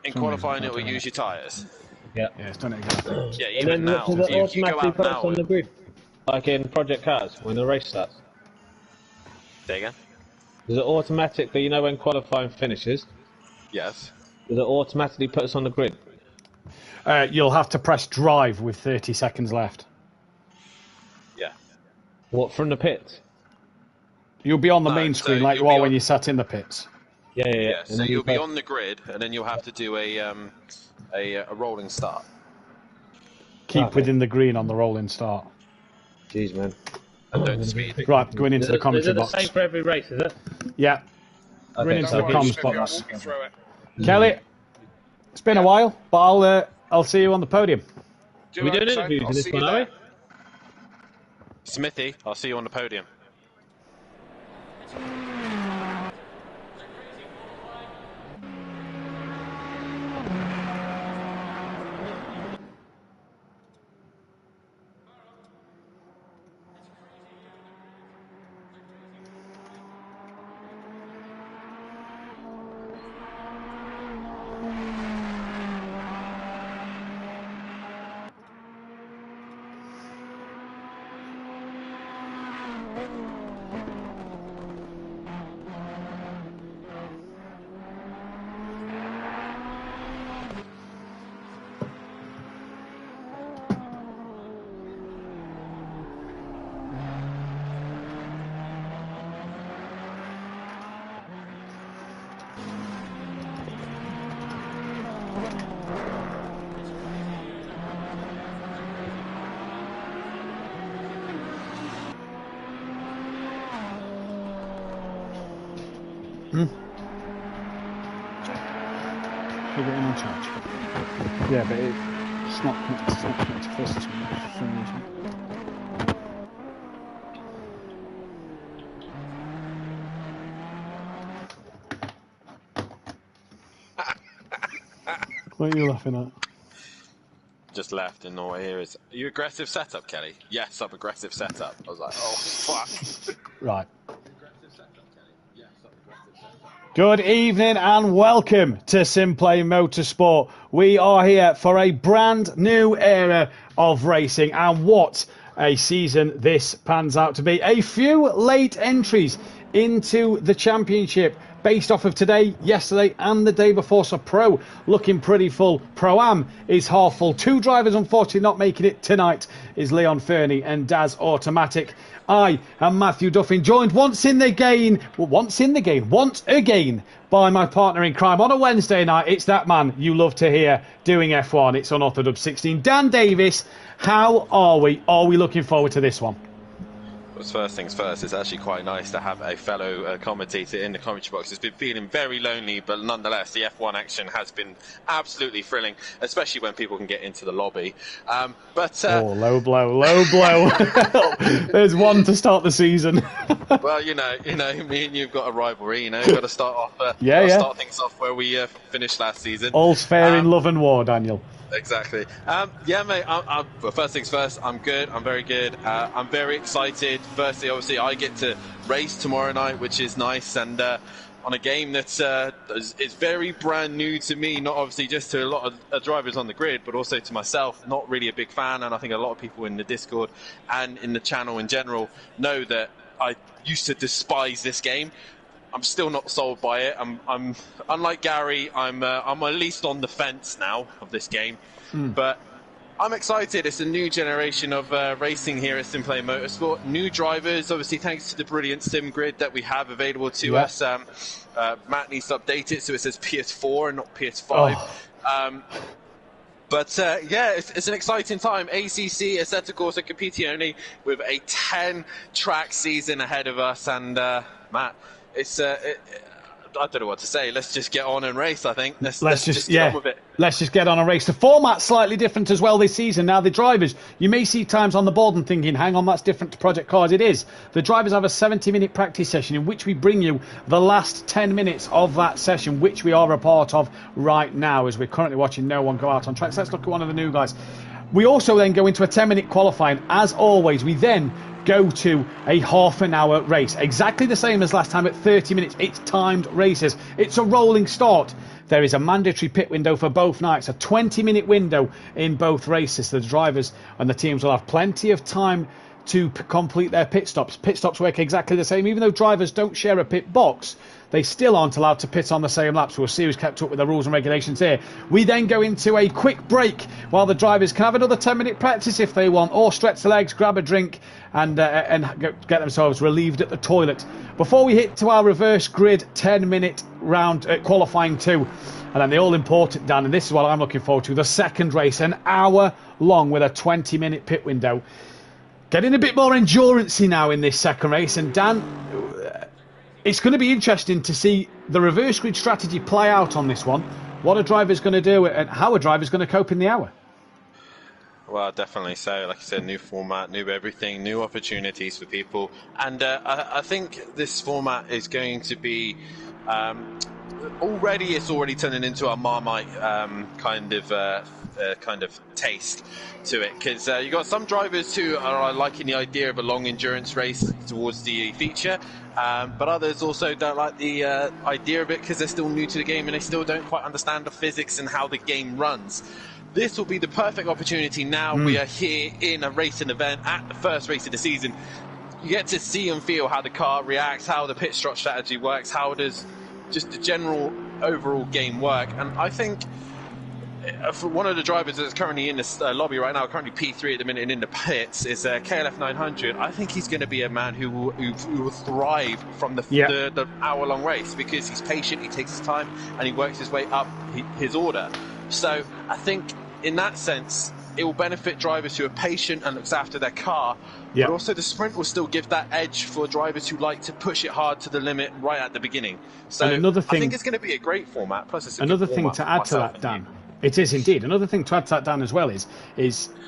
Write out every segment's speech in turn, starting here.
In qualifying, it will use your tyres. Yeah, it's done it again. Yeah, even now. Does it automatically put us on the grid? Like in Project Cars, when the race starts. Say again? Does it automatically, you know, when qualifying finishes? Yes. Does it automatically put us on the grid? You'll have to press drive with 30 seconds left. Yeah. What, from the pits? You'll be on the main screen like you are when you sat in the pits. Yeah. So you'll be on the grid, and then you'll have to do a rolling start. Keep within the green on the rolling start. Jeez, man. And don't speed. Right, going into the commentary box. Is it the same for every race, is it? Yeah. Going into the comms I'll box. walk you through it. Kelly, it's been a while, but I'll see you on the podium. We doing interviews in this one, are we? Smithy, I'll see you on the podium. Put it in on charge. Yeah, but it's not connected first for some reason. What are you laughing at? Just left, and all I hear is, "Are you aggressive setup, Kelly?" Yes, I'm aggressive setup. I was like, "Oh fuck!" Right. Good evening and welcome to Simplay Motorsport. We are here for a brand new era of racing, and what a season this pans out to be. A few late entries into the championship based off of today, yesterday and the day before. So Pro looking pretty full. Pro-Am is half full. Two drivers unfortunately not making it tonight is Leon Fernie and Daz Automatic. I am Matthew Duffin, joined once again by my partner in crime on a Wednesday night. It's that man you love to hear doing F1. It's Unorthodox 16. Dan Davis, how are we? Are we looking forward to this one? Well, first things first, it's actually quite nice to have a fellow commentator in the commentary box. It's been feeling very lonely, but nonetheless, the F1 action has been absolutely thrilling, especially when people can get into the lobby. Low blow. There's one to start the season. Well, you know, me and you've got a rivalry. We've got to start off. Start things off where we finished last season. All's fair in love and war, Daniel. Exactly. Yeah, mate. Well, first things first. I'm good. I'm very good. I'm very excited. Firstly, obviously, I get to race tomorrow night, which is nice, and on a game that's is very brand new to me. Not obviously just to a lot of drivers on the grid, but also to myself. Not really a big fan, and I think a lot of people in the Discord and in the channel in general know that I used to despise this game. I'm still not sold by it. I'm unlike Gary. I'm at least on the fence now of this game, but I'm excited. It's a new generation of racing here at Simplay Motorsport. New drivers, obviously, thanks to the brilliant sim grid that we have available to us. Matt needs to update it so it says PS4 and not PS5. It's an exciting time. ACC, Assetto Corsa Competizione, with a 10-track season ahead of us, and Matt. I don't know what to say. Let's just get on and race, I think. Let's just get on with it. Let's just get on and race. The format's slightly different as well this season. Now, the drivers, you may see times on the board and thinking, hang on, that's different to Project Cars. It is. The drivers have a 70-minute practice session in which we bring you the last 10 minutes of that session, which we are a part of right now as we're currently watching no one go out on tracks. Let's look at one of the new guys. We also then go into a 10-minute qualifying. As always, we then go to a half-an-hour race. Exactly the same as last time at 30 minutes. It's timed races. It's a rolling start. There is a mandatory pit window for both nights, a 20-minute window in both races. The drivers and the teams will have plenty of time to complete their pit stops. Pit stops work exactly the same. Even though drivers don't share a pit box, they still aren't allowed to pit on the same laps. We'll see who's kept up with the rules and regulations here. We then go into a quick break while the drivers can have another 10-minute practice if they want, or stretch the legs, grab a drink, and get themselves relieved at the toilet. Before we hit to our reverse grid 10-minute round qualifying 2. And then the all-important, Dan, and this is what I'm looking forward to, the second race, an hour long with a 20-minute pit window. Getting a bit more endurance-y now in this second race. And Dan, it's going to be interesting to see the reverse grid strategy play out on this one. What a driver's going to do and how a driver's going to cope in the hour. Well, definitely so. Like I said, new format, new everything, new opportunities for people. And I think this format is going to be... it's already turning into a Marmite kind of taste to it, because you've got some drivers who are liking the idea of a long endurance race towards the feature, but others also don't like the idea of it because they're still new to the game and they still don't quite understand the physics and how the game runs. This will be the perfect opportunity now. We are here in a racing event at the first race of the season. You get to see and feel how the car reacts, how the pit stop strategy works, how does just the general overall game work. And I think for one of the drivers that's currently in this lobby right now, currently P3 at the minute and in the pits, is KLF 900. I think he's going to be a man who will thrive from the hour-long race, because he's patient, he takes his time, and he works his way up his order. So I think in that sense, it will benefit drivers who are patient and looks after their car. But also the sprint will still give that edge for drivers who like to push it hard to the limit right at the beginning. So I think it's going to be a great format. Plus, it's another thing to add to that, Dan. It is indeed. Another thing to add to that, Dan, as well is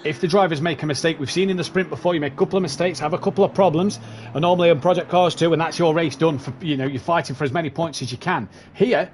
if the drivers make a mistake, we've seen in the sprint before, you make a couple of mistakes, have a couple of problems, and normally on Project Cars too, and that's your race done. For you're fighting for as many points as you can. Here,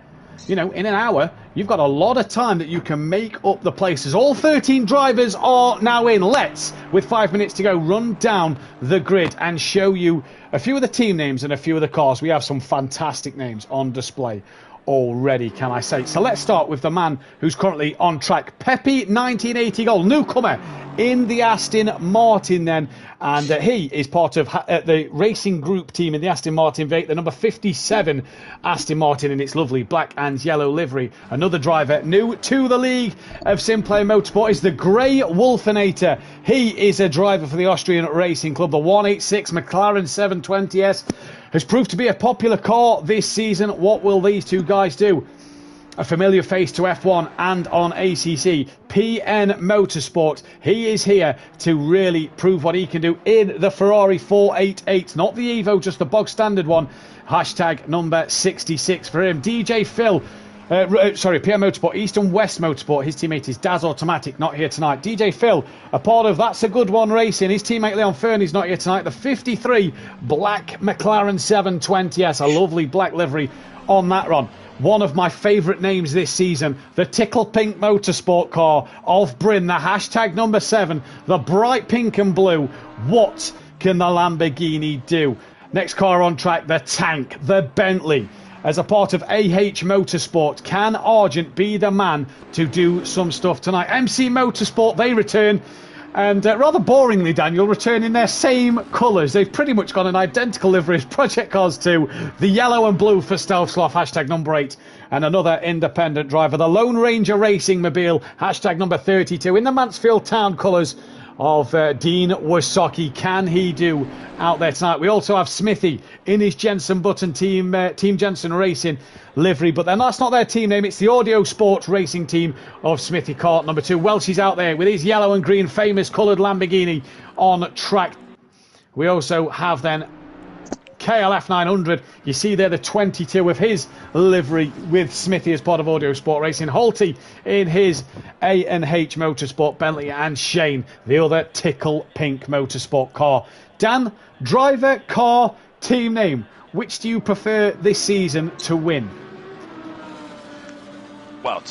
in an hour, you've got a lot of time that you can make up the places. All 13 drivers are now in. Let's, with 5 minutes to go, run down the grid and show you a few of the team names and a few of the cars. We have some fantastic names on display already, can I say. So let's start with the man who's currently on track. Pepe 1980 Gold, newcomer in the Aston Martin then, and he is part of the racing group team in the Aston Martin V8, the number 57 Aston Martin in its lovely black and yellow livery. Another driver new to the league of Simplay Motorsport is the Grey Wolfenator. He is a driver for the Austrian Racing Club. The 186 McLaren 720S has proved to be a popular car this season. What will these two guys do? A familiar face to F1 and on ACC. PN Motorsport. He is here to really prove what he can do in the Ferrari 488. Not the Evo, just the bog standard one. Hashtag number 66 for him. DJ Phil. PN Motorsport, East and West Motorsport. His teammate is Daz Automatic, not here tonight. DJ Phil, a part of That's a Good One Racing. His teammate Leon Fernie's not here tonight. The 53 black McLaren 720S, a lovely black livery on that run. One of my favourite names this season, the Tickle Pink Motorsport car of Bryn, the hashtag number 7, the bright pink and blue. What can the Lamborghini do? Next car on track, the Tank, the Bentley. As a part of AH Motorsport, can Argent be the man to do some stuff tonight? MC Motorsport, they return. And rather boringly, Daniel, return in their same colours. They've pretty much got an identical livery as Project Cars 2. The yellow and blue for Stealth Sloth, hashtag number 8. And another independent driver, the Lone Ranger Racing Mobile, hashtag number 32. In the Mansfield Town colours of Dean Wasocki. Can he do out there tonight? We also have Smithy in his Jensen Button team Jensen Racing livery, but then that's not their team name. It's the Audio Sport Racing team of Smithy Cart number 2. Welsh is out there with his yellow and green famous coloured Lamborghini on track. We also have then KLF 900. You see there the 22 of his livery with Smithy as part of Audio Sport Racing. Holty in his A&H Motorsport Bentley, and Shane, the other Tickle Pink Motorsport car. Dan, driver, car, team name. Which do you prefer this season to win? well,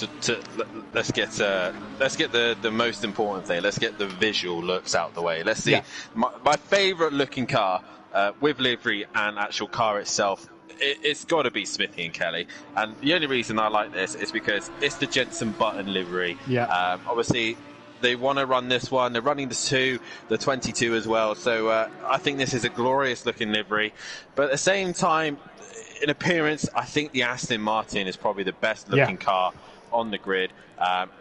let's get the most important thing. Let's get the visual looks out the way. Let's see my favourite looking car with livery and actual car itself. It's got to be Smithy and Kelly, and the only reason I like this is because it's the Jenson Button livery. Yeah. Obviously, they want to run this one. They're running the 22 as well. So I think this is a glorious looking livery, but at the same time, in appearance, I think the Aston Martin is probably the best looking car on the grid.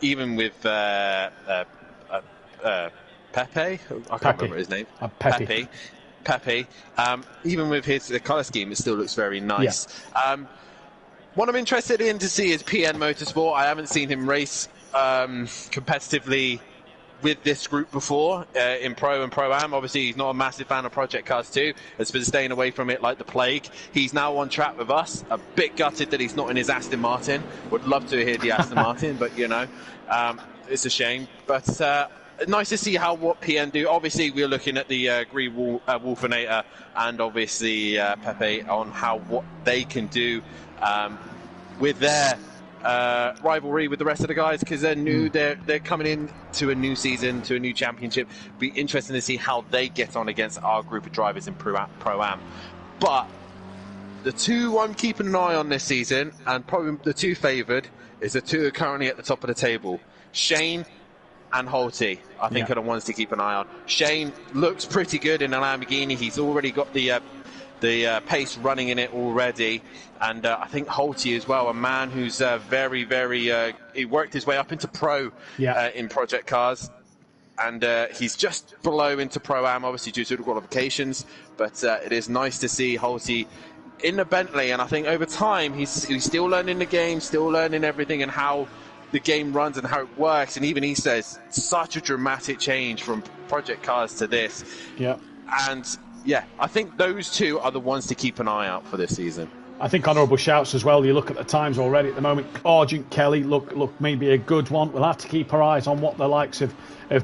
Even with Pepe, I can't remember his name. Pepe. Even with his colour scheme, it still looks very nice. What I'm interested in to see is PN Motorsport. I haven't seen him race competitively with this group before in Pro and Pro-Am. Obviously, he's not a massive fan of Project Cars 2. Has been staying away from it like the plague. He's now on track with us. A bit gutted that he's not in his Aston Martin. Would love to hear the Aston Martin, but, you know, it's a shame. But nice to see what PN do. Obviously, we're looking at the Green Wolfinator and obviously Pepe on what they can do with their rivalry with the rest of the guys, because they're new. They're coming in to a new season, to a new championship. Be interesting to see how they get on against our group of drivers in Pro-Am. But the two I'm keeping an eye on this season, and probably the two favoured, is the two who are currently at the top of the table, Shane and Holty. I think are the ones to keep an eye on. Shane looks pretty good in a Lamborghini. He's already got the pace running in it already, and I think Holty as well, a man who's very, very he worked his way up into Pro in Project Cars, and he's just below into Pro-Am, obviously due to the qualifications, but it is nice to see Holty in the Bentley, and I think over time he's still learning the game, still learning everything and how the game runs and how it works, and even he says such a dramatic change from Project Cars to this. And I think those two are the ones to keep an eye out for this season. I think honourable shouts as well. You look at the times already at the moment. Argent Kelly look maybe a good one. We'll have to keep our eyes on what the likes of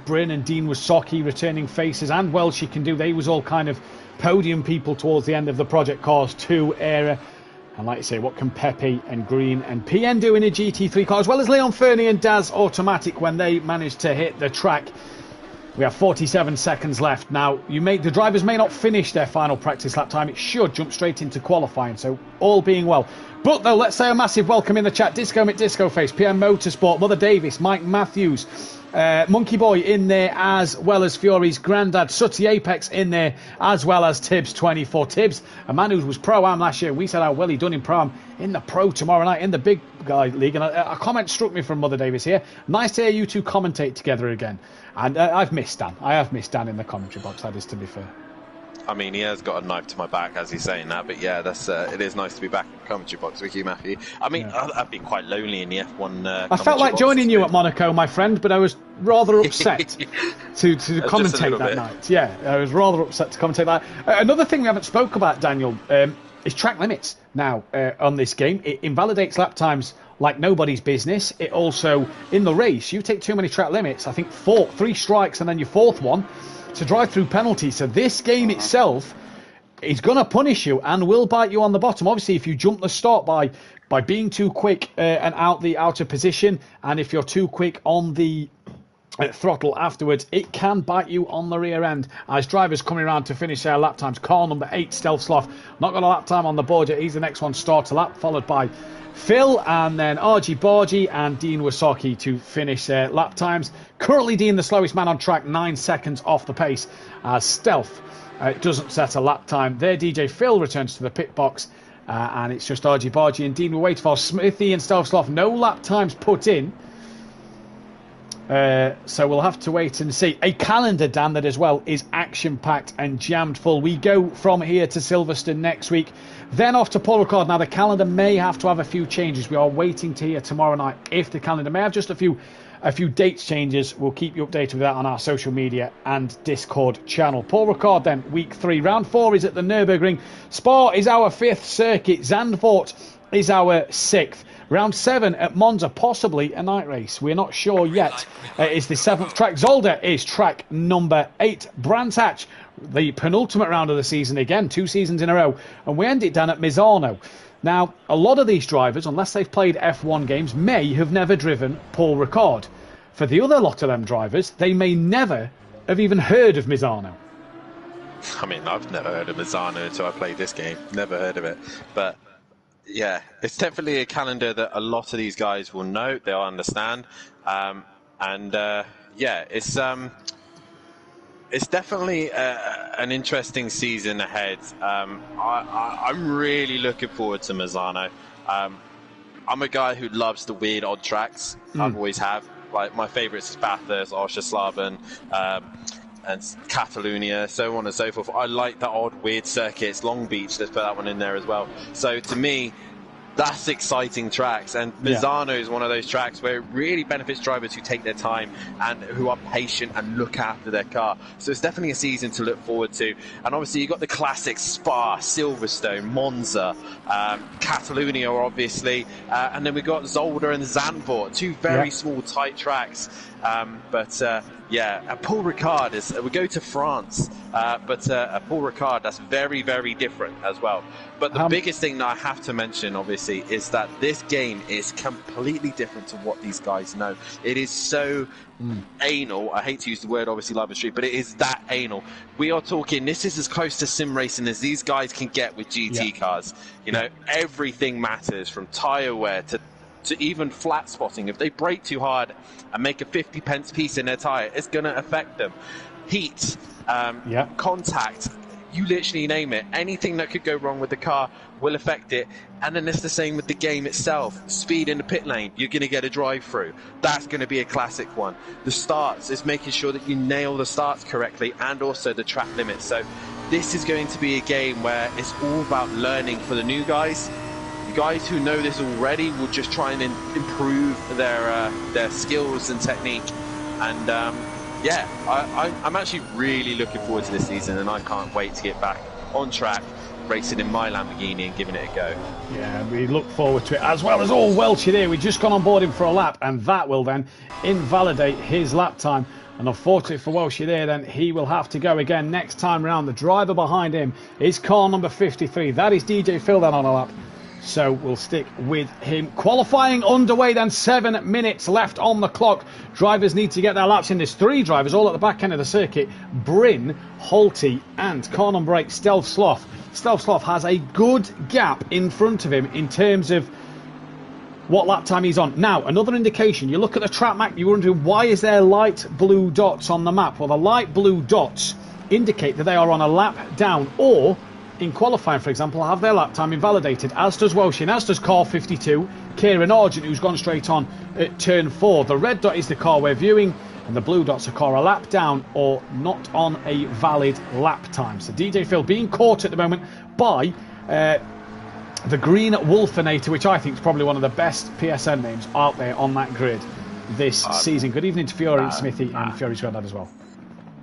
Bryn and Dean Wysocki, returning faces, and Welsh can do. They was all kind of podium people towards the end of the Project Cars 2 era. And like I say, what can Pepe and Green and PN do in a GT3 car, as well as Leon Fernie and Daz Automatic when they managed to hit the track. We have 47 seconds left. Now, the drivers may not finish their final practice lap time. It should jump straight into qualifying, so all being well. But, though, let's say a massive welcome in the chat. Disco McDiscoface, PM Motorsport, Mother Davis, Mike Matthews, Monkey Boy in there, as well as Fury's granddad, Sooty Apex in there, as well as Tibbs24. Tibbs, a man who was Pro-Am last year. We said how well he done in Pro-Am, in the Pro tomorrow night, in the Big Guy League. And a comment struck me from Mother Davis here. Nice to hear you two commentate together again. And I've missed Dan. I have missed Dan in the commentary box, that is to be fair. I mean, he has got a knife to my back as he's saying that, but yeah, that's it is nice to be back in the commentary box with you, Matthew. I mean, I'd be quite lonely in the F1 I felt like joining you at Monaco, my friend, but I was rather upset to commentate that night. Yeah, I was rather upset to commentate that. Another thing we haven't spoke about, Daniel, is track limits now on this game. It invalidates lap times like nobody's business. It also, in the race, you take too many track limits, I think 3 strikes and then your fourth one, to drive through penalties. So this game itself is going to punish you and will bite you on the bottom. Obviously, if you jump the start by being too quick and out the outer position, and if you're too quick on the throttle afterwards, it can bite you on the rear end. As drivers coming around to finish their lap times, car number 8, Stealth Sloth, not got a lap time on the board yet. He's the next one, start a lap, followed by Phil, and then Argy Bargy and Dean Wysocki to finish their lap times. Currently Dean the slowest man on track, 9 seconds off the pace, as Stealth doesn't set a lap time. Their DJ Phil returns to the pit box, and it's just Argy Bargy and Dean. We'll wait for Smithy and Stealth Sloth. No lap times put in. So we'll have to wait and see. A calendar, Dan, that as well is action-packed and jammed full. We go from here to Silverstone next week, then off to Paul Ricard. Now, the calendar may have to have a few changes. We are waiting to hear tomorrow night if the calendar may have just a few dates changes. We'll keep you updated with that on our social media and Discord channel. Paul Ricard then, week 3. Round 4 is at the Nürburgring. Spa is our 5th circuit. Zandvoort is our 6th. Round 7 at Monza, possibly a night race. We're not sure yet. It's the 7th track. Zolder is track number 8. Brands Hatch, the penultimate round of the season again, 2 seasons in a row. And we end it down at Misano. Now, a lot of these drivers, unless they've played F1 games, may have never driven Paul Ricard. For the other lot of them drivers, they may never have even heard of Misano. I mean, I've never heard of Misano until I played this game. Never heard of it. But yeah, it's definitely a calendar that a lot of these guys will know, they'll understand. Yeah, it's definitely an interesting season ahead. I'm really looking forward to Misano. I'm a guy who loves the weird odd tracks. I've always have. Like, my favourites is Bathurst, Oschersleben, and Catalonia, so on and so forth. I like the odd weird circuits. Long Beach, let's put that one in there as well. So to me, that's exciting tracks, and Misano is one of those tracks where it really benefits drivers who take their time and who are patient and look after their car. So it's definitely a season to look forward to. And obviously you've got the classics: Spa, Silverstone, Monza, Catalonia obviously, and then we've got Zolder and Zandvoort, two very small tight tracks. And Paul Ricard we go to France, but Paul Ricard, that's very, very different as well. But the biggest thing that I have to mention, obviously, is that this game is completely different to what these guys know. It is so anal. I hate to use the word, obviously, Live on Street, but it is that anal. We are talking, this is as close to sim racing as these guys can get with GT cars. You know, everything matters, from tyre wear to even flat spotting. If they brake too hard and make a 50 pence piece in their tyre, it's going to affect them. Heat, contact, you literally name it. Anything that could go wrong with the car will affect it. And then it's the same with the game itself. Speed in the pit lane, you're going to get a drive-through. That's going to be a classic one. The starts is making sure that you nail the starts correctly, and also the track limits. So this is going to be a game where it's all about learning for the new guys. The guys who know this already will just try and improve their skills and technique. And I'm actually really looking forward to this season, and I can't wait to get back on track, racing in my Lamborghini and giving it a go. Yeah, we look forward to it, as well as all Welch here. We've just gone on board him for a lap, and that will then invalidate his lap time. And unfortunately for Welsh there, then he will have to go again next time round. The driver behind him is car number 53. That is DJ Phil then on a lap. So we'll stick with him. Qualifying underway then, 7 minutes left on the clock. Drivers need to get their laps in. There's 3 drivers all at the back end of the circuit: Bryn, Holty and car number 8, Stealth Sloth. Stealth Sloth has a good gap in front of him in terms of what lap time he's on. Now, another indication, you look at the track map, you're wondering, why is there light blue dots on the map? Well, the light blue dots indicate that they are on a lap down, or in qualifying, for example, have their lap time invalidated, as does Welshin, as does car 52, Kieran Argent, who's gone straight on at turn 4. The red dot is the car we're viewing, and the blue dots are car a lap down or not on a valid lap time. So DJ Phil being caught at the moment by the Green Wolfinator, which I think is probably one of the best PSN names out there on that grid this season. Good evening to Fiore, Smithy, and Fiore's Granddad as well.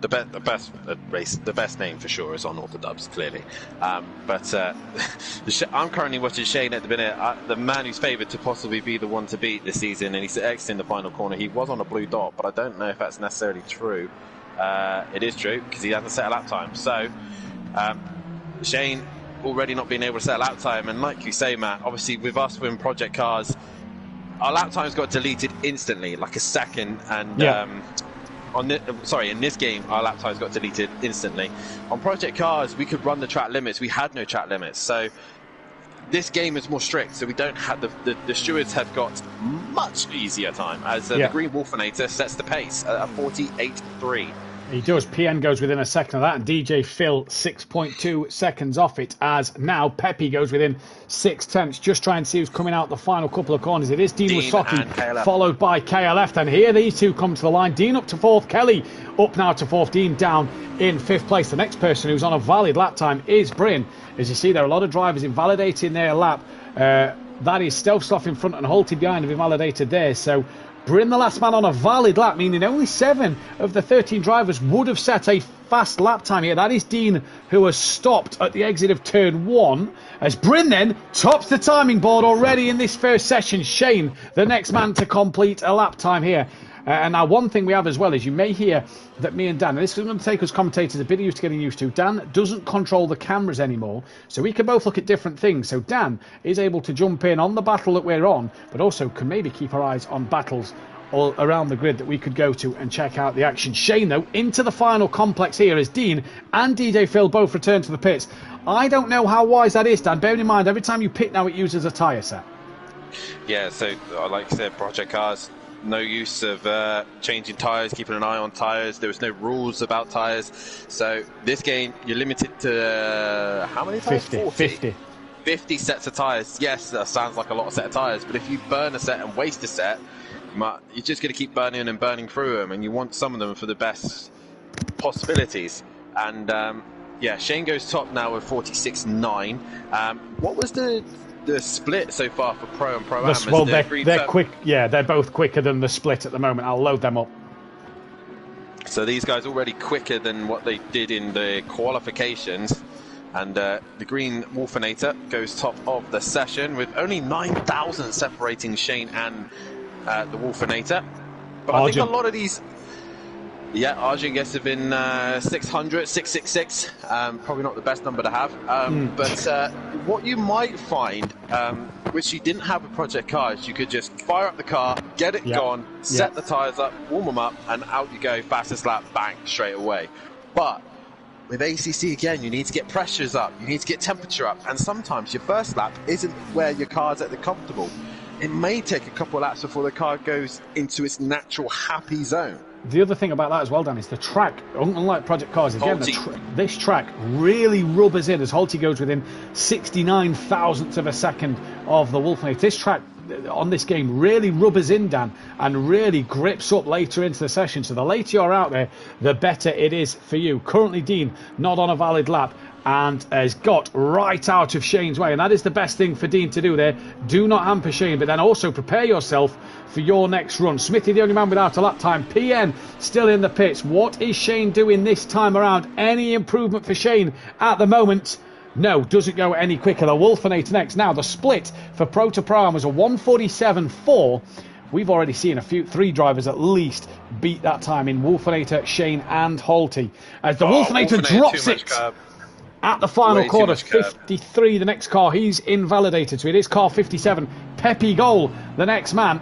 The best name for sure is on Orthodubs, clearly. I'm currently watching Shane at the minute, the man who's favoured to possibly be the one to beat this season, and he's exiting the final corner. He was on a blue dot, but I don't know if that's necessarily true. It is true, because he hasn't set a lap time. So Shane already not being able to set a lap time, and like you say, Matt, obviously with us in Project Cars, our lap times got deleted instantly, like a second, and in this game, our lap times got deleted instantly. On Project Cars, we could run the track limits. We had no track limits. So this game is more strict. So we don't have the stewards have got much easier time, as the Green Wolfinator sets the pace at 48.3. He does. PN goes within a second of that, and DJ Phil 6.2 seconds off it, as now Pepe goes within 6/10. Just try and see who's coming out the final couple of corners. It is Dean Wasocki, followed by KLF. Then here these two come to the line. Dean up to 4th, Kelly up now to 4th, Dean down in 5th place. The next person who's on a valid lap time is Bryn. As you see, there are a lot of drivers invalidating their lap. That is Stealth Sloth in front and Holty behind have invalidated there. So Bryn, the last man on a valid lap, meaning only 7 of the 13 drivers would have set a fast lap time here. That is Dean, who has stopped at the exit of turn 1, as Bryn then tops the timing board already in this first session. Shane, the next man to complete a lap time here. And now one thing we have as well is you may hear that me and Dan, and this is going to take us commentators a bit used to getting used to, Dan doesn't control the cameras anymore, so we can both look at different things. So Dan is able to jump in on the battle that we're on, but also can maybe keep our eyes on battles all around the grid that we could go to and check out the action. Shane, though, into the final complex here as Dean and DJ Phil both return to the pits. I don't know how wise that is, Dan. Bearing in mind, every time you pit now, it uses a tyre set. Yeah, so like I said, Project Cars, no use of changing tyres, keeping an eye on tyres. There was no rules about tyres. So this game, you're limited to how many tyres? 50 sets of tyres. Yes, that sounds like a lot of set of tyres, but if you burn a set and waste a set, you're just going to keep burning and burning through them, and you want some of them for the best possibilities. And yeah, Shane goes top now with 46.9. What was the split so far for Pro and Pro-Am? Well, they're quick. Yeah, they're both quicker than the split at the moment. I'll load them up. So these guys already quicker than what they did in the qualifications. And the green Wolfinator goes top of the session with only 9,000 separating Shane and the Wolfinator. But Arjun. I think a lot of these... Yeah, Arjun gets have been 600, 666. Probably not the best number to have. But what you might find, which you didn't have with Project Cars, you could just fire up the car, get it gone, set the tyres up, warm them up, and out you go, fastest lap, bang, straight away. But with ACC, again, you need to get pressures up, you need to get temperature up, and sometimes your first lap isn't where your car's at the comfortable. It may take a couple of laps before the car goes into its natural happy zone. The other thing about that as well, Dan, is the track, unlike Project Cars, again, this track really rubbers in as Holty goes within 69 thousandths of a second of the Wolfinator. This track on this game really rubbers in, Dan, and really grips up later into the session. So the later you're out there, the better it is for you. Currently, Dean not on a valid lap and has got right out of Shane's way, and that is the best thing for Dean to do there. Do not hamper Shane, but then also prepare yourself for your next run. Smithy, the only man without a lap time. PN still in the pits. What is Shane doing this time around? Any improvement for Shane at the moment? No, doesn't go any quicker. The Wolfinator next. Now, the split for Pro to Pro was a 1:47.4. We've already seen three drivers at least beat that time in Wolfinator, Shane and Holty. As the Wolfinator drops it at the final quarter, 53, the next car, he's invalidated. So it is car 57, Pepe Goal, the next man.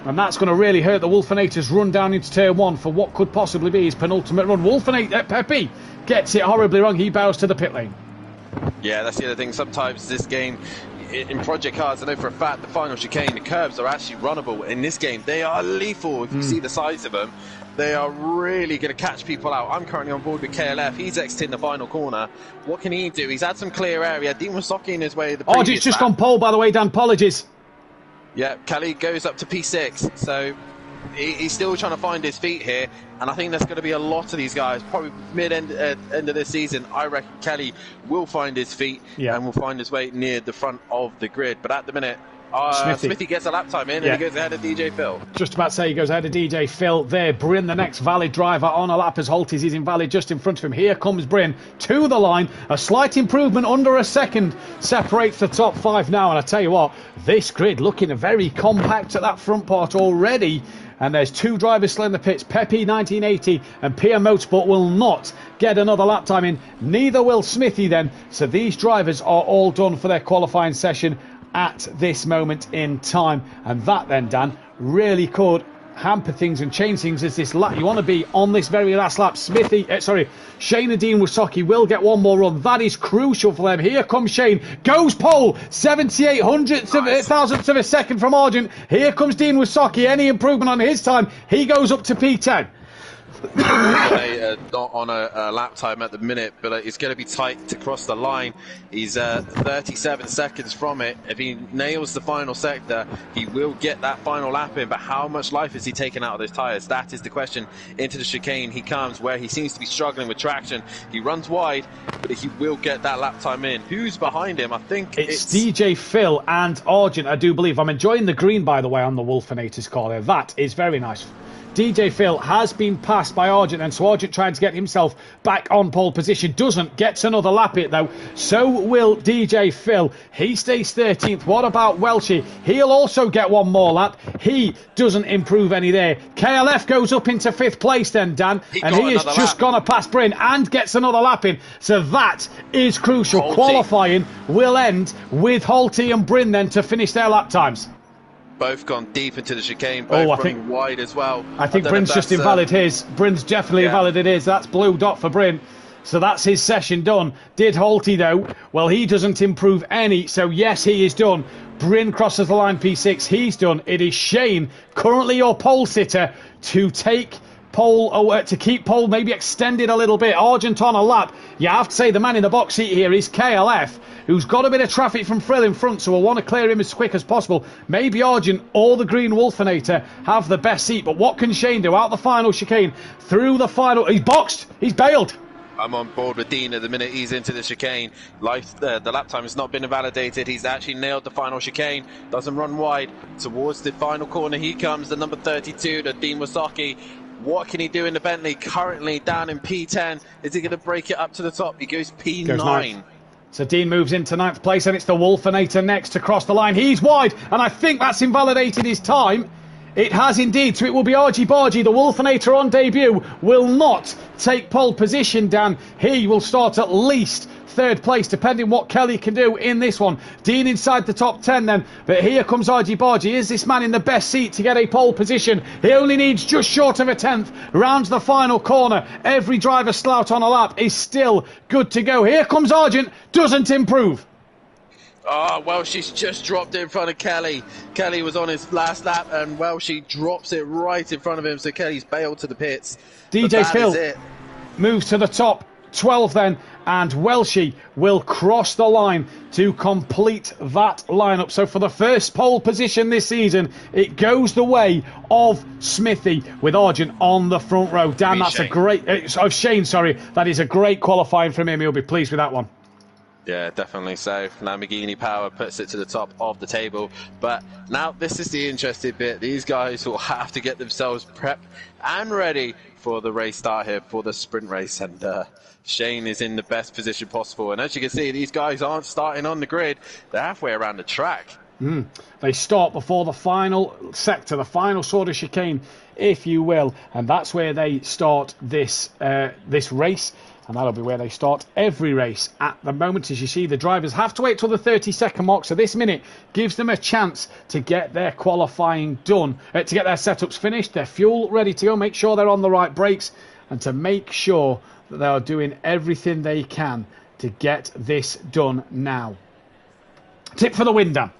And that's going to really hurt the Wolfinator's run down into turn one for what could possibly be his penultimate run. Wolfinator, Pepe gets it horribly wrong. He bows to the pit lane. Yeah, that's the other thing. Sometimes this game, in Project Cars, I know for a fact the final chicane, the curbs are actually runnable. In this game, they are lethal. If you see the size of them, they are really going to catch people out. I'm currently on board with KLF. He's exiting the final corner. What can he do? He's had some clear area. Dean Wasocki in his way. It's just gone pole, by the way, Dan. Apologies. Yeah, Kelly goes up to P6. So he's still trying to find his feet here. And I think there's going to be a lot of these guys, probably mid-end end of this season. I reckon Kelly will find his feet and will find his way near the front of the grid. But at the minute, Smithy gets a lap time in and he goes ahead of DJ Phil. Just about to say he goes ahead of DJ Phil there. Bryn, the next valid driver on a lap as Holty's is invalid just in front of him. Here comes Bryn to the line. A slight improvement under a second separates the top five now. And I tell you what, this grid looking very compact at that front part already. And there's two drivers still in the pits. Pepe 1980 and PM Motorsport will not get another lap time in. Neither will Smithy then. So these drivers are all done for their qualifying session at this moment in time. And that then, Dan, really could hamper things and change things as this lap. You want to be on this very last lap. Shane and Dean Wasocki will get one more run. That is crucial for them. Here comes Shane. Goes pole. 78 thousandths of a second from Argent. Here comes Dean Wasocki. Any improvement on his time? He goes up to P10. Not on a lap time at the minute, but it's going to be tight to cross the line. He's 37 seconds from it. If he nails the final sector, he will get that final lap in. But how much life is he taking out of those tyres? That is the question. Into the chicane he comes, where he seems to be struggling with traction. He runs wide, but he will get that lap time in. Who's behind him? I think it's DJ Phil and Argent, I do believe. I'm enjoying the green, by the way, on the Wolfinator's car there. That is very nice. DJ Phil has been passed passed by Argent, and so Argent trying to get himself back on pole position. Doesn't, gets another lap it though. So will DJ Phil. He stays 13th. What about Welshie? He'll also get one more lap. He doesn't improve any there. KLF goes up into 5th place then, Dan, and he is just gone past Bryn and gets another lap in. So that is crucial. Holty. Qualifying will end with Holty and Bryn then to finish their lap times. Both gone deep into the chicane, both running wide as well. I think Bryn's just invalid his. Bryn's definitely invalided his. That's blue dot for Bryn. So that's his session done. Did Holty though? Well, he doesn't improve any. So yes, he is done. Bryn crosses the line P6. He's done. It is Shane, currently your pole sitter, to take pole, to keep pole maybe extended a little bit. Argent on a lap. You have to say the man in the box seat here is KLF, who's got a bit of traffic from Frill in front, so we'll want to clear him as quick as possible. Maybe Argent or the Green Wolfinator have the best seat, but what can Shane do out the final chicane? Through the final, he's boxed, he's bailed. I'm on board with Dean at the minute he's into the chicane. The lap time has not been invalidated. He's actually nailed the final chicane. Doesn't run wide. Towards the final corner he comes, the number 32, the Dean Wasaki. What can he do in the Bentley? Currently down in P10. Is he going to break it up to the top? He goes P9. So Dean moves into 9th place, and it's the Wolfinator next to cross the line. He's wide, and I think that's invalidated his time. It has indeed, so it will be Argy Bargy. The Wolfinator on debut will not take pole position, Dan. He will start at least 3rd place, depending what Kelly can do in this one. Dean inside the top 10 then, but here comes Argy Bargy. Is this man in the best seat to get a pole position? He only needs just short of a 10th. Rounds the final corner. Every driver still out on a lap is still good to go. Here comes Argent, doesn't improve. Oh, well, she's just dropped it in front of Kelly. Kelly was on his last lap, and, well, she drops it right in front of him, so Kelly's bailed to the pits. DJ Phil moves to the top 12 then, and Welshie will cross the line to complete that lineup. So for the first pole position this season, it goes the way of Smithy with Argent on the front row. Dan, that's a great... Shane, sorry. That is a great qualifying from him. He'll be pleased with that one. Yeah, definitely so. Lamborghini Power puts it to the top of the table. But now this is the interesting bit. These guys will have to get themselves prepped and ready for the race start here, for the sprint race. And Shane is in the best position possible. And as you can see, these guys aren't starting on the grid. They're halfway around the track. They start before the final sector, the final sort of chicane, if you will. And that's where they start this race. And that'll be where they start every race at the moment. As you see, the drivers have to wait till the 30-second mark. So this minute gives them a chance to get their qualifying done, to get their setups finished, their fuel ready to go, make sure they're on the right brakes, and to make sure that they are doing everything they can to get this done now. Tip for the win, Dan.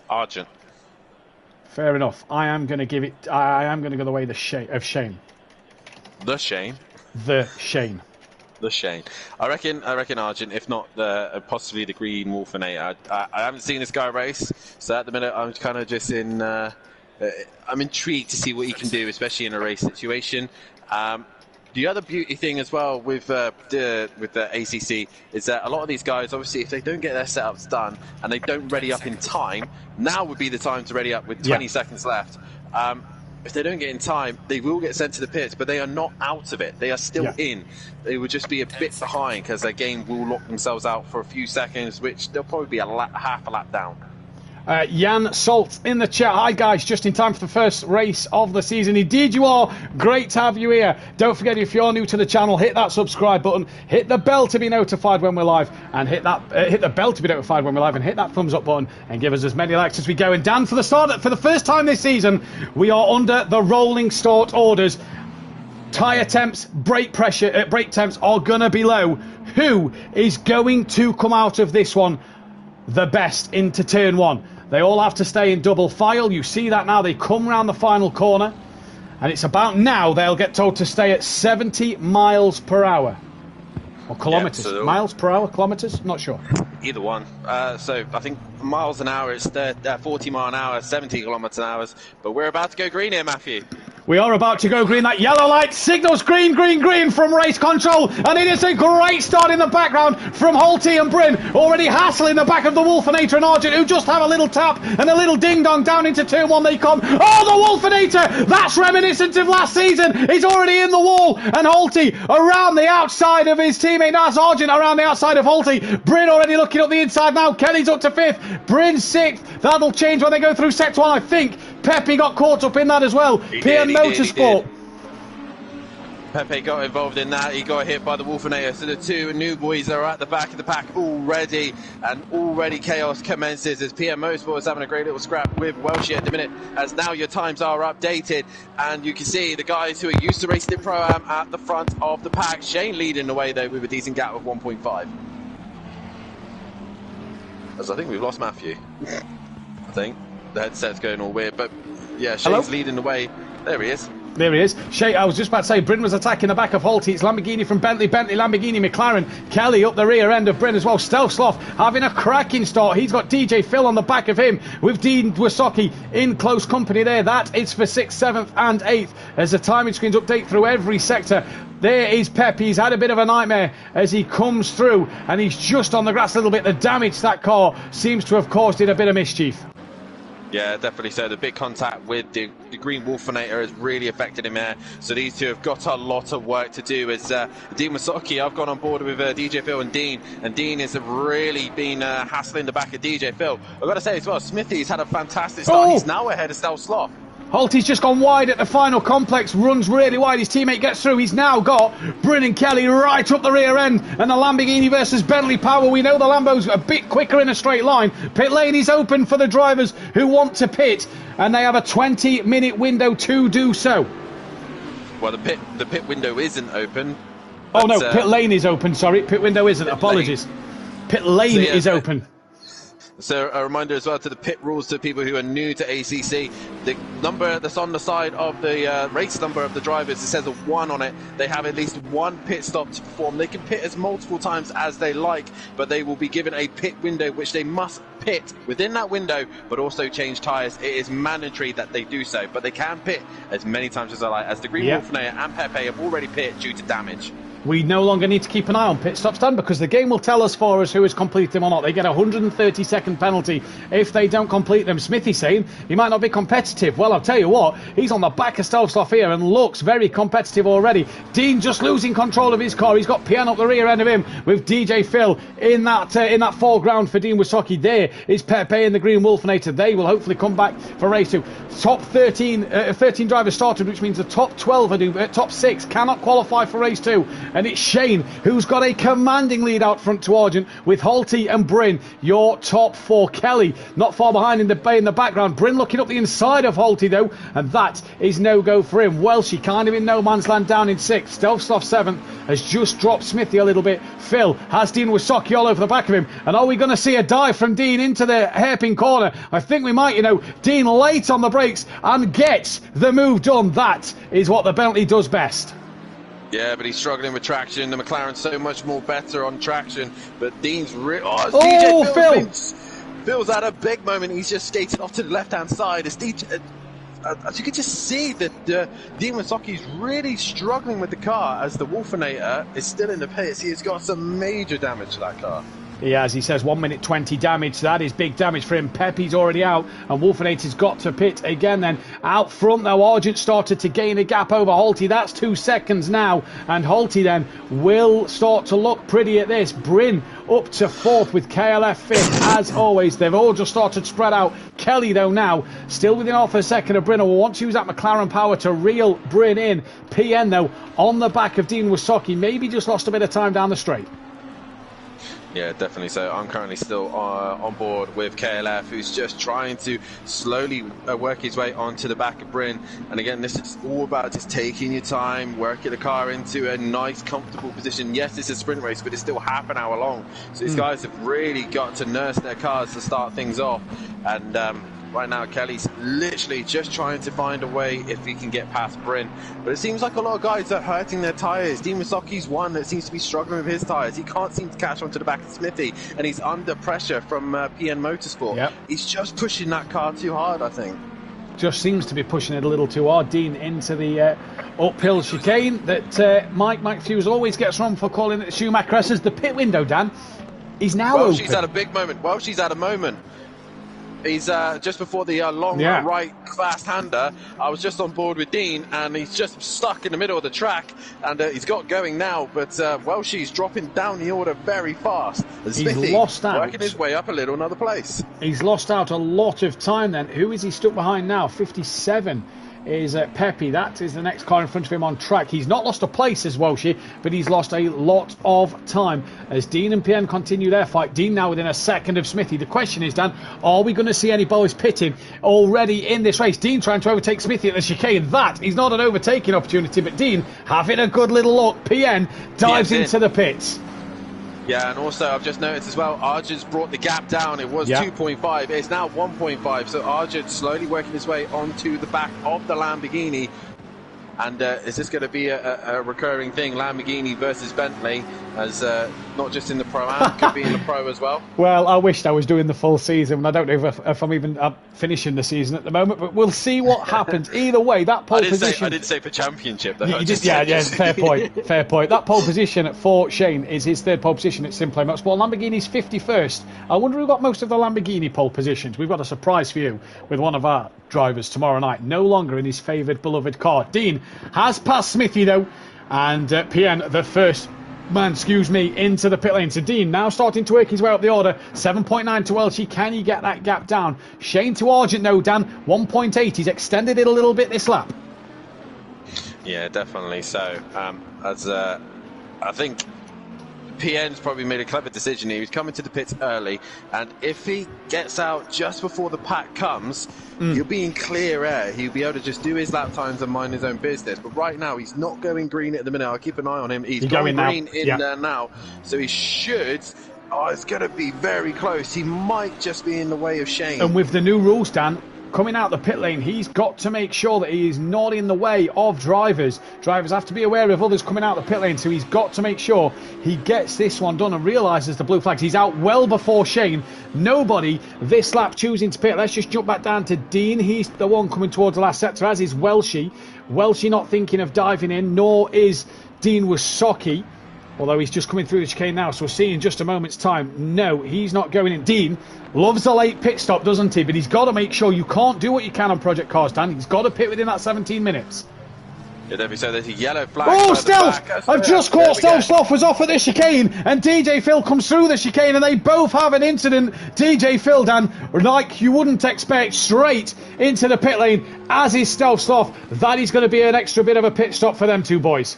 Argent. Fair enough. I am going to give it. I am going to go the way of Shane. The Shane. The Shane. The Shane. I reckon Argent, if not possibly the Green Wolfinator. I haven't seen this guy race, so at the minute I'm kind of just in. I'm intrigued to see what he can do, especially in a race situation. The other beauty thing as well with the ACC is that a lot of these guys, obviously, if they don't get their setups done and they don't ready up in time, now would be the time to ready up with 20 seconds left. If they don't get in time, they will get sent to the pits, but they are not out of it. They are still in. They will just be a bit behind because their game will lock themselves out for a few seconds, which they'll probably be half a lap down. Jan Salt in the chat. Hi guys, just in time for the first race of the season. Indeed you are. Great to have you here. Don't forget, if you're new to the channel, hit that subscribe button, hit the bell to be notified when we're live, and hit the bell to be notified when we're live, and hit that thumbs up button and give us as many likes as we go. And Dan, for the first time this season, we are under the rolling start orders. Tyre temps, brake pressure, brake temps are gonna be low. Who is going to come out of this one the best into turn one? They all have to stay in double file. You see that now. They come round the final corner. And it's about now they'll get told to stay at 70 miles per hour. Or kilometres. Yeah, so miles per hour? Kilometres? Not sure. Either one. So I think miles an hour is 40 mile an hour, 70 kilometres an hour. But we're about to go green here, Matthew. We are about to go green. That yellow light signals green, green, green from race control. And it is a great start in the background from Holty and Bryn. Already hassling the back of the Wolfinator and Argent, who just have a little tap and a little ding-dong down into turn one they come. Oh, the Wolfinator! That's reminiscent of last season. He's already in the wall. And Holty around the outside of his teammate. That's Argent around the outside of Holty. Bryn already looking up the inside now. Kelly's up to 5th. Bryn 6th. That'll change when they go through sector 1, I think. Pepe got caught up in that as well. PM Motorsport. Pepe got involved in that. He got hit by the Wolfinator. So the two new boys are at the back of the pack already. And already chaos commences as PM Motorsport is having a great little scrap with Welshie at the minute. As now your times are updated. And you can see the guys who are used to racing in Pro-Am at the front of the pack. Shane leading the way though with a decent gap of 1.5. As I think we've lost Matthew. I think. The headset's going all weird, but yeah, Shane's leading the way. There he is. There he is. I was just about to say, Bryn was attacking the back of Holty. It's Lamborghini from Bentley, Lamborghini, McLaren. Kelly up the rear end of Bryn as well. Stealth Sloth having a cracking start. He's got DJ Phil on the back of him with Dean Wysocki in close company there. That is for 6th, 7th and 8th as the timing screens update through every sector. There is Pep. He's had a bit of a nightmare as he comes through and he's just on the grass a little bit. The damage that car seems to have caused it a bit of mischief. Yeah, definitely so. The big contact with the green Wolfinator has really affected him there. So these two have got a lot of work to do. As Dean Wysocki, I've gone on board with DJ Phil and Dean has really been hassling the back of DJ Phil. I've got to say as well, Smithy's had a fantastic start. He's now ahead of Stealth Sloth. Holty's just gone wide at the final complex, runs really wide, his teammate gets through, he's now got Bryn and Kelly right up the rear end, and the Lamborghini versus Bentley power. We know the Lambo's a bit quicker in a straight line. Pit lane is open for the drivers who want to pit, and they have a 20-minute window to do so. Well, the pit window isn't open. Oh no, pit lane is open, sorry, pit window isn't, apologies. Pit lane is open. So a reminder as well to the pit rules to people who are new to ACC. The number that's on the side of the race number of the drivers, it says a 1 on it. They have at least one pit stop to perform. They can pit as multiple times as they like, but they will be given a pit window, which they must pit within that window, but also change tyres. It is mandatory that they do so, but they can pit as many times as they like, as the Green Wolfinator and Pepe have already pit due to damage. We no longer need to keep an eye on pit stops, Dan, because the game will tell us for us who has completed them or not. They get a 130-second penalty if they don't complete them. Smithy saying he might not be competitive. Well, I'll tell you what, he's on the back of Stealth Sloth here and looks very competitive already. Dean just losing control of his car. He's got Pian up the rear end of him with DJ Phil in that foreground for Dean Wysocki. There is Pepe and the Green Wolfinator. They will hopefully come back for race 2. Top 13 drivers started, which means the top 12 top 6 cannot qualify for race 2. And it's Shane who's got a commanding lead out front to Argent with Holty and Bryn, your top 4. Kelly not far behind in the background. Bryn looking up the inside of Holty though, and that is no go for him. Welshie kind of in no man's land down in 6th. Stealth Sloth 7th has just dropped Smithy a little bit. Phil has Dean Wysocki all over the back of him, and are we going to see a dive from Dean into the hairpin corner? I think we might. Dean late on the brakes and gets the move done. That is what the Bentley does best. Yeah, but he's struggling with traction. The McLaren's so much more better on traction, but Dean's Phil's had a big moment. He's just skated off to the left-hand side. As you can just see that Dean Wysocki's really struggling with the car as the Wolfinator is still in the pits. He's got some major damage to that car. Yeah, as he says, 1 minute 20 damage. That is big damage for him. Pepe's already out, and Wolfinator's got to pit again then. Out front, though, Argent started to gain a gap over Holty. That's 2 seconds now, and Holty then will start to look pretty at this. Bryn up to 4th with KLF 5th, as always. They've all just started to spread out. Kelly, though, now still within half a second of Bryn. Will want to use that McLaren power to reel Bryn in. PN, though, on the back of Dean Wysocki. Maybe just lost a bit of time down the straight. Yeah, definitely. So I'm currently still on board with KLF, who's just trying to slowly work his way onto the back of Bryn. And again, this is all about just taking your time, working the car into a nice, comfortable position. Yes, it's a sprint race, but it's still half an hour long. So these guys have really got to nurse their cars to start things off. And right now, Kelly's literally just trying to find a way if he can get past Bryn. But it seems like a lot of guys are hurting their tyres. Dean Wysocki's one that seems to be struggling with his tyres. He can't seem to catch onto the back of Smithy, and he's under pressure from PN Motorsport. Yep. He's just pushing that car too hard, I think. just seems to be pushing it a little too hard. Dean into the uphill chicane that Mike Fuse always gets wrong for calling it Schumacher as the pit window, Dan, is now open. She's had a big moment. Well, she's had a moment. He's just before the long right fast-hander. I was just on board with Dean, and he's just stuck in the middle of the track, and he's got going now, but she's dropping down the order very fast. He's lost out. Working his way up a little another place. He's lost out a lot of time then. Who is he stuck behind now? 57 is Pepe. That is the next car in front of him on track. He's not lost a place as Welshie, but he's lost a lot of time as Dean and PN continue their fight. Dean now within a second of Smithy. The question is, Dan, are we going to see any boys pitting already in this race? Dean trying to overtake Smithy at the chicane. That is not an overtaking opportunity, but Dean having a good little look. PN dives into the pits. Yeah, and also I've just noticed as well, Arjun's brought the gap down. It was 2.5, it's now 1.5. So Arjun slowly working his way onto the back of the Lamborghini. And is this going to be a recurring thing, Lamborghini versus Bentley, as not just in the Pro-Am, could be in the Pro as well? Well, I wished I was doing the full season, and I don't know if I'm even finishing the season at the moment, but we'll see what happens. Either way, that pole position... I did say for championship, though. Yeah, fair point, fair point. That pole position for Shane is his third pole position at Simplay Motorsport. Lamborghini's 51st. I wonder who got most of the Lamborghini pole positions. We've got a surprise for you with one of our drivers tomorrow night, no longer in his favoured, beloved car. Dean has passed Smithy, though, and PN, the first man, into the pit lane. So Dean now starting to work his way up the order. 7.9 to Welshie. Can he get that gap down? Shane to Argent, no, Dan. 1.8. He's extended it a little bit this lap. Yeah, definitely so. I think PN's probably made a clever decision here. He was coming to the pits early, and if he gets out just before the pack comes, he'll be in clear air. He'll be able to just do his lap times and mind his own business. But right now, he's not going green at the minute. I'll keep an eye on him. He's going green there now, so he should... Oh, it's going to be very close. He might just be in the way of Shane. And with the new rules, Dan, coming out the pit lane, he's got to make sure that he is not in the way of drivers. Drivers have to be aware of others coming out the pit lane, so he's got to make sure he gets this one done and realises the blue flags. He's out well before Shane. Nobody this lap choosing to pit. Let's just jump back down to Dean. He's the one coming towards the last sector, as is Welshie. Welshie not thinking of diving in, nor is Dean Wysocki. Although he's just coming through the chicane now, so we'll see in just a moment's time. No, he's not going in. Dean loves a late pit stop, doesn't he? But he's got to make sure you can't do what you can on Project Cars, Dan. He's got to pit within that 17 minutes. Yeah, there we so there's a yellow flag. Oh, Stealth! I've just caught Stealth. Sloth was off at the chicane, and DJ Phil comes through the chicane, and they both have an incident. DJ Phil, Dan, like you wouldn't expect, straight into the pit lane, as is Stealth Sloth. That is going to be an extra bit of a pit stop for them two boys.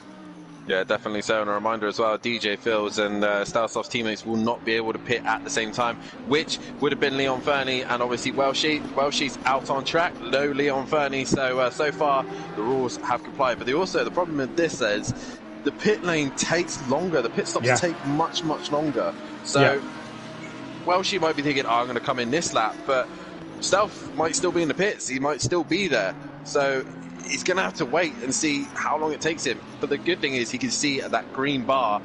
Yeah, definitely so. And a reminder as well, DJ Phil's and Starsoft's teammates will not be able to pit at the same time, which would have been Leon Fernie and obviously Welshie. Welshie's out on track, no Leon Fernie. So far, the rules have complied. But the problem with this is the pit lane takes longer. The pit stops take much, much longer. So Welshie might be thinking, I'm going to come in this lap, but Stealth might still be in the pits. He might still be there. So he's going to have to wait and see how long it takes him. But the good thing is he can see at that green bar,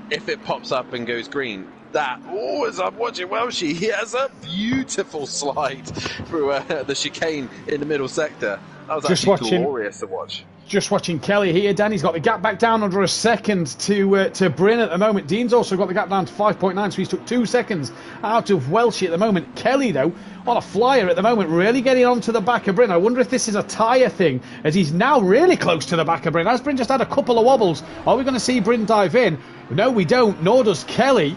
if it pops up and goes green, as I'm watching Welshie, he has a beautiful slide through the chicane in the middle sector. That was actually glorious to watch. Just watching Kelly here, Danny's got the gap back down under a second to Bryn at the moment. Dean's also got the gap down to 5.9, so he's took 2 seconds out of Welshie at the moment. Kelly, though, on a flyer at the moment, really getting onto the back of Bryn. I wonder if this is a tyre thing, as he's now really close to the back of Bryn. As Bryn just had a couple of wobbles, are we going to see Bryn dive in? No, we don't, nor does Kelly.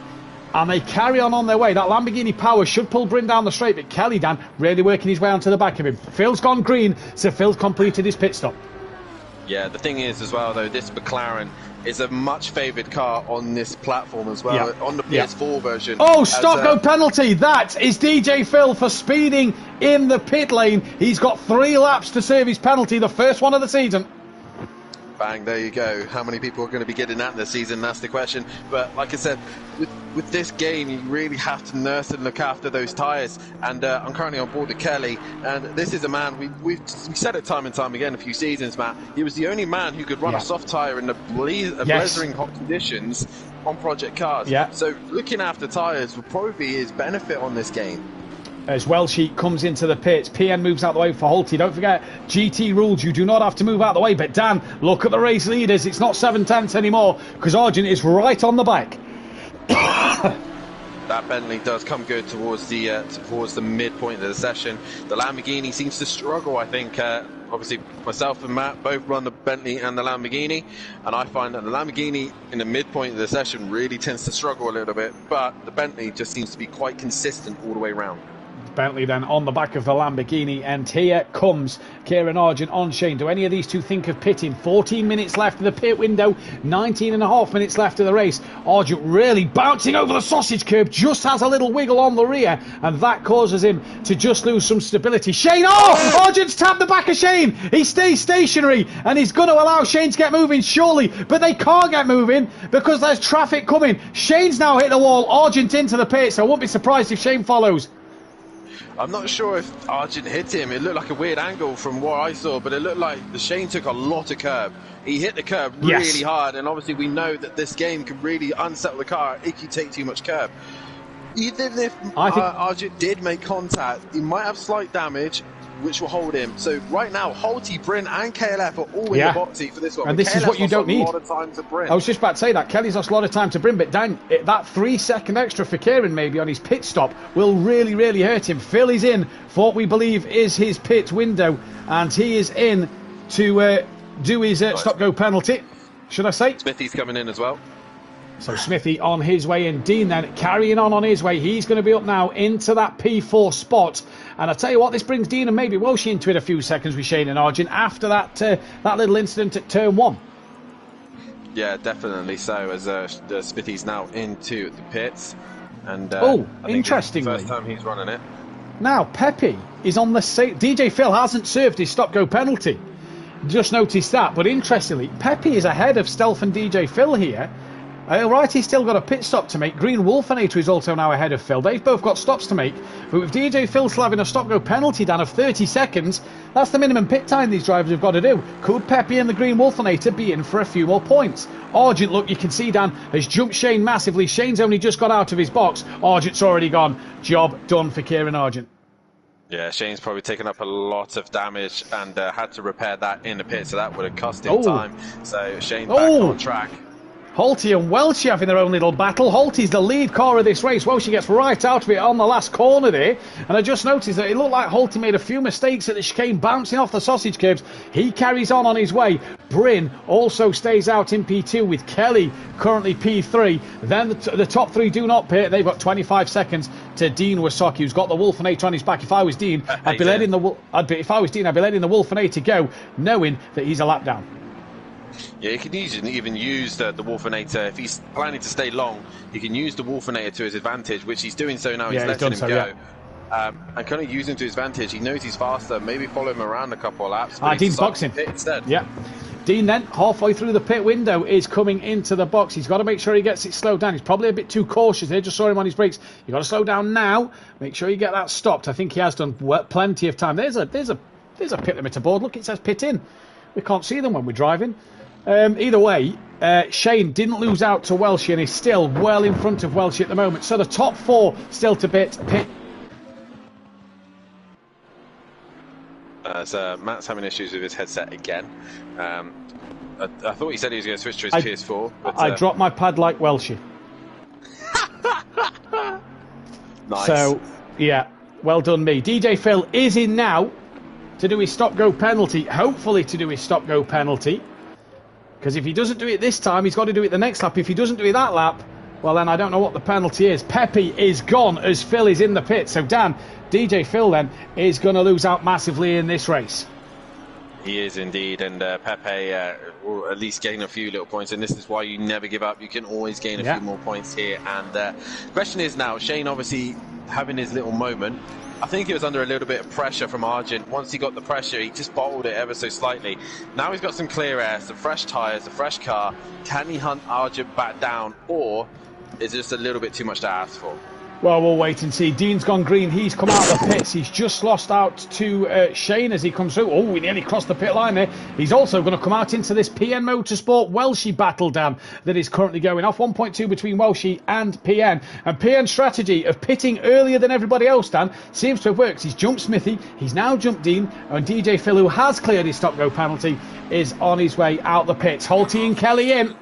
And they carry on their way. That Lamborghini Power should pull Bryn down the straight, but Kelly, Dan, really working his way onto the back of him. Phil's gone green, so Phil's completed his pit stop. Yeah, the thing is as well, though, this McLaren is a much favoured car on this platform as well, on the PS4 version. Oh, stop, no penalty. That is DJ Phil for speeding in the pit lane. He's got 3 laps to serve his penalty, the first one of the season. Bang, there you go. How many people are going to be getting that this season? That's the question. But like I said, with this game, you really have to nurse and look after those tyres. And I'm currently on board with Kelly. And this is a man, we said it time and time again a few seasons, Matt. He was the only man who could run a soft tyre in the blazing hot conditions on Project Cars. So looking after tyres will probably be his benefit on this game. as Welshie comes into the pits. PN moves out the way for Holty. Don't forget, GT rules, you do not have to move out the way. But Dan, look at the race leaders. It's not 7/10 anymore because Argent is right on the back. That Bentley does come good towards the midpoint of the session. The Lamborghini seems to struggle, I think. Obviously, myself and Matt both run the Bentley and the Lamborghini, and I find that the Lamborghini in the midpoint of the session really tends to struggle a little bit, but the Bentley just seems to be quite consistent all the way around. Bentley then on the back of the Lamborghini, and here comes Kieran Argent on Shane. Do any of these two think of pitting? 14 minutes left of the pit window, 19 and a half minutes left of the race. Argent really bouncing over the sausage curb, just has a little wiggle on the rear, and that causes him to just lose some stability. Shane, Argent's tapped the back of Shane. He stays stationary, and he's going to allow Shane to get moving, surely, but they can't get moving because there's traffic coming. Shane's now hit the wall, Argent into the pit, so I won't be surprised if Shane follows. I'm not sure if Argent hit him. It looked like a weird angle from what I saw, but it looked like the Shane took a lot of curb. He hit the curb really hard, and obviously we know that this game can really unsettle the car if you take too much curb. Even if Argent did make contact, he might have slight damage, which will hold him. So right now, Holty, Bryn and KLF are all in the box seat for this one. And this is what you don't need. A lot of time to Bryn. I was just about to say that. Kelly's lost a lot of time to Bryn, but Dan, that 3 second extra for Kieran maybe on his pit stop will really, really hurt him. Phil is in for what we believe is his pit window, and he is in to do his stop-go penalty, should I say. Smithy's coming in as well. So Smithy on his way in. Dean then carrying on his way. He's going to be up now into that P4 spot. And I tell you what, this brings Dean and maybe Welshie into it a few seconds with Shane and Argent after that little incident at turn 1. Yeah, definitely so, as Smithy's now into the pits. And interestingly, first time he's running it. Now, Pepe is on the same... DJ Phil hasn't served his stop-go penalty. Just noticed that. But interestingly, Pepe is ahead of Stealth and DJ Phil here. Alright, he's still got a pit stop to make. Green Wolfinator is also now ahead of Phil. They've both got stops to make. But with DJ Phil still having a stop-go penalty, Dan, of 30 seconds, that's the minimum pit time these drivers have got to do. Could Pepe and the Green Wolfinator be in for a few more points? Argent, look, you can see, Dan, has jumped Shane massively. Shane's only just got out of his box. Argent's already gone. Job done for Kieran Argent. Yeah, Shane's probably taken up a lot of damage and had to repair that in the pit, so that would have cost him time. So Shane back on track. Holty and Welshie having their own little battle. Holty's the lead car of this race. Welshie gets right out of it on the last corner there. And I just noticed that it looked like Holty made a few mistakes at the chicane, bouncing off the sausage curbs. He carries on his way. Bryn also stays out in P2 with Kelly currently P3. Then the top 3 do not pit. They've got 25 seconds to Dean Wasocki, who's got the Wolfinator on his back. If I was Dean, I'd be letting the Wolfinator go, knowing that he's a lap down. Yeah, you can even use the Wolfinator. If he's planning to stay long, you can use the Wolfinator to his advantage, which he's doing so now. He's letting him go. And kind of use him to his advantage. He knows he's faster. Maybe follow him around a couple of laps. Dean's boxing. Instead. Yeah. Dean then, halfway through the pit window, is coming into the box. He's got to make sure he gets it slowed down. He's probably a bit too cautious there. Just saw him on his brakes. You've got to slow down now. Make sure you get that stopped. I think he has done plenty of time. There's a pit limiter board. Look, it says pit in. We can't see them when we're driving. Either way, Shane didn't lose out to Welshie and is still well in front of Welshie at the moment. So the top 4 still to pit. So Matt's having issues with his headset again. I thought he said he was going to switch to his PS4. But, I dropped my pad like Welshie. Nice. So, yeah, well done me. DJ Phil is in now to do his stop-go penalty. Hopefully to do his stop-go penalty. Because if he doesn't do it this time, he's got to do it the next lap. If he doesn't do it that lap, well, then I don't know what the penalty is. Pepe is gone as Phil is in the pit. So, Dan, DJ Phil then is going to lose out massively in this race. He is indeed, and Pepe will at least gain a few little points, and this is why you never give up. You can always gain a few more points here. And the question is now, Shane obviously having his little moment. I think he was under a little bit of pressure from Argent. Once he got the pressure, he just bottled it ever so slightly. Now he's got some clear air, some fresh tyres, a fresh car. Can he hunt Argent back down, or is it just a little bit too much to ask for? Well, we'll wait and see. Dean's gone green. He's come out of the pits. He's just lost out to Shane as he comes through. Oh, we nearly crossed the pit line there. He's also going to come out into this PN Motorsport Welshie battle, Dan, that is currently going off. 1.2 between Welshie and PN. And PN's strategy of pitting earlier than everybody else, Dan, seems to have worked. He's jumped Smithy. He's now jumped Dean. And DJ Phil, who has cleared his stop-go penalty, is on his way out the pits. Holty and Kelly in.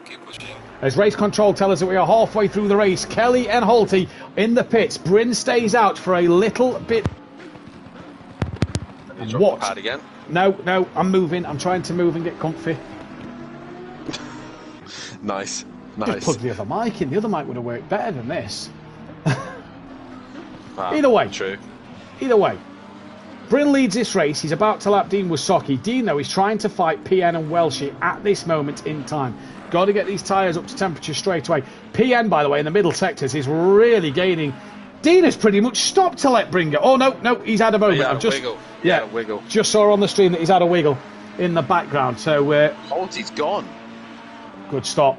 As race control tell us that we are halfway through the race. Kelly and Holty in the pits. Bryn stays out for a little bit. What? Pad again? No, I'm moving. I'm trying to move and get comfy. Nice. Just plug the other mic in. The other mic would have worked better than this. Either way. True. Either way. Bryn leads this race. He's about to lap Dean Wysocki. Dean, though, is trying to fight PN and Welshie at this moment in time. Got to get these tyres up to temperature straight away. PN, by the way, in the middle sectors is really gaining. Dean has pretty much stopped to let Bryn go. Oh, no, he's had a moment. I've just wiggle. Wiggle. Just saw on the stream that he's had a wiggle in the background. So Holty's gone. Good stop.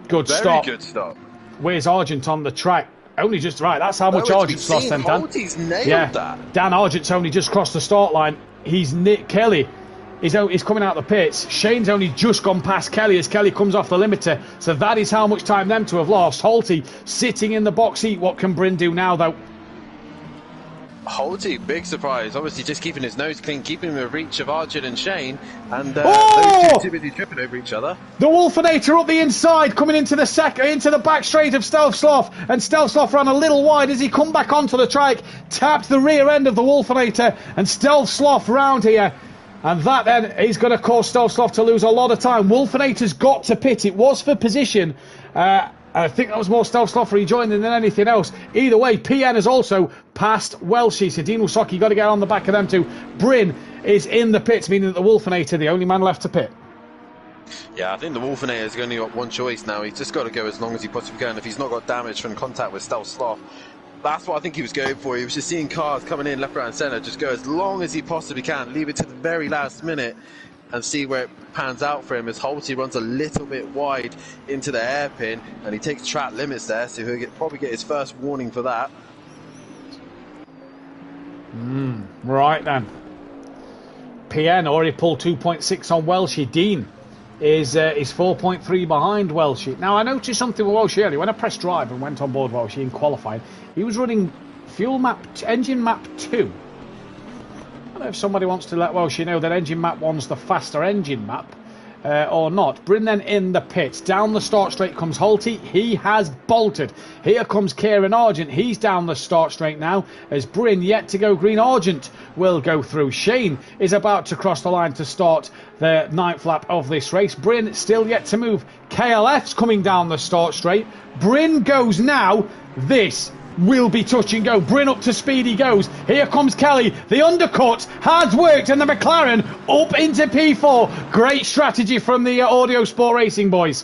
Very good stop. Where's Argent on the track? Only just right. That's how much Argent's lost then, Dan. Holty's nailed that. Dan Argent's only just crossed the start line. He's Nick Kelly. He's coming out of the pits. Shane's only just gone past Kelly as Kelly comes off the limiter. So that is how much time them two have lost. Holty sitting in the box seat. What can Bryn do now, though? Holty, big surprise. Obviously just keeping his nose clean, keeping him in reach of Arjun and Shane. And those two too busy tripping over each other. The Wolfinator up the inside, coming into the back straight of Stealth Sloth. And Stealth Sloth ran a little wide as he come back onto the track. Tapped the rear end of the Wolfinator. And Stealth Sloth round here. And that then is going to cause Stealth Sloth to lose a lot of time. Wolfinator's got to pit. It was for position. I think that was more Stealth Sloth rejoining than anything else. Either way, PN has also passed Welshie. So Dean Wysocki got to get on the back of them too. Bryn is in the pits, meaning that the Wolfinator, the only man left to pit. Yeah, I think the Wolfinator has only got one choice now. He's just got to go as long as he possibly can. If he's not got damage from contact with Stealth Sloth, that's what I think he was going for. He was just seeing cars coming in left, right and centre. Just go as long as he possibly can. Leave it to the very last minute and see where it pans out for him as Holty runs a little bit wide into the hairpin and he takes track limits there, so he'll probably get his first warning for that. Right then. PN already pulled 2.6 on Welshie. Dean is 4.3 behind Welshie. Now, I noticed something with Welshie earlier. When I pressed drive and went on board Welshie in qualifying, he was running engine map 2. I don't know if somebody wants to let Welshie know that engine map 1's the faster engine map or not. Bryn then in the pits. Down the start straight comes Holty. He has bolted. Here comes Kieran Argent. He's down the start straight now as Bryn yet to go green. Argent will go through. Shane is about to cross the line to start the 9th lap of this race. Bryn still yet to move. KLF's coming down the start straight. Bryn goes now. This will be touch and go. Bryn up to speed he goes. Here comes Kelly. The undercut has worked and the McLaren up into P4. Great strategy from the Audio Sport Racing boys.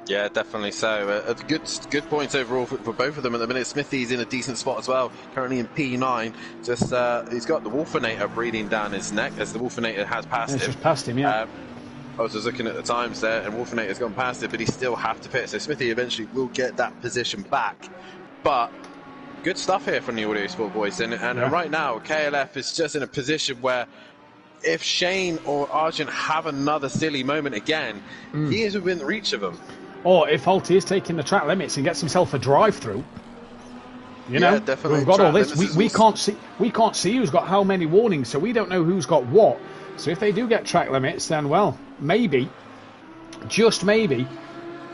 Yeah, definitely so. Good points overall for both of them at the minute. Smithy's in a decent spot as well, currently in P9. Just he's got the Wolfinator breathing down his neck as the Wolfinator has passed him. Just passed him, yeah. I was just looking at the times there, and Wolfinator's gone past it, but he still have to pit. So Smithy eventually will get that position back. But good stuff here from the Audio Sport boys. And right now, KLF is just in a position where if Shane or Argent have another silly moment again, he is within reach of them. Or if Holty is taking the track limits and gets himself a drive-through. You know, definitely. We've got all this. We can't see who's got how many warnings, so we don't know who's got what. So if they do get track limits, then, well, maybe, just maybe,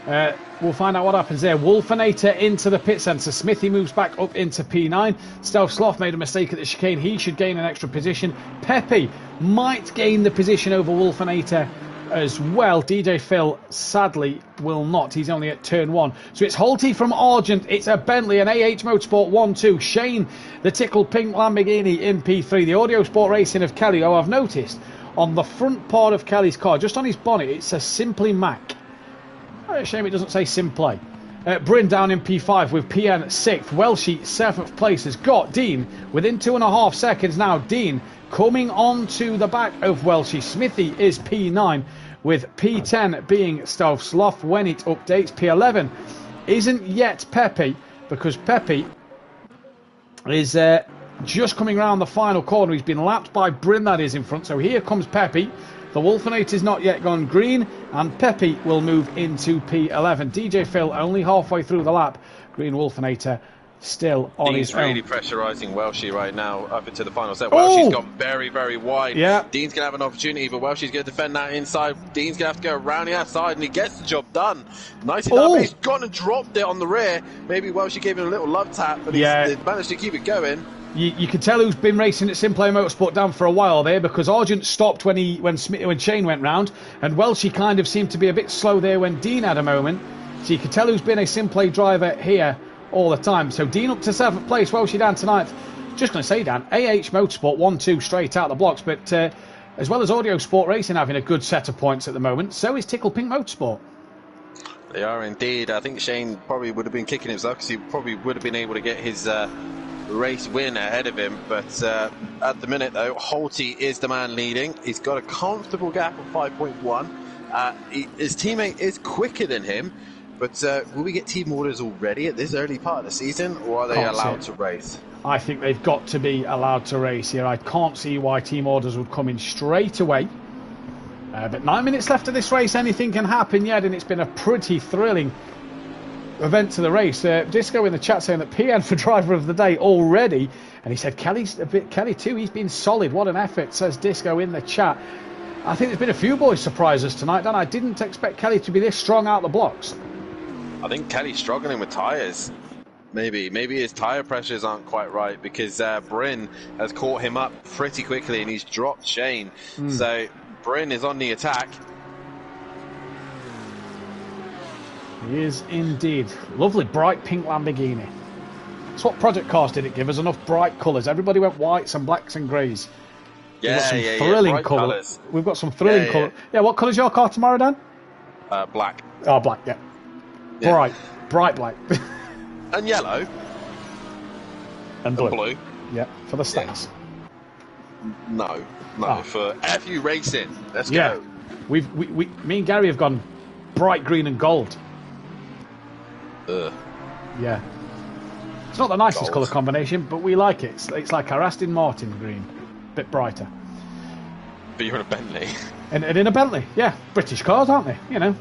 we'll find out what happens there. Wolfinator into the pit centre. Smithy moves back up into P9. Stealth Sloth made a mistake at the chicane. He should gain an extra position. Pepe might gain the position over Wolfinator as well. DJ Phil sadly will not. He's only at turn 1. So it's Holty from Argent. It's a Bentley, an AH Motorsport 1-2. Shane, the tickled pink Lamborghini in P3. The Audio Sport Racing of Kelly. Oh, I've noticed on the front part of Kelly's car, just on his bonnet, it says Simply Mac. Oh, shame it doesn't say Simplay. Bryn down in P5 with PN 6th. Welshie 7th place has got Dean within 2.5 seconds now. Dean coming on to the back of Welshie. Smithy is P9 with P10 being Stealth Sloth when it updates. P11 isn't yet Pepe because Pepe is just coming around the final corner. He's been lapped by Bryn, that is, in front. So here comes Pepe. The Wolfenator's not yet gone green, and Pepe will move into P11. DJ Phil only halfway through the lap. Green Wolfenator still on his own. Dean's really pressurising Welshie right now up into the final set. Welshie's gone very, very wide. Yeah. Dean's going to have an opportunity, but Welshie's going to defend that inside. Dean's going to have to go around the outside, and he gets the job done. Nicely done, but he's gone and dropped it on the rear. Maybe Welshie gave him a little love tap, but he's managed to keep it going. You can tell who's been racing at Simplay Motorsport down for a while there, because Argent stopped when Shane went round, and Welshie kind of seemed to be a bit slow there when Dean had a moment. So you can tell who's been a Simplay driver here all the time. So Dean up to 7th place, Welshie down tonight. Just going to say, Dan, AH Motorsport 1-2 straight out the blocks, but as well as Audio Sport Racing having a good set of points at the moment, so is Tickle Pink Motorsport. They are indeed. I think Shane probably would have been kicking himself because he probably would have been able to get his race win ahead of him, but at the minute though, Holty is the man leading. He's got a comfortable gap of 5.1. His teammate is quicker than him, but will we get team orders already at this early part of the season, or are they allowed to race? I think they've got to be allowed to race here. I can't see why team orders would come in straight away. But 9 minutes left of this race, anything can happen yet, and it's been a pretty thrilling event to the race. Disco in the chat saying that PN for driver of the day already, and he said Kelly too, he's been solid. What an effort, says Disco in the chat. I think there's been a few boys surprise us tonight, Dan. I didn't expect Kelly to be this strong out the blocks. I think Kelly's struggling with tyres. Maybe his tyre pressures aren't quite right, because Bryn has caught him up pretty quickly and he's dropped Shane. So Bryn is on the attack. He is indeed. Lovely bright pink Lamborghini. That's what Project Cars did. It give us enough bright colours. Everybody went whites and blacks and greys. Thrilling colours. We've got some thrilling colours. Yeah, what colour's your car tomorrow, Dan? Black. Oh, black, yeah. Bright black. And yellow. And blue. And blue. Yeah, for the stars. No, for FU Racing. Let's go. Me and Gary have gone bright green and gold. Yeah. It's not the nicest colour combination, but we like it. It's like our Aston Martin green. Bit brighter. But you're in a Bentley. And in a Bentley, yeah. British cars, aren't they? You know.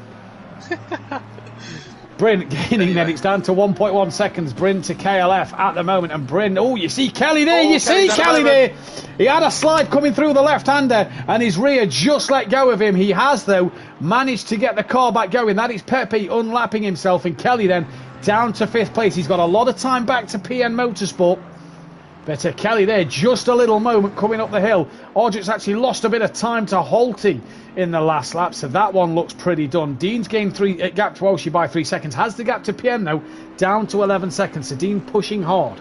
Bryn gaining then. It's down to 1.1 seconds. Bryn to KLF at the moment. And Bryn, you see Kelly there. Kelly there. He had a slide coming through the left-hander and his rear just let go of him. He has, though, managed to get the car back going. That is Pepe unlapping himself. And Kelly then down to 5th place. He's got a lot of time back to PN Motorsport. But Kelly there, just a little moment coming up the hill. Argent's actually lost a bit of time to Holty in the last lap, so that one looks pretty done. Dean's gained gap to Welshie by 3 seconds. Has the gap to PN, though, down to 11 seconds. So Dean pushing hard.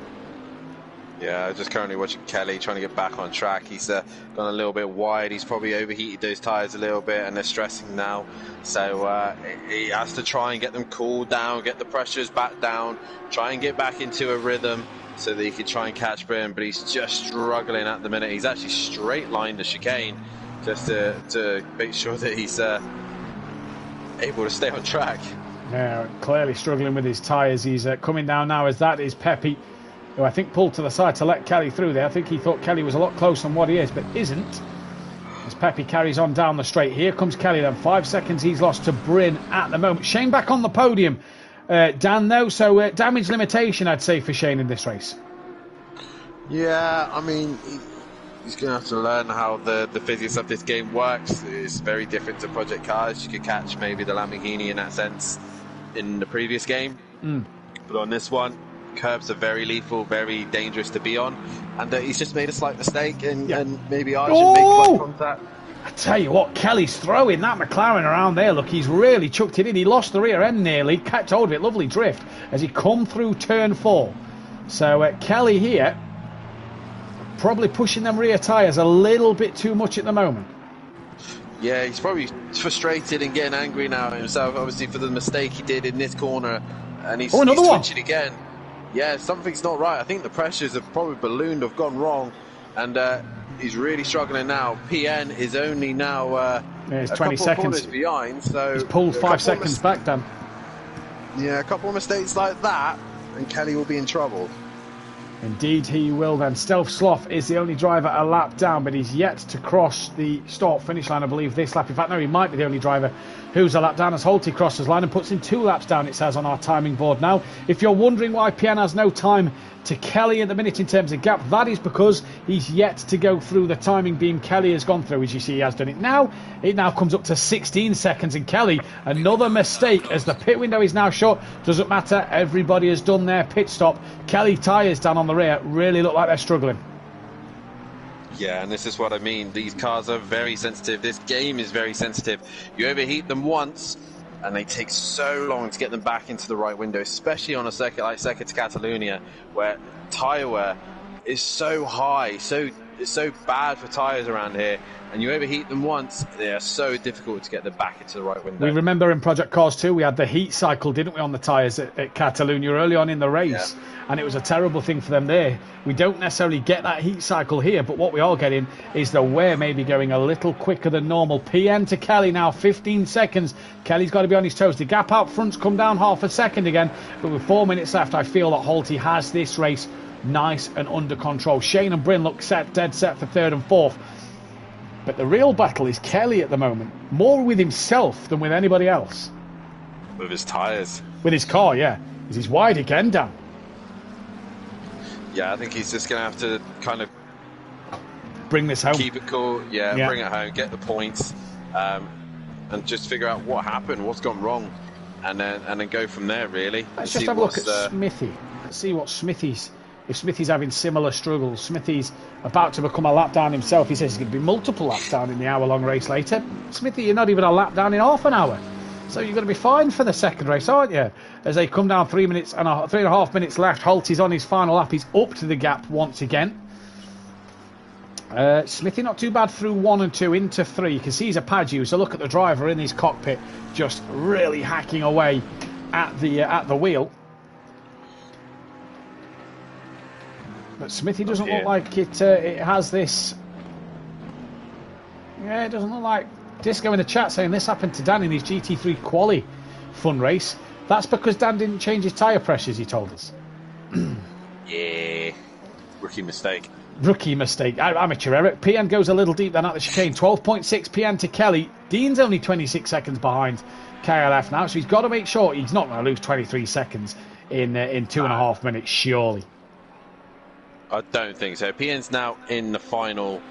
Yeah, just currently watching Kelly trying to get back on track. He's gone a little bit wide. He's probably overheated those tyres a little bit, and they're stressing now. So he has to try and get them cooled down, get the pressures back down, try and get back into a rhythm, so that he could try and catch Bryn, but he's just struggling at the minute. He's actually straight-lined the chicane just to make sure that he's able to stay on track. Yeah, clearly struggling with his tyres. He's coming down now, as that is Pepe, who I think pulled to the side to let Kelly through there. I think he thought Kelly was a lot closer than what he is, but isn't. As Pepe carries on down the straight. Here comes Kelly then. 5 seconds he's lost to Bryn at the moment. Shane back on the podium. Dan, though, so damage limitation, I'd say, for Shane in this race. Yeah, I mean, he's going to have to learn how the physics of this game works. It's very different to Project Cars. You could catch maybe the Lamborghini in that sense in the previous game. But on this one, curbs are very lethal, very dangerous to be on. And he's just made a slight mistake, and maybe Arjun make clutch contact. I tell you what, Kelly's throwing that McLaren around there. Look, he's really chucked it in. He lost the rear end nearly, kept hold of it. Lovely drift as he come through turn 4. So Kelly here, probably pushing them rear tyres a little bit too much at the moment. Yeah, he's probably frustrated and getting angry now at himself, obviously, for the mistake he did in this corner. And he's switching again. Yeah, something's not right. I think the pressures have probably ballooned, have gone wrong. And he's really struggling now. PN is only now it's a 20 couple seconds of corners behind. So he's pulled 5 seconds back, Dan. Yeah, a couple of mistakes like that, and Kelly will be in trouble. Indeed, he will then. Stealth Sloth is the only driver a lap down, but he's yet to cross the start-finish line, I believe, this lap. In fact, no, he might be the only driver who's a lap down as Holty crosses line and puts in 2 laps down, it says on our timing board now. If you're wondering why PN has no time to Kelly at the minute in terms of gap, that is because he's yet to go through the timing beam Kelly has gone through. As you see, he has done it now. It now comes up to 16 seconds, and Kelly, another mistake as the pit window is now shut. Doesn't matter, everybody has done their pit stop. Kelly tyres down on the rear really look like they're struggling. Yeah, and this is what I mean. These cars are very sensitive. This game is very sensitive. You overheat them once, and they take so long to get them back into the right window, especially on a circuit like Circuit de Catalunya, where tyre wear is so high, it's so bad for tyres around here, and you overheat them once, they are so difficult to get them back into the right window. We remember in Project Cars 2, we had the heat cycle, didn't we, on the tyres at Catalunya early on in the race, and it was a terrible thing for them there. We don't necessarily get that heat cycle here, but what we are getting is the wear maybe going a little quicker than normal. PN to Kelly now, 15 seconds. Kelly's got to be on his toes. The gap out front's come down half a second again, but with 4 minutes left, I feel that Holty has this race nice and under control. Shane and Bryn look dead set for 3rd and 4th. But the real battle is Kelly at the moment, more with himself than with anybody else. With his tyres. With his car, yeah. Because he's wide again, Dan. Yeah, I think he's just going to have to kind of bring this home. Keep it cool, yeah. Bring it home, get the points, and just figure out what happened, what's gone wrong, and then go from there, really. Let's just have a look at Smithy. Let's see what Smithy's... If Smithy's having similar struggles. Smithy's about to become a lap down himself. He says he's going to be multiple laps down in the hour-long race later. Smithy, you're not even a lap down in half an hour. So you're going to be fine for the second race, aren't you? As they come down 3.5 minutes left. Holty's on his final lap. He's up to the gap once again. Smithy not too bad through 1 and 2 into 3. You can see he's a pad user. Look at the driver in his cockpit, just really hacking away at the wheel. But Smithy doesn't look like it has this... Yeah, it doesn't look like... Disco in the chat saying this happened to Dan in his GT3 quali fun race. That's because Dan didn't change his tyre pressures, he told us. Yeah. Rookie mistake. Rookie mistake. Amateur error. PN goes a little deep then at the chicane. 12.6 PN to Kelly. Dean's only 26 seconds behind KLF now, so he's got to make sure he's not going to lose 23 seconds in 2.5 minutes, surely. I don't think so. PN's now in the final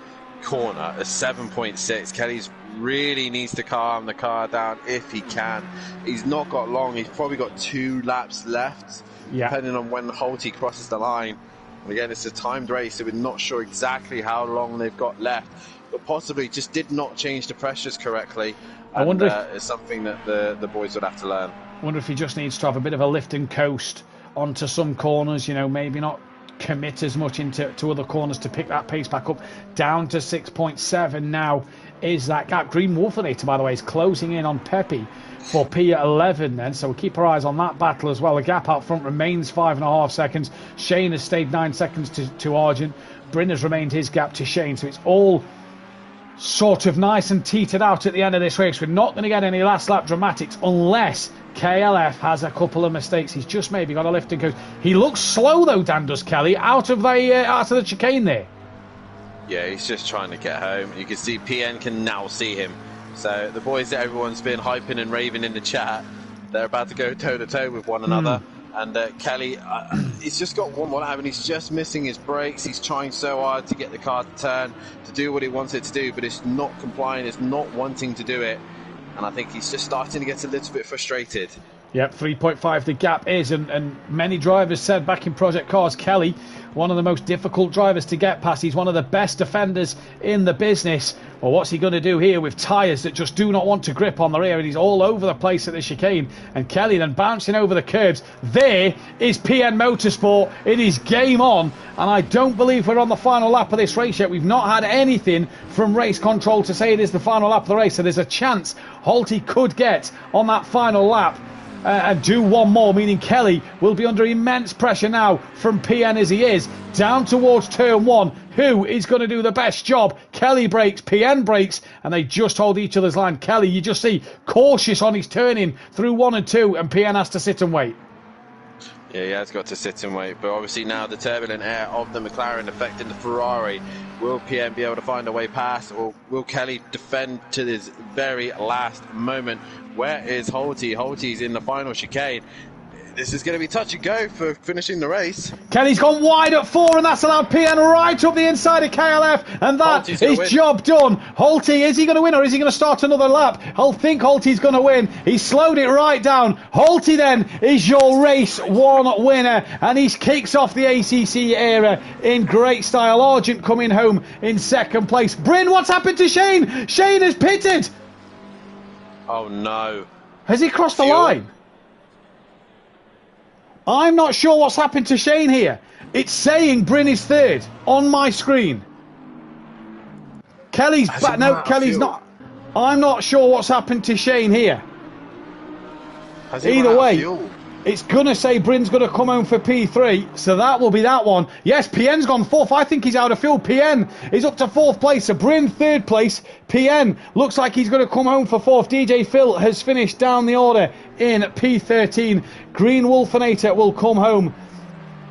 corner at 7.6. Kelly's really needs to calm the car down if he can. He's not got long. He's probably got 2 laps left, depending on when Holty crosses the line. And again, it's a timed race, so we're not sure exactly how long they've got left, but possibly just did not change the pressures correctly. I wonder if it's something that the boys would have to learn. I wonder if he just needs to have a bit of a lift and coast onto some corners, you know, maybe not commit as much into other corners to pick that pace back up. Down to 6.7 now is that gap. Green Wolfinator, by the way, is closing in on Pepe for P11 then, so we'll keep our eyes on that battle as well. The gap out front remains 5.5 seconds. Shane has stayed 9 seconds to Argent. Bryn has remained his gap to Shane, so it's all sort of nice and teetered out at the end of this race. We're not going to get any last lap dramatics unless KLF has a couple of mistakes. He's just maybe got a lift and coast. He looks slow though, Dan does, Kelly, out of the chicane there. Yeah, he's just trying to get home. You can see PN can now see him. So the boys that everyone's been hyping and raving in the chat, they're about to go toe-to-toe with one another. And Kelly, he's just got one more lap and he's just missing his brakes. He's trying so hard to get the car to turn, to do what he wants it to do, but it's not complying, it's not wanting to do it. And I think he's just starting to get a little bit frustrated. Yep, 3.5 the gap is, and many drivers said back in Project Cars, Kelly, one of the most difficult drivers to get past. He's one of the best defenders in the business. Well, what's he going to do here with tyres that just do not want to grip on the rear? And he's all over the place at the chicane. And Kelly then bouncing over the curbs. There is PN Motorsport. It is game on. And I don't believe we're on the final lap of this race yet. We've not had anything from race control to say it is the final lap of the race. So there's a chance Holty could get on that final lap and do one more, meaning Kelly will be under immense pressure now from PN as he is down towards turn 1. Who is going to do the best job? Kelly brakes, PN brakes, and they just hold each other's line. Kelly, you just see cautious on his turning through 1 and 2, and PN has to sit and wait. Yeah, he has got to sit and wait. But obviously now the turbulent air of the McLaren affecting the Ferrari. Will PM be able to find a way past, or will Kelly defend to this very last moment? Where is Holty? Holty's in the final chicane. This is going to be touch and go for finishing the race. Kelly's gone wide at 4, and that's allowed PN right up the inside of KLF, and that is job done. Holty, is he going to win, or is he going to start another lap? I think Holty's going to win. He slowed it right down. Holty then is your race 1 winner, and he kicks off the ACC era in great style. Argent coming home in 2nd place. Bryn, what's happened to Shane? Shane has pitted. Oh no. Has he crossed the line? I'm not sure what's happened to Shane here. It's saying Bryn is 3rd on my screen. Kelly's back. No, Kelly's not. I'm not sure what's happened to Shane here. Either way, it's going to say Bryn's going to come home for P3, so that will be that one. Yes, PN's gone 4th. I think he's out of fuel. PN is up to 4th place, so Bryn 3rd place. PN looks like he's going to come home for 4th. DJ Phil has finished down the order in P13. Green Wolfinator will come home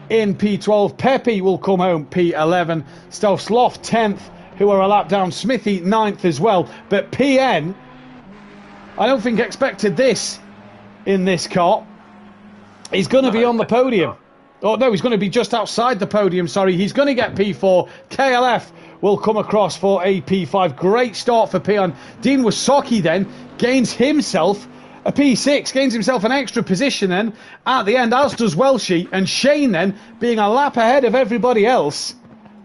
in P12. Pepe will come home P11. Stealth Sloth 10th, who are a lap down. Smithy 9th as well. But PN, I don't think expected this in this car. He's going to be on the podium. Oh, no, he's going to be just outside the podium, sorry. He's going to get P4. KLF will come across for a P5. Great start for Pion. Dean Wasocki then gains himself a P6, gains himself an extra position then at the end, as does Welshie. And Shane then, being a lap ahead of everybody else,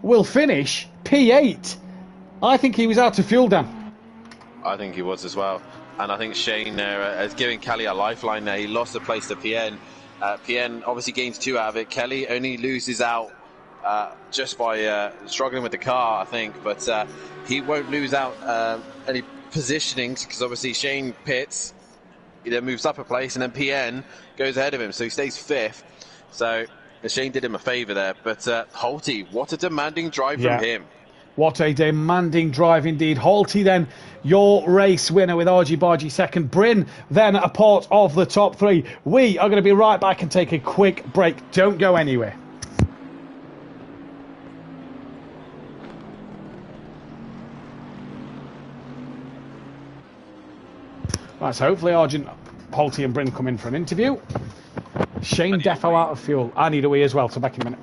will finish P8. I think he was out of fuel, Dan. I think he was as well. And I think Shane there is giving Kelly a lifeline there. He lost the place to PN. PN obviously gains 2 out of it. Kelly only loses out just by struggling with the car, I think. But he won't lose out any positionings, because obviously Shane pits. He then moves up a place, and then PN goes ahead of him. So he stays 5th. So Shane did him a favour there. But Holty, what a demanding drive from him. What a demanding drive indeed. Holty then, your race winner with RG Bargy 2nd. Bryn then a part of the top 3. We are going to be right back and take a quick break. Don't go anywhere. Right, so hopefully Argent, Holty and Bryn come in for an interview. Shane defo out of fuel. I need a wee as well, so back in a minute.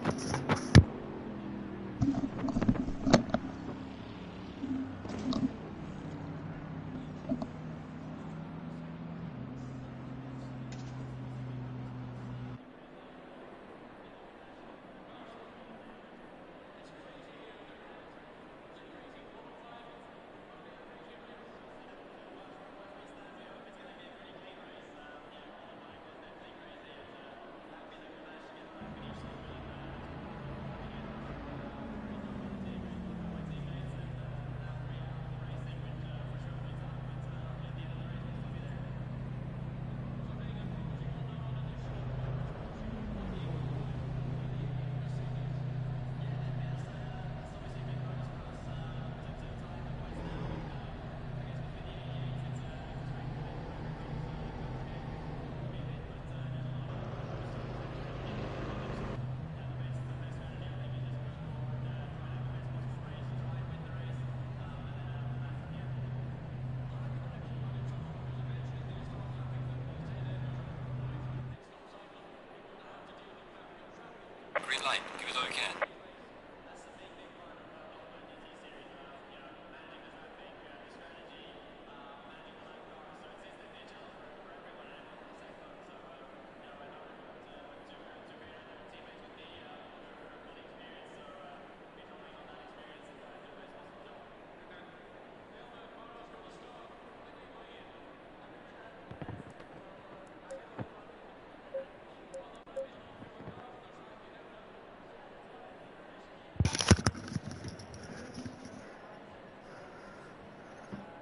Green light, give us all you can.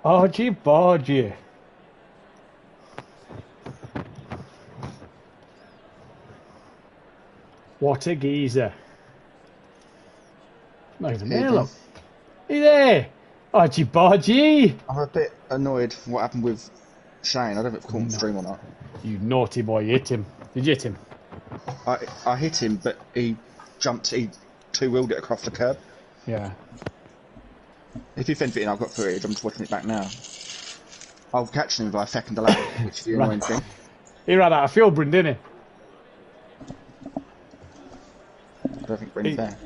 Argy Bargy. What a geezer. Not even there, look. Hey there, Argy Bargy. I'm a bit annoyed what happened with Shane. I don't know if it's caught on stream or not. You naughty boy, you hit him. Did you hit him? I hit him, but he two-wheeled it across the curb. Yeah. If you fence it in, I've got footage. I'm just watching it back now. I'll catch him by a second delay, which is the annoying thing. He ran out of fuel, Bryn, didn't he? I don't think Bryn's there.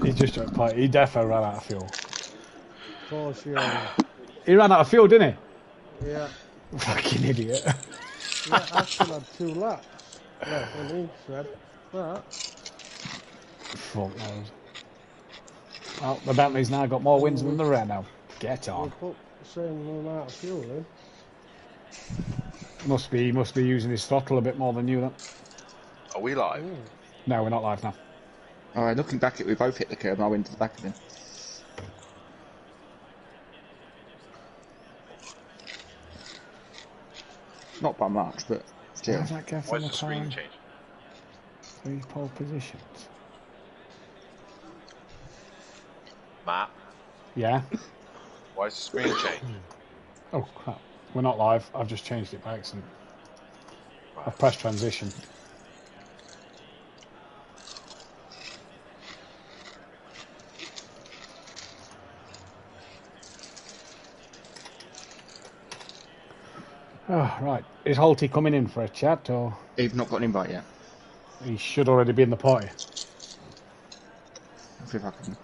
He just he definitely ran out of fuel. Of course, yeah. He ran out of fuel, didn't he? Yeah. Fucking idiot. Yeah, I still had 2 laps. Yeah, and he said that. Fuck knows. Well, the Bentley's now got more wins than the Renault. Get on. We put the same amount of fuel in. Must be using his throttle a bit more than you then. Are we live? No, we're not live now. Alright, looking back at it, we both hit the curb and I went to the back of him. Not by much, but still. How's that go Why from is the the screen time? change? 3 pole positions. Matt, Yeah. why is the screen change? Oh crap. We're not live. I've just changed it by accident. I've pressed transition. Oh, right. Is Holty coming in for a chat, or He's not got an invite yet. he should already be in the party? I'll see if I can.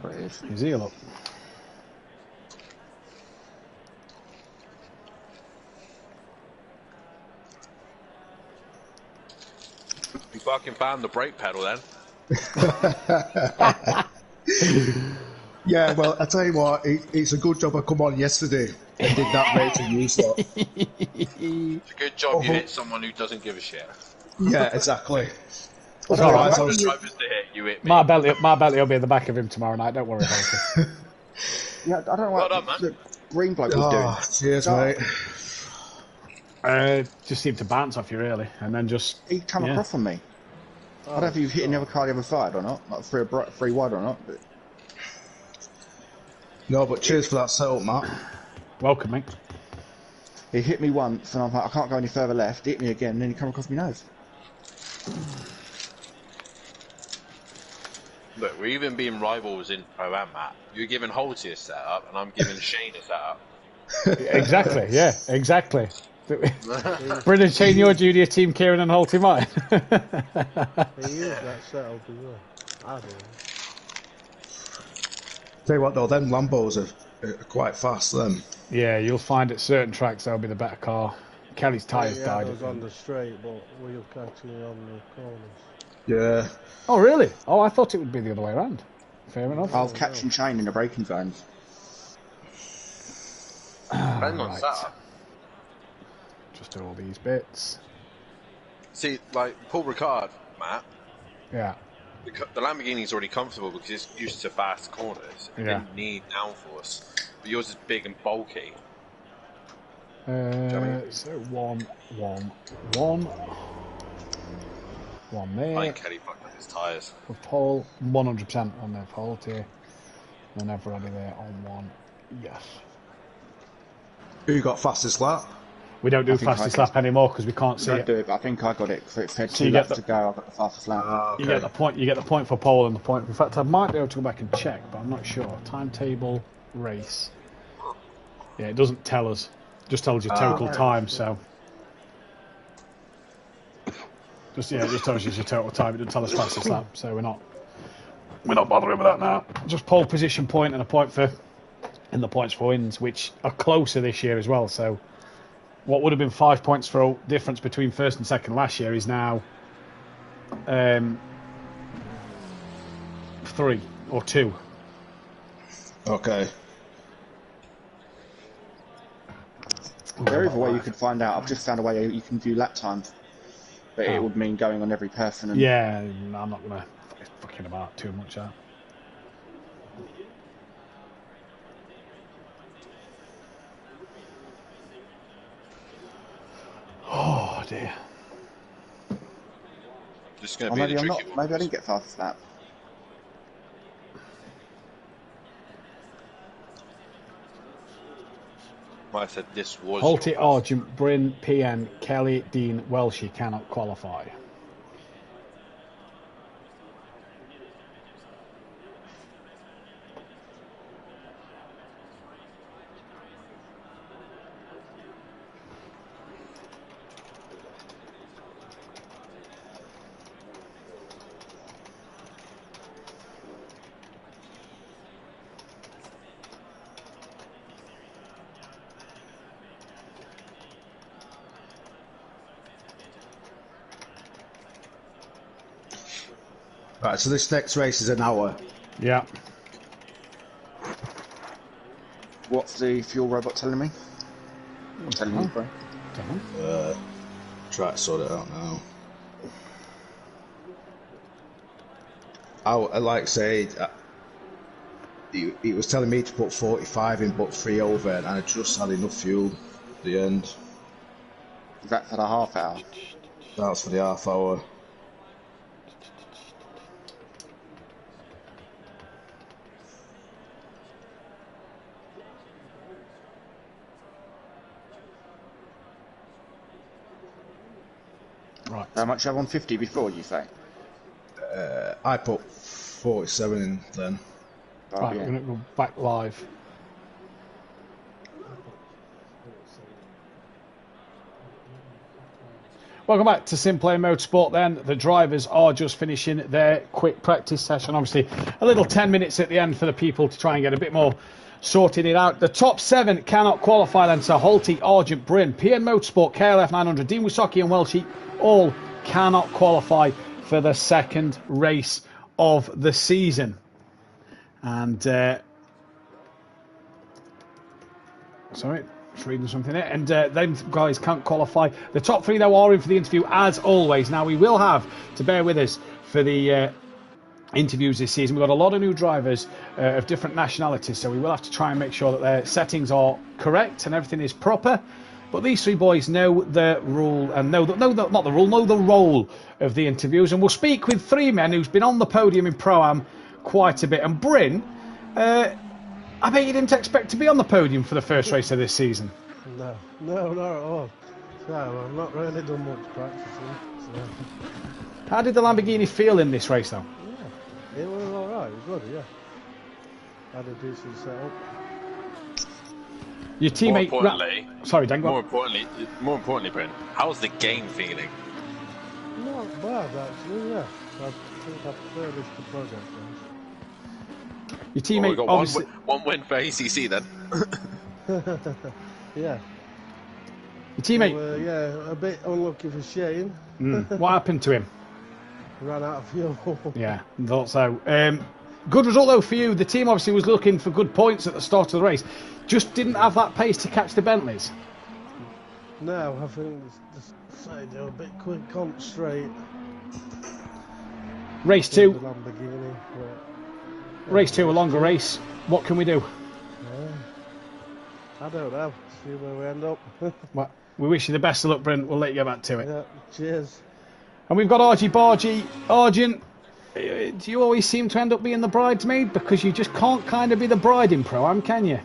There it is. His heel up. You fucking found the brake pedal then? Yeah, well, I tell you what, it's a good job I come on yesterday and did that racing news slot. It's a good job you hit someone who doesn't give a shit. Yeah, exactly. It's all right. Otherwise, I was- Drivers to hit, you hit me. My belly will be at the back of him tomorrow night. Don't worry about it. Yeah, I don't know what Well done, man. the green bloke was Oh, cheers, doing. mate. Just seemed to bounce off you really, and then just He come Yeah. across on me. I don't know if he was hitting the other car the other side or not, like three wide or not. But No, but cheers for that setup, Matt. welcome, mate. he hit me once, and I'm like, I can't go any further left. Hit me again, and then he come across my nose. Look, we're even being rivals in Pro-Am, Matt. You're giving Holty a setup, and I'm giving Shane a setup. Exactly. Yeah. Exactly. Brendan, Shane, your junior team, Kieran and Holty mine. He used that setup as well. I don't know. Tell you what, though, them Lambos are quite fast, them. Yeah, you'll find at certain tracks that'll be the better car. Kelly's tyres Yeah, died. I was on the straight, but we'll catch me on the corners. Yeah. Oh, really? Oh, I thought it would be the other way around. Fair enough. I was catching Shane in the braking zones. Depending on right. setup. Just do all these bits. See, like, Paul Ricard, Matt, Yeah. the Lamborghini's already comfortable because it's used to fast corners. It Yeah. didn't need downforce. But yours is big and bulky. So one there. I think Kelly fucked up his tyres. For Paul, 100% on their fault here. And everybody there on one. Yes. Who got fastest lap? We don't do I think fastest I lap anymore because we can't see Don't it. do it, but I think I got it. So it said So 2 you get laps the- to go. I got the fastest lap. Okay. You get the point. You get the point for pole and the point. In fact, I might be able to go back and check, but I'm not sure. Timetable race. Yeah, it doesn't tell us. It just tells you total time. So, it just tells you your total time. It doesn't tell us fastest lap. So we're not bothering with that now. Just pole position point and a point for, and the points for wins, which are closer this year as well. So, what would have been 5 points for a difference between first and second last year is now 3 or 2. Okay. There is a way you could find out. I've just found a way you can view lap times. But it would mean going on every person. And Yeah, no, I'm not gonna fucking about too much. Oh dear. Just going Or to be maybe the I'm tricky not. one. Maybe I didn't get fastest lap. why I said this was. Holty, Argent, Bryn, PN, Kelly, Dean, Welshie cannot qualify. Right, so this next race is an hour. Yeah. What's the fuel robot telling me? I'm telling you, bro. Try to sort it out now. I like say, he was telling me to put 45 in, but 3 over, and I just had enough fuel at the end. Is that for the half hour? That's for the half hour. Right. How much you have on 50 before, you say? I put 47 in then. Right, yeah. we're going to go back live. Welcome back to Simplay Motorsport then. The drivers are just finishing their quick practice session. Obviously, a little 10 minutes at the end for the people to try and get a bit more sorting it out. The top 7 cannot qualify then. So Holty, Argent, Bryn, PN Motorsport, KLF 900, Dean Wisocki and Welshie all cannot qualify for the second race of the season. And sorry, just reading something there. And them guys can't qualify. The top 3 though are in for the interview as always. Now we will have to bear with us for the interviews this season. We've got a lot of new drivers of different nationalities, so we will have to try and make sure that their settings are correct and everything is proper. But these 3 boys know the rule and know the role of the interviews. And we'll speak with 3 men who's been on the podium in Pro-Am quite a bit. And Bryn, I bet you didn't expect to be on the podium for the first race of this season. No, not at all. No, I've not really done much practicing. So. How did the Lamborghini feel in this race, though? Yeah, it was alright. It was good, yeah. Had a decent setup. Your teammate. More importantly, sorry, Dan. More importantly, Bryn, how's the game feeling? Not bad, actually. Yeah, I think I prefer this to Project Race. Your teammate. We got obviously... one win for ACC then. Yeah. Your teammate. So, yeah, a bit unlucky for Shane. What happened to him? Ran out of fuel. Yeah, thought so. Good result though for you. The team obviously was looking for good points at the start of the race. Just didn't have that pace to catch the Bentleys. No, I think they're a bit quick on straight. Race 2. Lamborghini, Race 2, a longer race. What can we do? I don't know. See where we end up. Well, we wish you the best of luck, Brent. We'll let you get back to it. Yeah, cheers. And we've got Argy Bargy. Argent, do you always seem to end up being the bridesmaid? Because you just can't kind of be the bride in Pro-Am, can you?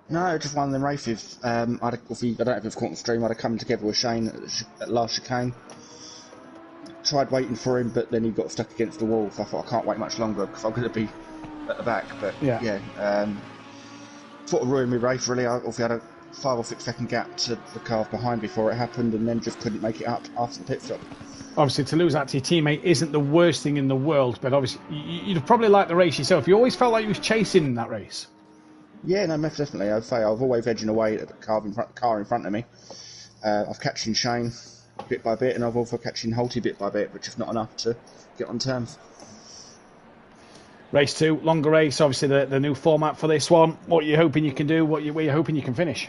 No, just one of them races. I don't know if you've caught the stream, I'd have come together with Shane at last chicane. Tried waiting for him, but then he got stuck against the wall, so I thought I can't wait much longer because I'm going to be at the back. But yeah sort of ruined my race really. I obviously had a 5 or 6 second gap to the car behind before it happened, and then just couldn't make it up after the pit stop. Obviously, to lose that to your teammate isn't the worst thing in the world, but obviously you'd probably like the race yourself. You always felt like you was chasing that race. Yeah, no, definitely. I'd say I've always edging away at the car in front of me. I've catching Shane bit by bit, and I've also catching Holty bit by bit, but just not enough to get on terms. Race 2, longer race, obviously the new format for this one. What are you hoping you can do? Where are you hoping you can finish?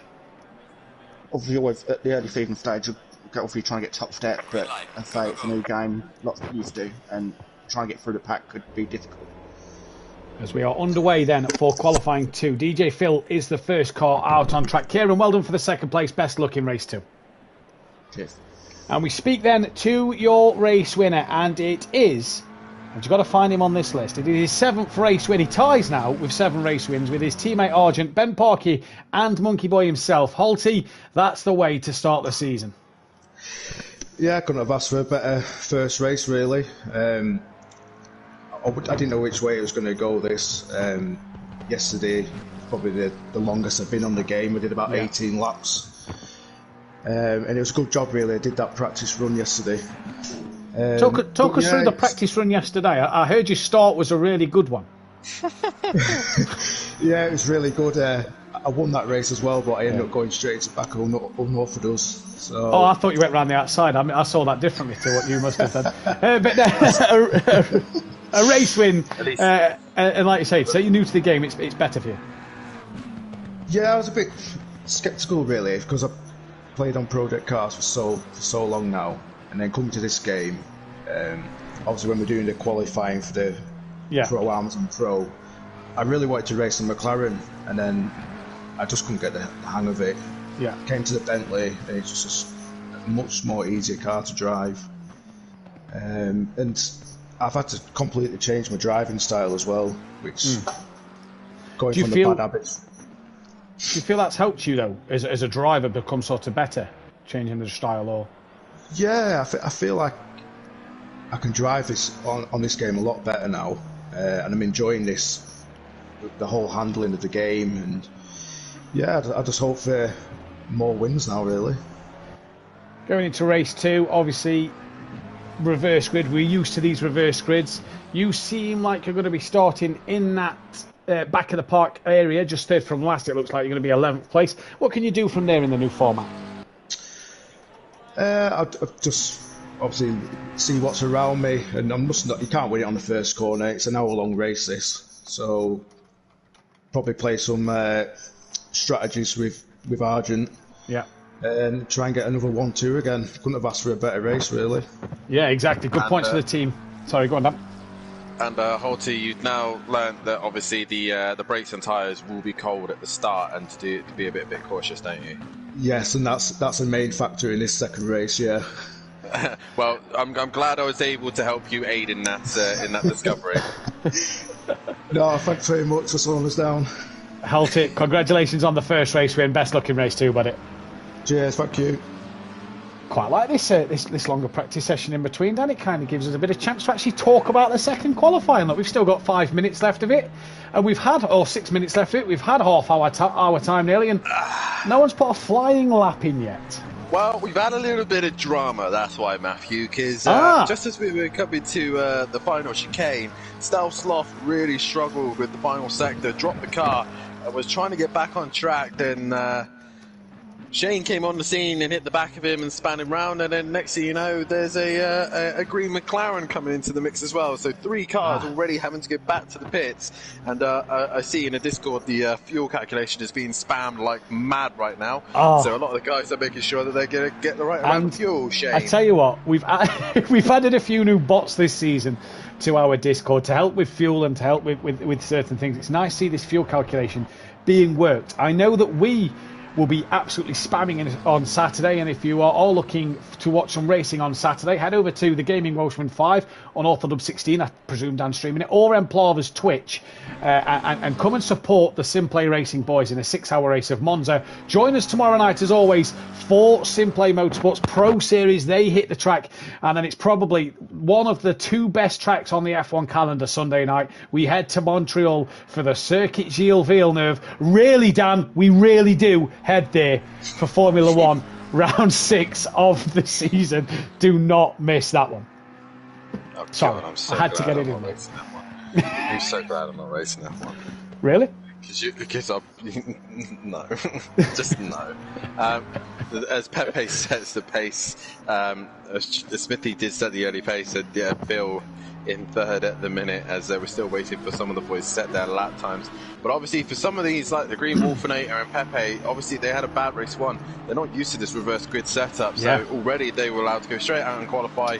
Obviously, always at the early season stage, obviously trying to get top step, but I say it's a new game, lots of used to, and trying to get through the pack could be difficult. As we are underway then for qualifying 2. DJ Phil is the first car out on track. Kieran, well done for the second place. Best luck in race 2. Cheers. And we speak then to your race winner, and it is And you've got to find him on this list. It is his 7th race win. He ties now with 7 race wins with his teammate Argent, Ben Parkey, and Monkey Boy himself. Holty, that's the way to start the season. Yeah, I couldn't have asked for a better first race, really. I didn't know which way it was going to go this. Yesterday, probably the longest I've been on the game. We did about 18 laps. And it was a good job, really. I did that practice run yesterday. Talk us through the practice run yesterday. I heard your start was a really good one. Yeah, it was really good. I won that race as well, but I ended up going straight to back of Norfolk. So. Oh, I thought you went round the outside. I saw that differently to what you must have done. But a race win, and like you say, so you're new to the game, it's better for you. Yeah, I was a bit sceptical, really, because I've played on project cars for so long now. And then coming to this game, obviously when we're doing the qualifying for the Pro Amazon Pro, I really wanted to race the McLaren, and then I just couldn't get the hang of it. Yeah. Came to the Bentley, and it's just a much more easier car to drive. And I've had to completely change my driving style as well, which going from the bad habits. Do you feel that's helped you though, as a driver, become sort of better, changing the style or? Yeah, I feel like I can drive this on this game a lot better now, and I'm enjoying this, the whole handling of the game, and yeah, I just hope for more wins now, really. Going into race 2, obviously reverse grid. We're used to these reverse grids. You seem like you're going to be starting in that back of the park area, just third from last. It looks like you're going to be 11th place. What can you do from there in the new format? I'll just obviously see what's around me, and you can't win it on the first corner. It's an hour-long race, this, so probably play some strategies with Argent. Yeah. And try and get another 1-2 again. Couldn't have asked for a better race, really. Yeah, exactly. Good points for the team. Sorry, go on, Dan. And Holty, you've now learned that obviously the brakes and tyres will be cold at the start, and to be a bit cautious, don't you? Yes, and that's a main factor in this second race. Yeah. Well, I'm glad I was able to help you aid in that discovery. No, thanks very much for slowing us down. Holty, congratulations on the first race win. Best luck in race 2, buddy. Cheers, thank you. Quite like this longer practice session in between, Dan. It kind of gives us a bit of chance to actually talk about the second qualifying. Look, we've still got 5 minutes left of it, and we've had 6 minutes left of it. We've had half hour time nearly, and no one's put a flying lap in yet. Well, we've had a little bit of drama, that's why, Matthew, because just as we were coming to the final chicane, Stealth Sloth really struggled with the final sector, dropped the car, and was trying to get back on track. Then Shane came on the scene and hit the back of him and span him round, and then next thing you know, there's a green McLaren coming into the mix as well. So 3 cars already having to get back to the pits. And I see in the Discord the fuel calculation is being spammed like mad right now. So a lot of the guys are making sure that they're going to get the right amount of fuel, Shane. I tell you what, we've added a few new bots this season to our Discord to help with fuel and to help with certain things. It's nice to see this fuel calculation being worked. I know that we will be absolutely spamming it on Saturday, and if you are all looking to watch some racing on Saturday, head over to the Gaming Welshman 5 on Orthodub 16, I presume Dan's streaming it, or Emplava's Twitch, and come and support the Simplay Racing boys in a 6-hour race of Monza. Join us tomorrow night as always for Simplay Motorsports Pro Series. They hit the track, and then it's probably one of the 2 best tracks on the F1 calendar Sunday night. We head to Montreal for the Circuit Gilles Villeneuve. Really, Dan, we really do head there for Formula 1 round 6 of the season. Do not miss that one. Oh, sorry, God, I had to get it in there. I'm so glad I'm not racing that one. Really? Because no, just no. As Pepe sets the pace, Smithy did set the early pace, and Bill in third at the minute, as they were still waiting for some of the boys to set their lap times. But obviously for some of these, like the Green Wolfinator and Pepe, obviously they had a bad race 1. They're not used to this reverse grid setup, so already they were allowed to go straight out and qualify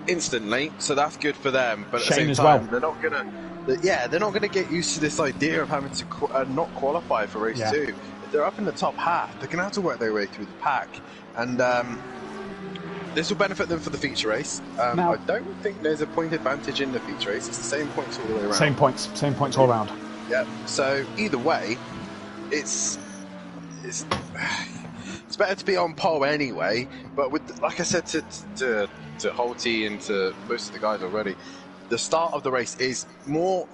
instantly, so that's good for them. But at the same time, they're not gonna get used to this idea of having to not qualify for race 2. If they're up in the top half, they're gonna have to work their way through the pack. And this will benefit them for the feature race. Now- I don't think there's a point advantage in the feature race. It's the same points all the way around. Same points all round. Yeah. So either way, it's better to be on pole anyway. But with, like I said to Holty and to most of the guys already, the start of the race is more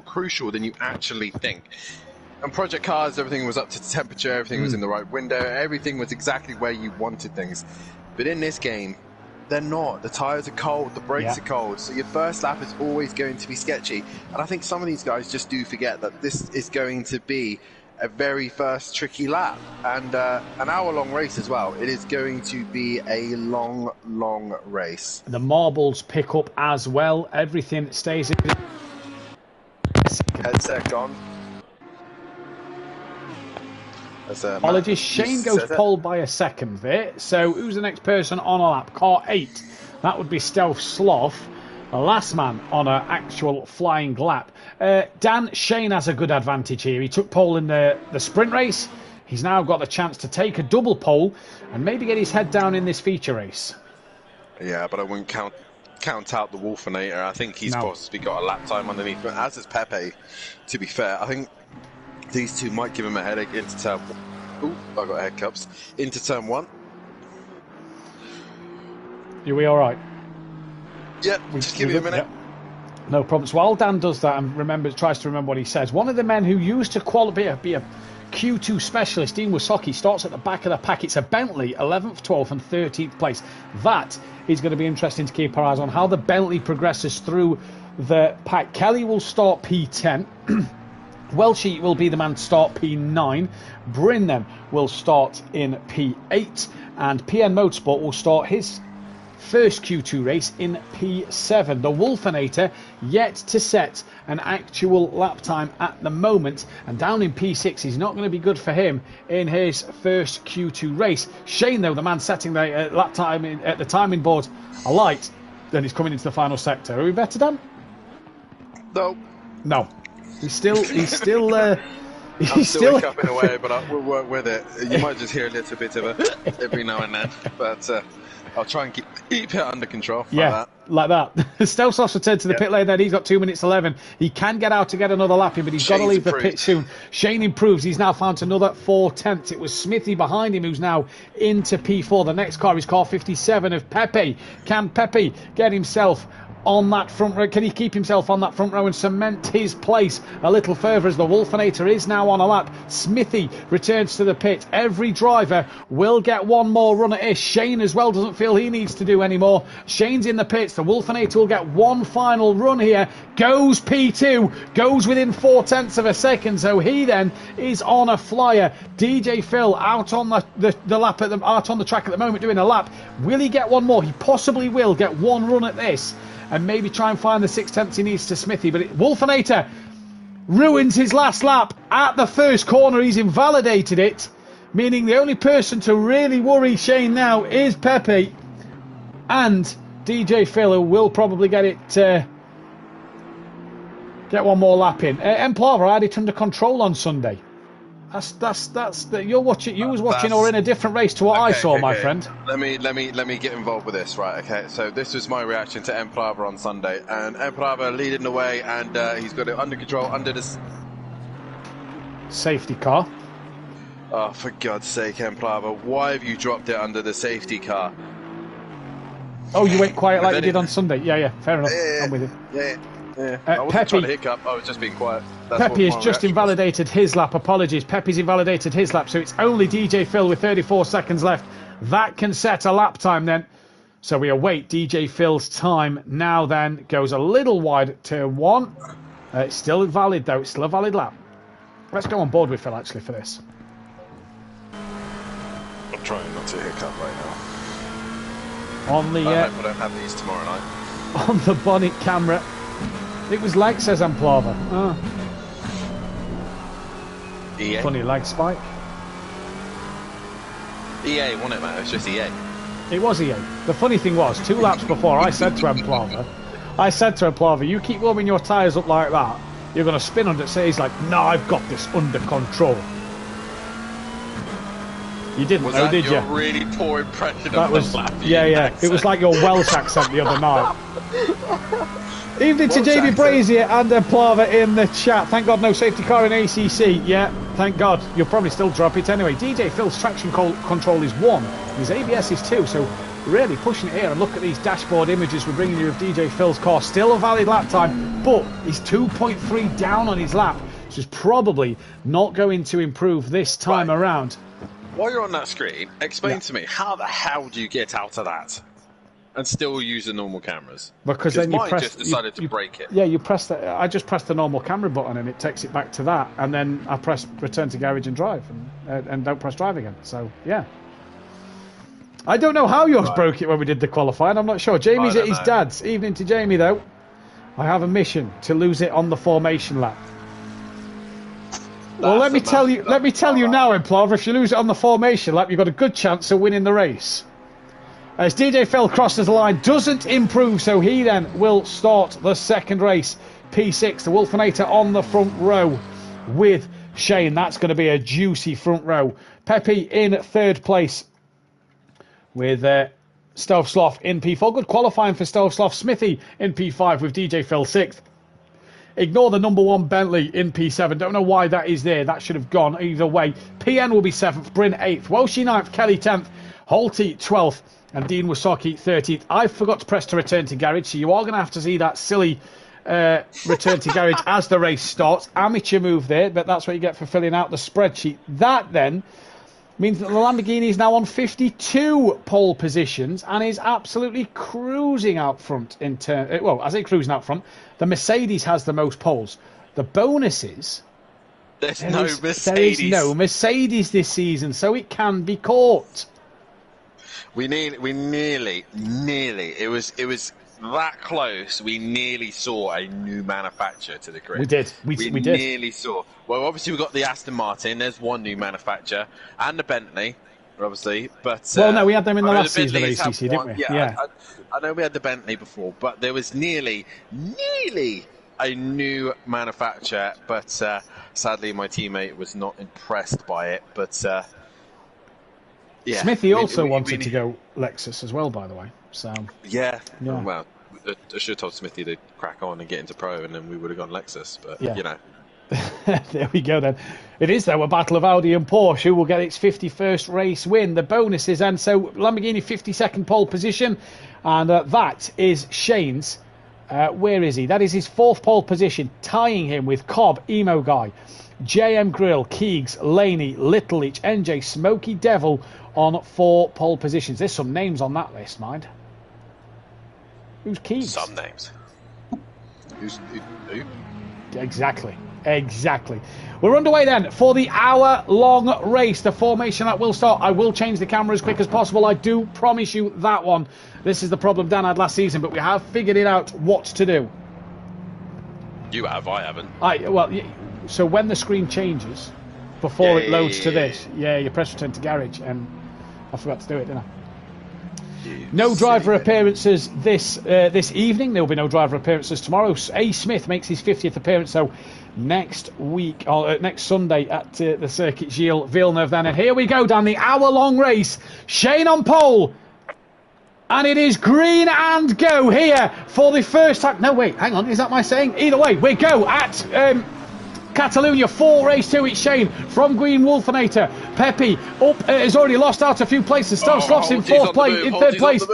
crucial than you actually think. And Project Cars, everything was up to temperature, everything was in the right window, everything was exactly where you wanted things. But in this game, they're not. The tyres are cold, the brakes are cold, so your first lap is always going to be sketchy. And I think some of these guys just do forget that this is going to be a very first tricky lap. And an hour-long race as well. It is going to be a long, long race. The marbles pick up as well. Everything stays in. Headset gone. Apologies, Shane goes pole by a second there. So who's the next person on a lap? Car 8. That would be Stealth Sloth, the last man on an actual flying lap. Dan, Shane has a good advantage here. He took pole in the sprint race. He's now got the chance to take a double pole and maybe get his head down in this feature race. Yeah, but I wouldn't count out the Wolfinator. I think he's possibly got a lap time underneath, but as is Pepe, to be fair. I think these two might give him a headache into turn one. Ooh, I got head cups. Into turn one. Are we all right? Yeah, just give me a minute. Yeah. No problem. So while Dan does that and tries to remember what he says, one of the men who used to be a Q2 specialist, Dean Wasocki, starts at the back of the pack. It's a Bentley, 11th, 12th and 13th place. That is going to be interesting to keep our eyes on, how the Bentley progresses through the pack. Kelly will start P10. Welshie will be the man to start P9. Bryn then will start in P8. And PN Motorsport will start his first Q2 race in P7. The Wolfinator yet to set an actual lap time at the moment, and down in P6 is not going to be good for him in his first Q2 race. Shane, though, the man setting the lap time at the timing board alight, then he's coming into the final sector. Are we better, Dan? No. He's still I'm still hiccuping away, but we'll work with it. You might just hear a little bit of it every now and then, but I'll try and keep it under control. Like that. Stealth returned to the pit lane then. He's got 2 minutes 11. He can get out to get another lap in, but he's got to leave the pit soon. Shane improves. He's now found another 4/10. It was Smithy behind him who's now into P4. The next car is car 57 of Pepe. Can Pepe get himself on that front row? Can he keep himself on that front row and cement his place a little further as the Wolfinator is now on a lap? Smithy returns to the pit. Every driver will get one more run at this. Shane as well doesn't feel he needs to do any more. Shane's in the pits. The Wolfinator will get one final run here. Goes P2. Goes within 4/10 of a second. So he then is on a flyer. DJ Phil out on the lap out on the track at the moment doing a lap. Will he get one more? He possibly will get one run at this and maybe try and find the 6/10 he needs to Smithy. But Wolfinator ruins his last lap at the first corner. He's invalidated it, meaning the only person to really worry Shane now is Pepe and DJ Phil, who will probably get one more lap in. Emplava had it under control on Sunday. You're watching. You was watching or in a different race to what I saw, my friend. Let me get involved with this, right? Okay, so this was my reaction to Emplava on Sunday, and Emplava leading the way, and he's got it under control under this safety car. Oh, for God's sake, Emplava, why have you dropped it under the safety car? Oh, you went quiet like you did on Sunday. Yeah, fair enough. I'm with you. Yeah. I wasn't trying to hiccup, I was just being quiet. Pepe has just invalidated his lap. Apologies. Pepe's invalidated his lap, so it's only DJ Phil with 34 seconds left. That can set a lap time then. So we await DJ Phil's time now then. Goes a little wide turn one. It's still valid though. It's still a valid lap. Let's go on board with Phil actually for this. I'm trying not to hiccup right now. On the, I hope I don't have these tomorrow night. On the bonnet camera. It was lag, says Emplava. Oh. EA? Funny lag spike. EA, wasn't it, man? It was just EA. It was EA. The funny thing was, 2 laps before, I said to Emplava, you keep warming your tyres up like that, you're going to spin under it. So he's like, no, I've got this under control. You didn't Was know, that did your you? really poor impression That of was, the Latvian yeah. accent? It was like your Welsh accent the other night. Evening to Welsh Jamie accent. Brazier and Plava in the chat. Thank God no safety car in ACC. Yeah, thank God. You'll probably still drop it anyway. DJ Phil's traction control is 1. His ABS is 2. So really pushing it here. And look at these dashboard images we're bringing you of DJ Phil's car. Still a valid lap time, but he's 2.3 down on his lap, which is probably not going to improve this time around. While you're on that screen, explain to me, how the hell do you get out of that and still use the normal cameras? Because then you mine press, just decided to break it. Yeah, you press that. I just press the normal camera button and it takes it back to that, and then I press return to garage and drive, and don't press drive again. So yeah, I don't know how yours broke it when we did the qualifying. I'm not sure. Jamie's at his dad's. Evening to Jamie though. I have a mission to lose it on the formation lap. Well, let me tell you now, Implov, if you lose it on the formation lap, you've got a good chance of winning the race. As DJ Phil crosses the line, doesn't improve, so he then will start the second race. P6, the Wolfenator on the front row with Shane. That's going to be a juicy front row. Pepe in third place with Stealth Sloth in P4. Good qualifying for Stealth Sloth. Smithy in P5 with DJ Phil 6th. Ignore the number 1 Bentley in P7. Don't know why that is there. That should have gone either way. PN will be 7th. Bryn 8th. Welshie 9th. Kelly 10th. Holty 12th. And Dean Wasaki 13th. I forgot to press to return to garage, so you are going to have to see that silly return to garage as the race starts. Amateur move there, but that's what you get for filling out the spreadsheet. That then means that the Lamborghini is now on 52 pole positions and is absolutely cruising out front in turn. Well, I say cruising out front. The Mercedes has the most poles. The bonus is there is no Mercedes this season, so it can be caught. We nearly. It was that close. We nearly saw a new manufacturer to the grid. We did. We did. Nearly saw. Well, obviously we got the Aston Martin. There's one new manufacturer, and the Bentley, obviously. But well, no, we had them in the last season of ACC, didn't we? Yeah. I know we had the Bentley before, but there was nearly a new manufacturer. But sadly, my teammate was not impressed by it. But yeah, Smithy also wanted to go Lexus as well, by the way. So yeah. Well, I should have told Smithy to crack on and get into pro, and then we would have gone Lexus. But you know. There we go then. It is though a battle of Audi and Porsche who will get its 51st race win. The bonuses, and so Lamborghini 52nd pole position, and that is Shane's. Where is he? That is his 4th pole position, tying him with Cobb, Emo Guy, JM Grill, Keegs, Laney, Little Leach, NJ, Smoky Devil on 4 pole positions. There's some names on that list, mind. Who's Keegs? Some names. Who? Exactly. We're underway then for the hour-long race. The formation that will start. I will change the camera as quick as possible. I do promise you that one. This is the problem Dan had last season, but we have figured it out what to do. You have, I haven't. So when the screen changes, before it loads to this, you press return to garage, and I forgot to do it, didn't I? No driver appearances this evening. There will be no driver appearances tomorrow. A. Smith makes his 50th appearance, so next week, or next Sunday at the Circuit Gilles Villeneuve then. And here we go down the hour-long race. Shane on pole. And it is green and go here for the first time. No, wait, hang on. Is that my saying? Either way, we go at Catalonia, 4 race 2. It's Shane from Green Wolfenator. Pepe up has already lost out a few places. Stealth Sloth's in 4th place, in 3rd place.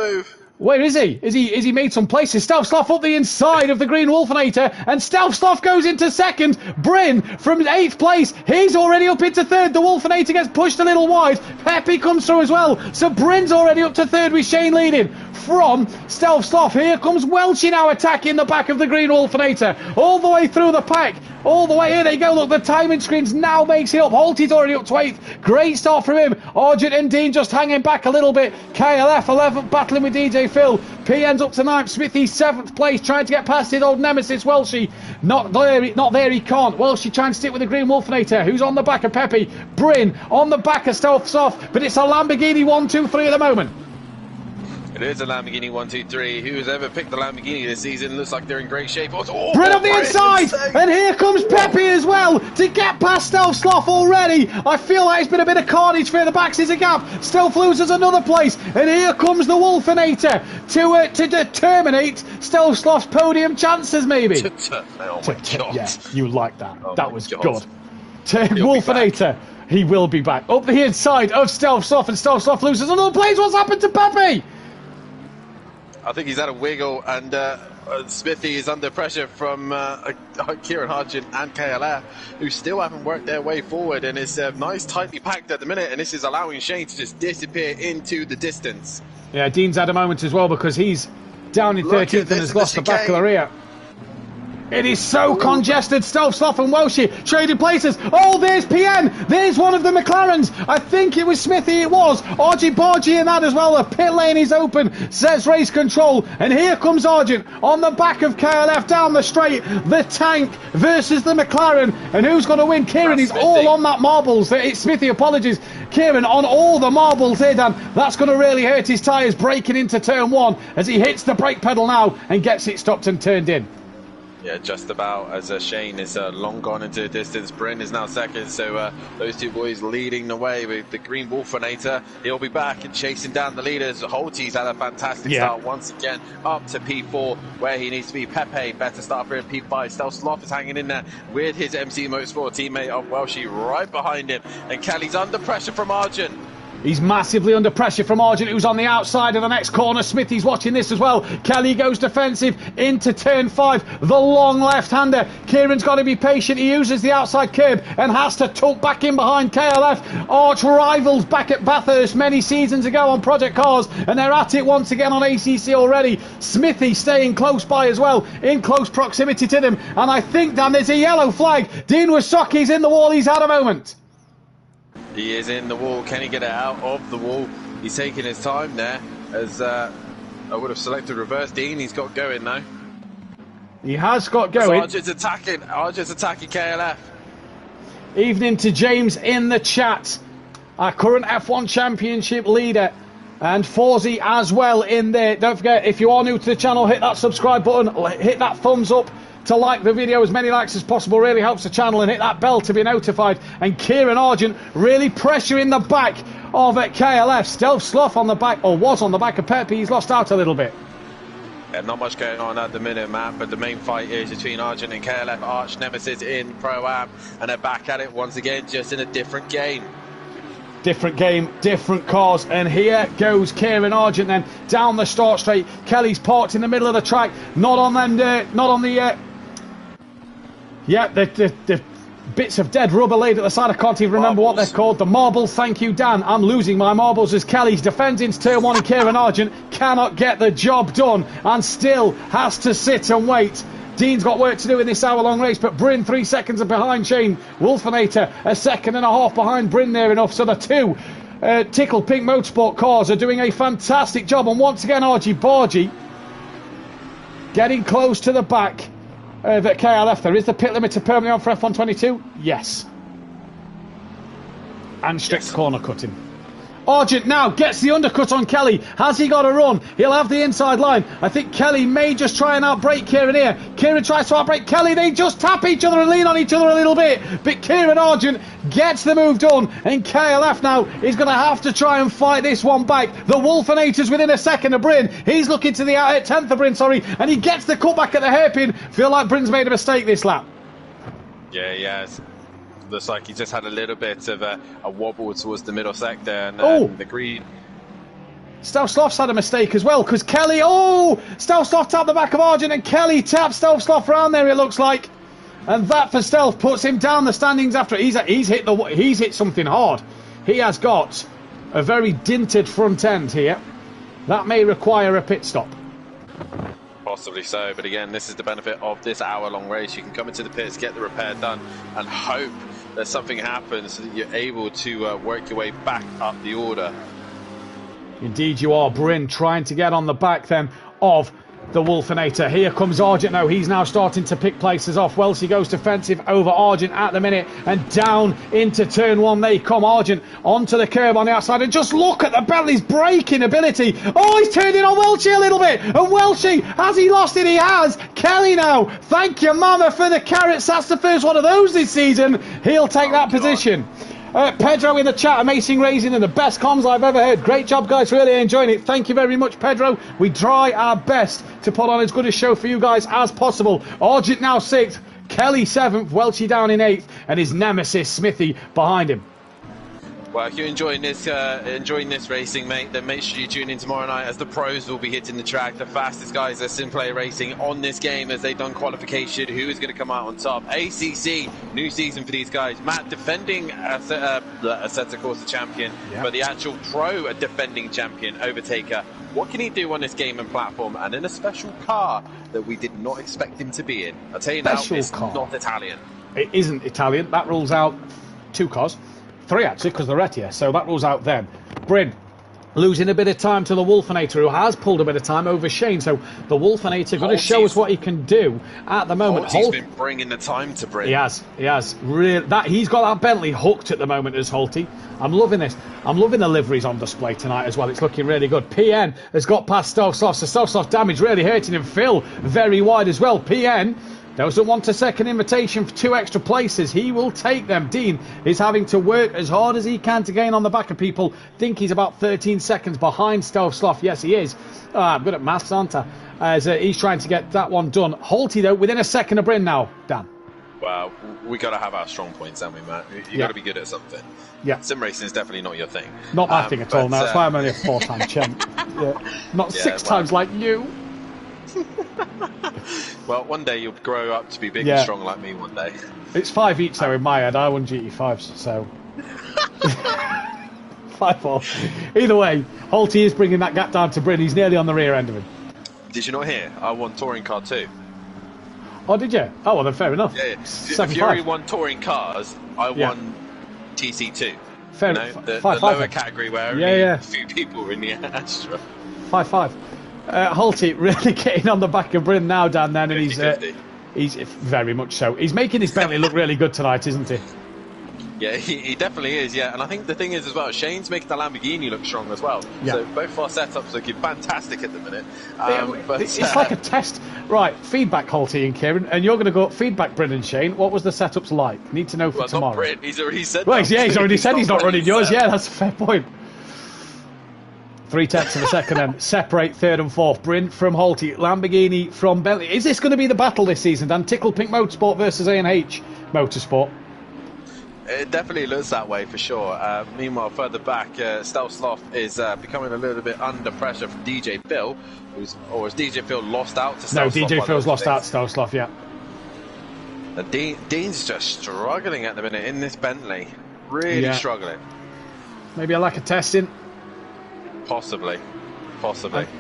Where is he? Is he made some places? Stealth Sloth up the inside of the Green Wolfenator, and Stealth Sloth goes into 2nd. Bryn from 8th place. He's already up into 3rd. The Wolfenator gets pushed a little wide. Pepe comes through as well. So Bryn's already up to 3rd with Shane leading from Stealth Sloth. Here comes Welchie now attacking the back of the Green Wolfenator. All the way through the pack. All the way, here they go. Look, the timing screens now makes it up. Holty's already up to 8th. Great start from him. Argent and Dean just hanging back a little bit. KLF 11th, battling with DJ Phil. PN's up to 9th. Smithy 7th place, trying to get past his old nemesis Welshie. Not there, he can't. Welshie trying to stick with the Green Wolfenator, who's on the back of Pepe. Bryn on the back of Stealth Sloth, but it's a Lamborghini 1, 2, 3 at the moment. It is a Lamborghini 123. Who's ever picked the Lamborghini this season looks like they're in great shape. Oh, Bryn on the inside, and here comes Pepe as well to get past Stealth Sloth already. I feel like it's been a bit of carnage for the backs. There's a gap. Stealth loses another place, and here comes the Wolfinator to terminate Stealth Sloth's podium chances, maybe. Oh my God. Yeah, you like that. Oh that my was God. good. Wolfinator, he will be back. Up the inside of Stealth Sloth, and Stealth Sloth loses another place. What's happened to Pepe? I think he's had a wiggle, and Smithy is under pressure from Kieran Argent and KLF, who still haven't worked their way forward, and it's nice, tightly packed at the minute, and this is allowing Shane to just disappear into the distance. Yeah, Dean's had a moment as well because he's down in 13th and has lost the back of the rear. It is so congested. Stealth Sloth and Welshie trading places. Oh, there's PN. There's one of the McLarens. I think it was Smithy. It was. Argy Bargy in that as well. The pit lane is open, says Race Control. And here comes Argent on the back of KLF down the straight. The tank versus the McLaren. And who's going to win? Kieran is all on that marbles. It's Smithy, apologies. Kieran on all the marbles here, Dan. That's going to really hurt his tyres breaking into turn one as he hits the brake pedal now and gets it stopped and turned in. Yeah, just about, as Shane is long gone into the distance. Bryn is now second, so those two boys leading the way with the Green Wolfinator. He'll be back and chasing down the leaders. Holty's had a fantastic start once again, up to P4 where he needs to be. Pepe, better start for him. P5, Stealth Sloth is hanging in there with his MC Motorsport teammate of Welshie right behind him. And Kelly's under pressure from Argent. He's massively under pressure from Argent, who's on the outside of the next corner. Smithy's watching this as well. Kelly goes defensive into turn 5. The long left-hander. Kieran's got to be patient. He uses the outside curb and has to tuck back in behind KLF. Arch rivals back at Bathurst many seasons ago on Project Cars, and they're at it once again on ACC already. Smithy staying close by as well, in close proximity to them. And I think, Dan, there's a yellow flag. Dean Wasoki's in the wall. He's had a moment. He is in the wall. Can he get it out of the wall? He's taking his time there, as I would have selected reverse Dean. He's got going now. He has got going. Argent's attacking KLF. Evening to James in the chat. Our current F1 Championship leader. And Forzy as well in there. Don't forget, if you are new to the channel, hit that subscribe button. Hit that thumbs up to like the video. As many likes as possible really helps the channel, and hit that bell to be notified. And Kieran Argent really pressuring the back of KLF. Stealth Sloth on the back, or was on the back of Pepe. He's lost out a little bit. Yeah, not much going on at the minute, Matt, but the main fight is between Argent and KLF. Arch Nemesis in Pro-Am, and they're back at it once again, just in a different game. Different game, different cars, and here goes Kieran Argent then down the start straight. Kelly's parked in the middle of the track, not on the bits of dead rubber laid at the side. I can't even remember what they're called. The marbles, thank you, Dan. I'm losing my marbles as Kelly's defending turn 1, and Kieran Argent cannot get the job done and still has to sit and wait. Dean's got work to do in this hour-long race, but Bryn 3 seconds behind Shane. Wolfinator a second and a half behind Bryn near enough. So the two Tickle Pink Motorsport cars are doing a fantastic job. And once again, Argy Bargy getting close to the back of KLF. There is the pit limiter permanently on for F122. Yes. And strict corner cutting. Argent now gets the undercut on Kelly. Has he got a run? He'll have the inside line. I think Kelly may just try and outbrake Kieran here. Kieran tries to outbrake Kelly. They just tap each other and lean on each other a little bit. But Kieran Argent gets the move done. And KLF now is going to have to try and fight this one back. The Wolfinator's within a second of Bryn. He's looking to the 10th of Bryn, and he gets the cutback at the hairpin. Feel like Bryn's made a mistake this lap. Yeah, he has. Looks like he just had a little bit of a wobble towards the middle sector, and the green. Stealth Sloth's had a mistake as well, because Kelly, Stealth Sloth tapped the back of Argent, and Kelly tapped Stealth Sloth around there, it looks like. And that for Stealth puts him down the standings after he's hit something hard. He has got a very dinted front end here. That may require a pit stop. Possibly so, but again, this is the benefit of this hour-long race. You can come into the pits, get the repair done, and hope that something happens so that you're able to work your way back up the order. Indeed you are. Bryn trying to get on the back then of the Wolfinator. Here comes Argent now. He's now starting to pick places off. Welshie goes defensive over Argent at the minute, and down into turn one they come. Argent onto the curb on the outside, and just look at the Bentley's braking ability. Oh, he's turned in on Welshie a little bit, and Welshie, has he lost it? He has. Kelly now, thank you mama for the carrots. That's the first one of those this season. He'll take that position. Pedro in the chat, amazing racing and the best comms I've ever heard. Great job, guys. Really enjoying it. Thank you very much, Pedro. We try our best to put on as good a show for you guys as possible. Argent now 6th, Kelly 7th, Welchie down in 8th, and his nemesis Smithy behind him. Well, if you're enjoying this racing, mate, then make sure you tune in tomorrow night as the pros will be hitting the track. The fastest guys at SimPlay Racing on this game as they've done qualification. Who is going to come out on top? ACC, new season for these guys. Matt defending Assetto Corsa champion, but the actual pro defending champion, Overtaker. What can he do on this game and platform and in a special car that we did not expect him to be in? I'll tell you now, it's not Italian. It isn't Italian. That rules out 2 cars. 3 actually, because they're Retia, so that rules out them. Bryn losing a bit of time to the Wolfinator, who has pulled a bit of time over Shane, so the Wolfinator going to show us what he can do at the moment. Holt's been bringing the time to Bryn. He has. He's got that Bentley hooked at the moment as Holty. I'm loving this. I'm loving the liveries on display tonight as well. It's looking really good. PN has got past Stovsoft, so Stovsoft damage really hurting him. Phil very wide as well. PN doesn't want a second invitation for 2 extra places. He will take them. Dean is having to work as hard as he can to gain on the back of people. Think he's about 13 seconds behind Stovsoft. Yes, he is. I'm good at maths, aren't I? As he's trying to get that one done. Holty, though, within a second of Bryn now. Dan. Well, we got to have our strong points, haven't we, Matt? You got to be good at something. Yeah. Sim racing is definitely not your thing. Not my thing at all. Now that's why I'm only a 4-time champ. Not 6 times like you. Well, one day you'll grow up to be big and strong like me one day. It's 5 each though in my head. I won GT5s, so 5-4. Either way, Holty is bringing that gap down to Bryn. He's nearly on the rear end of him. Did you not hear? I won Touring Car 2. Oh, did you? Oh, well then fair enough. Yeah. Fury won Touring Cars. I won TC2. Fair enough. The five, lower category where only a few people were in the Astra. 5-5. Holty really getting on the back of Bryn now, Dan. Then, and he's very much so. He's making his Bentley look really good tonight, isn't he? Yeah, he definitely is. Yeah, and I think the thing is as well, Shane's making the Lamborghini look strong as well. Yeah. So both our setups looking fantastic at the minute. But it's like a test, right? Feedback, Holty and Kieran, and you're going to go feedback, Bryn and Shane. What was the setups like? Need to know for tomorrow. Not Bryn. He's already said. Well, he's already said he's not running yours. Yeah, that's a fair point. 3/10 of a second then. Separate 3rd and 4th. Bryn from Holty, Lamborghini from Bentley. Is this going to be the battle this season, Dan? Tickle Pink Motorsport versus A&H Motorsport? It definitely looks that way for sure. Meanwhile, further back, Stovsoft is becoming a little bit under pressure from DJ Phil. Has DJ Phil lost out to Stovsoft? No, DJ Phil's lost out to Stovsoft, yeah. Dean's just struggling at the minute in this Bentley. Really struggling. Maybe a lack of testing. Possibly.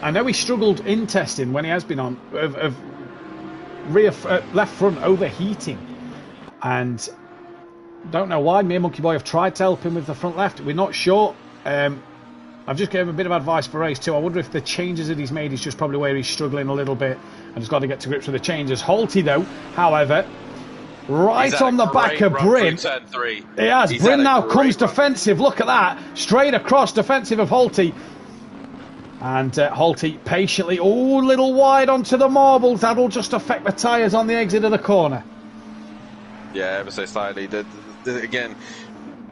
I know he struggled in testing when he has been on of left front overheating, and don't know why. Me and Monkey Boy have tried to help him with the front left. We're not sure. I've just given him a bit of advice for race 2. I wonder if the changes that he's made is just probably where he's struggling a little bit and has got to get to grips with the changes. Holty though, however, right on the back of Bryn. He has. Bryn now comes defensive. Look at that. Straight across defensive of Holty. And Holty patiently, a little wide onto the marbles. That'll just affect the tyres on the exit of the corner. Yeah, ever so slightly. Again,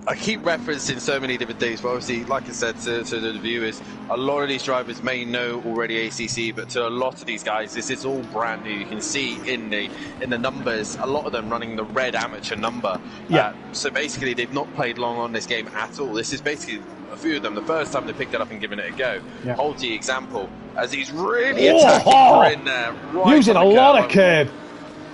I keep referencing so many different things, but obviously, like I said to the viewers, a lot of these drivers may know already ACC, but to a lot of these guys, this is all brand new. You can see in the numbers, a lot of them running the red amateur number. Yeah. So basically, they've not played long on this game at all. This is basically a few of them the first time they picked it up and given it a go. Yeah. Holty example, as he's really attacking in there, right using a lot of curb.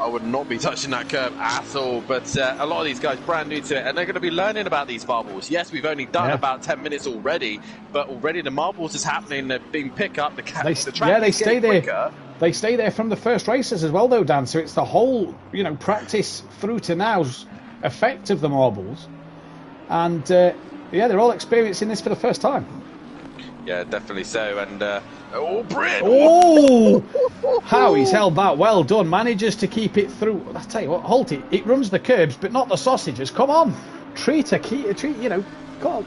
I would not be touching that curb at all, but a lot of these guys brand new to it, and they're going to be learning about these marbles. Yes, we've only done about 10 minutes already, but already the marbles is happening. They're being picked up. The track they stay there. Quicker. They stay there from the first races as well, though, Dan. So it's the whole, practice through to now's effect of the marbles, and they're all experiencing this for the first time. Yeah, definitely so. And Bryn! Oh, how he's held that. Well done. Manages to keep it through. I tell you what, Holty, it runs the curbs, but not the sausages. Come on, treat, you know. God,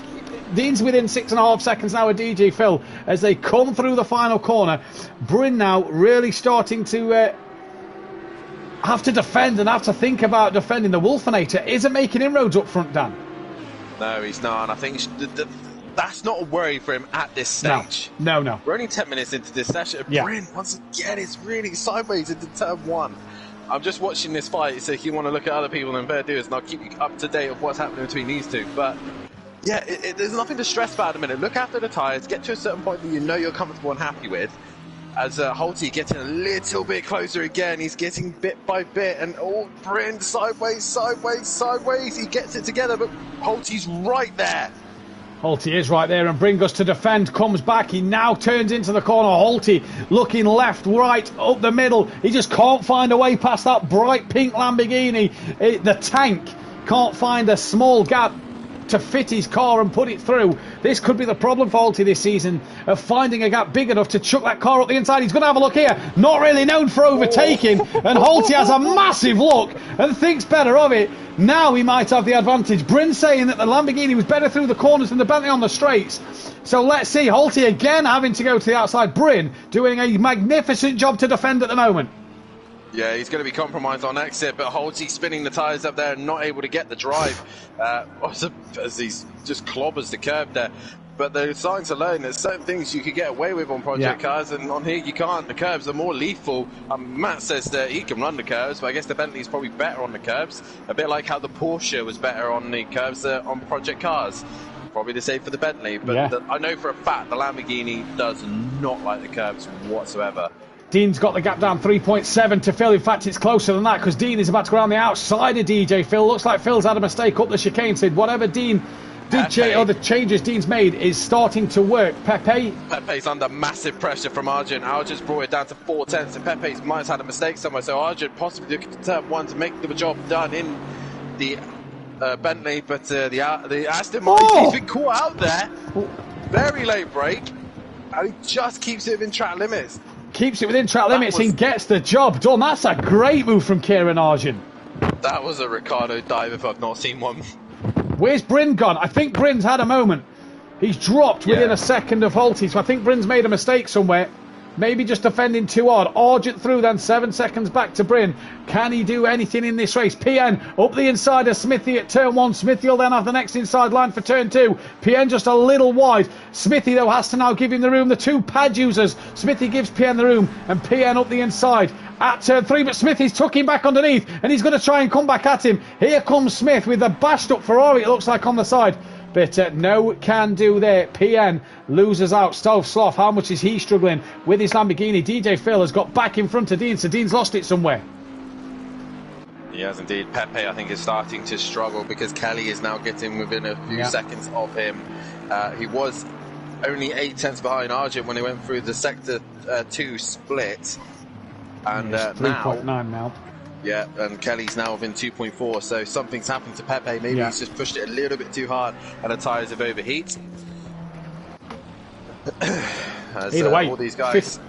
Dean's within 6.5 seconds now of DJ Phil as they come through the final corner. Bryn now really starting to have to defend and have to think about defending. The Wolfenator isn't making inroads up front, Dan. No, he's not. And I think that's not a worry for him at this stage. No. We're only 10 minutes into this session. Yeah. Bryn, once again, is really sideways into turn 1. I'm just watching this fight, so if you want to look at other people, then fair dues, and I'll keep you up to date of what's happening between these two. But yeah, there's nothing to stress about at the minute. Look after the tyres, get to a certain point that you know you're comfortable and happy with. As Holty getting a little bit closer again, he's getting bit by bit, and Bryn sideways. He gets it together, but Holty's right there. Holty is right there, and Bryn goes to defend, comes back. He now turns into the corner. Holty looking left, right, up the middle. He just can't find a way past that bright pink Lamborghini. The tank can't find a small gap to fit his car and put it through. This could be the problem for Holty this season, of finding a gap big enough to chuck that car up the inside. He's going to have a look here. Not really known for overtaking, and Holty has a massive look and thinks better of it. Now he might have the advantage. Bryn saying that the Lamborghini was better through the corners than the Bentley on the straights. So let's see. Holty again having to go to the outside. Bryn doing a magnificent job to defend at the moment. Yeah, he's going to be compromised on exit, but Holty spinning the tyres up there and not able to get the drive as he just clobbers the curb there. But the signs alone, there's certain things you could get away with on project cars, and on here you can't. The curbs are more lethal. Matt says that he can run the curves, but I guess the Bentley's probably better on the curbs. A bit like how the Porsche was better on the curves on project cars. Probably the same for the Bentley, but I know for a fact the Lamborghini does not like the curbs whatsoever. Dean's got the gap down 3.7 to Phil. In fact, it's closer than that because Dean is about to go around the outside of DJ Phil. Looks like Phil's had a mistake up the chicane. Said whatever Dean did or the changes Dean's made is starting to work. Pepe's under massive pressure from Arjun. Arjun's brought it down to 4/10, and Pepe's might have had a mistake somewhere. So Arjun possibly looking to turn 1 to make the job done in the Bentley, but the Aston Martin, he's been caught out there. Very late break, and he just keeps it within track limits. Keeps it within track limits and gets the job done. That's a great move from Kieran Arjun. That was a Ricardo dive if I've not seen one. Where's Bryn gone? I think Bryn's had a moment. He's dropped within a second of Holty, so I think Bryn's made a mistake somewhere. Maybe just defending too hard. Argent through then, 7 seconds back to Bryn. Can he do anything in this race? PN up the inside of Smithy at turn 1. Smithy will then have the next inside line for turn 2. PN just a little wide. Smithy though has to now give him the room. The two pad users. Smithy gives PN the room, and PN up the inside at turn 3, but Smithy's tucked him back underneath, and he's going to try and come back at him. Here comes Smith with a bashed up Ferrari, it looks like, on the side. But no can do there. PN loses out. Stove Sloth, how much is he struggling with his Lamborghini? DJ Phil has got back in front of Dean, so Dean's lost it somewhere. He has indeed. Pepe, I think, is starting to struggle because Kelly is now getting within a few seconds of him. He was only 8 tenths behind Argent when he went through the sector 2 split. And 3.9 now. Yeah, and Kelly's now within 2.4, so something's happened to Pepe. Maybe he's just pushed it a little bit too hard and the tyres have overheat. Either way, all these guys,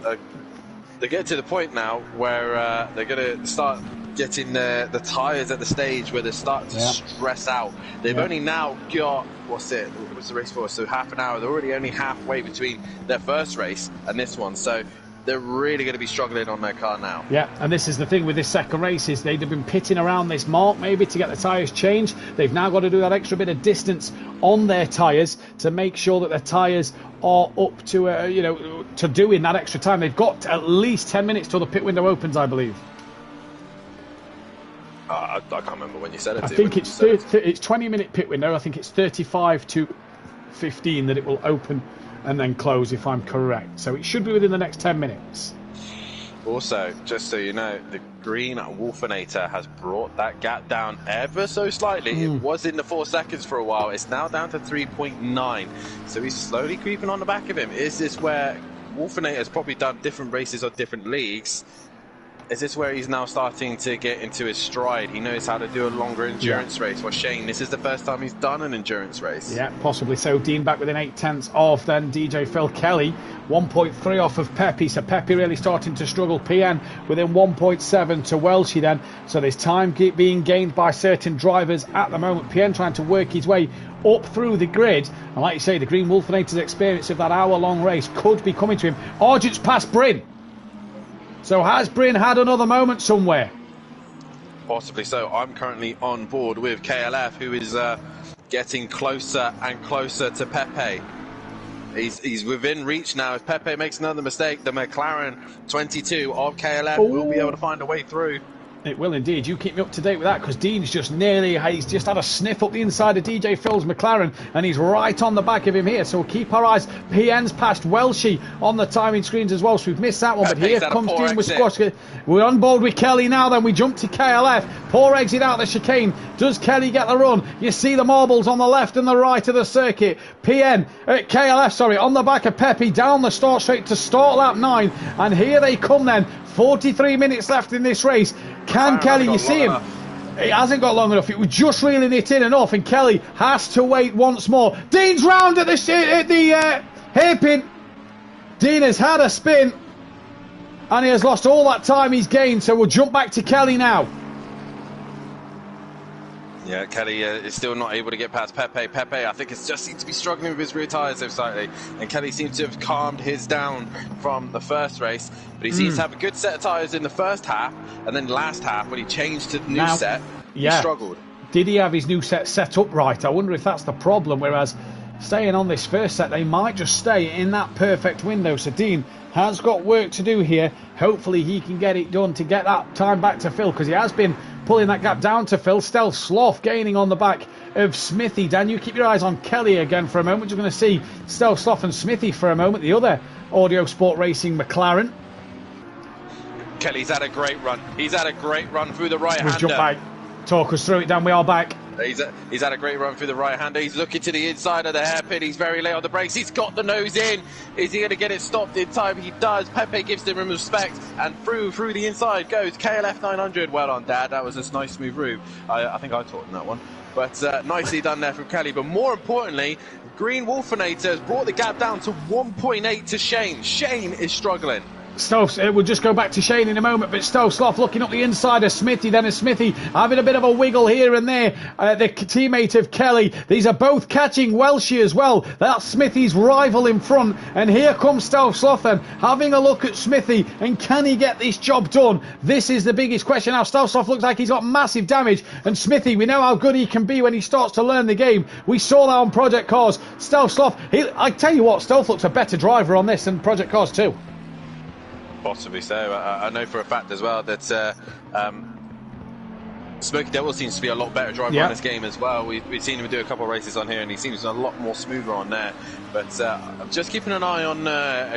they get to the point now where they're going to start getting the tyres at the stage where they're starting to stress out. They've only now got, what's the race for? So half an hour. They're already only halfway between their first race and this one. So they're really going to be struggling on their car now. Yeah, and this is the thing with this second race is they'd have been pitting around this mark maybe to get the tyres changed. They've now got to do that extra bit of distance on their tyres to make sure that their tyres are up to, to doing that extra time. They've got at least 10 minutes till the pit window opens, I believe. I can't remember when you said it. I think it's 20-minute pit window. I think it's 35 to 15 that it will open and then close, if I'm correct. So it should be within the next 10 minutes. Also, just so you know, the green Wolfenator has brought that gap down ever so slightly. It was in the 4 seconds for a while. It's now down to 3.9. So he's slowly creeping on the back of him. Is this where Wolfenator has probably done different races or different leagues? is this where he's now starting to get into his stride? He knows how to do a longer endurance race. Well, Shane, this is the first time he's done an endurance race. Yeah, possibly so. Dean back within 8/10 of then DJ Phil Kelly. 1.3 off of Pepe, so Pepe really starting to struggle. PN within 1.7 to Welshie then. So there's time being gained by certain drivers at the moment. PN trying to work his way up through the grid. And like you say, the Green Wolfenator's experience of that hour-long race could be coming to him. Argent's past Bryn. So has Bryn had another moment somewhere? Possibly so. I'm currently on board with KLF, who is getting closer and closer to Pepe. He's within reach now. If Pepe makes another mistake, the McLaren 22 of KLF will be able to find a way through. It will indeed. You keep me up to date with that, because Dean's just he's just had a sniff up the inside of DJ Phil's McLaren, and he's right on the back of him here. So we'll keep our eyes. PN's past Welshie on the timing screens as well, so we've missed that one. But here comes Dean with Squash. We're on board with Kelly now, then we jump to KLF. Poor exit out the chicane. Does Kelly get the run? You see the marbles on the left and the right of the circuit. KLF, on the back of Pepe, down the start straight to start lap 9. And here they come then. 43 minutes left in this race. Can Kelly, you see him? It hasn't got long enough. It was just reeling it in enough, and Kelly has to wait once more. Dean's round at the hairpin. Dean has had a spin, and he has lost all that time he's gained. So we'll jump back to Kelly now. Yeah, Kelly is still not able to get past Pepe. Pepe, I think, just seems to be struggling with his rear tyres so slightly. And Kelly seems to have calmed his down from the first race. But he seems to have a good set of tyres in the first half. And then last half, when he changed to the new set, he struggled. Did he have his new set up right? I wonder if that's the problem. Whereas staying on this first set, they might just stay in that perfect window. So Dean has got work to do here. Hopefully he can get it done to get that time back to Phil, because he has been pulling that gap down to Phil. Stealth Sloth gaining on the back of Smithy. Dan, you keep your eyes on Kelly again for a moment. You're going to see Stealth Sloth and Smithy for a moment. The other Audio Sport Racing McLaren. Kelly's had a great run. He's had a great run through the right-hander. Let's jump back. Talk us through it, Dan. We are back. He's had a great run through the right-hander. He's looking to the inside of the hairpin. He's very late on the brakes. He's got the nose in. Is he going to get it stopped in time? He does. Pepe gives him respect, and through the inside goes KLF 900. Well done, Dad. That was a nice smooth route. I think I taught him that one. But nicely done there from Kelly. But more importantly, Green Wolfenator has brought the gap down to 1.8 to Shane. Shane is struggling. We'll just go back to Shane in a moment, but Stealth Sloth looking up the inside of Smithy, then as Smithy having a bit of a wiggle here and there. The teammate of Kelly, these are both catching Welshie as well. That's Smithy's rival in front, and here comes Stealth Sloth then, having a look at Smithy, and can he get this job done? This is the biggest question now. Stealth Sloth looks like he's got massive damage, and Smithy, we know how good he can be when he starts to learn the game. We saw that on Project Cars. Stealth Sloth, I tell you what, Stealth looks a better driver on this than Project Cars too. Possibly so. I know for a fact as well that Smokey Devil seems to be a lot better driver on this game as well. We've seen him do a couple of races on here, and he seems a lot more smoother on there. But I'm just keeping an eye on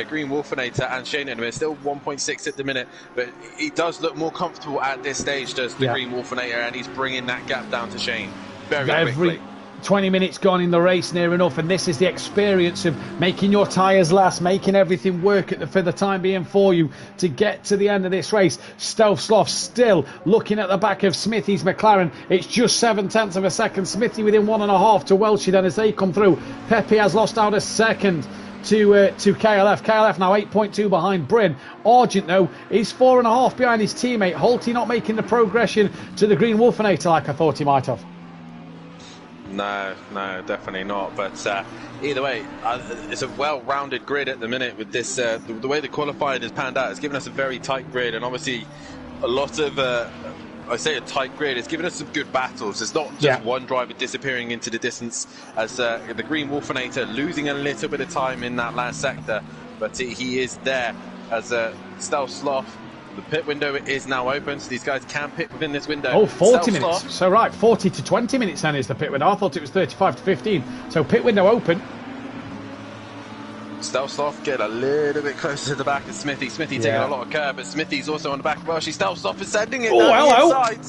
Green Wolfenator and Shane in a minute. Still 1.6 at the minute, but he does look more comfortable at this stage, does the Green Wolfenator, and he's bringing that gap down to Shane very quickly. 20 minutes gone in the race near enough, and this is the experience of making your tyres last, making everything work for the time being for you to get to the end of this race. Stealth Sloth still looking at the back of Smithy's McLaren. It's just 0.7 of a second. Smithy within 1.5 to Welshie then as they come through. Pepe has lost out a second to KLF. KLF now 8.2 behind Bryn. Argent, though, is 4.5 behind his teammate. Holty not making the progression to the Green Wolfenator like I thought he might have. No, definitely not. But either way, it's a well-rounded grid at the minute with this. The way the qualifying has panned out, it's given us a very tight grid, and obviously a lot of, I say a tight grid, it's given us some good battles. It's not just one driver disappearing into the distance as the Green Wolfenator losing a little bit of time in that last sector, but he is there as Stealth Sloth. The pit window is now open, so these guys can pit within this window. Oh, 40 minutes. So, right, 40 to 20 minutes then is the pit window. I thought it was 35 to 15. So, pit window open. Stealth Sloth get a little bit closer to the back of Smithy. Smithy taking a lot of curb, but Smithy's also on the back. Well, Stealth Sloth is sending it down the inside.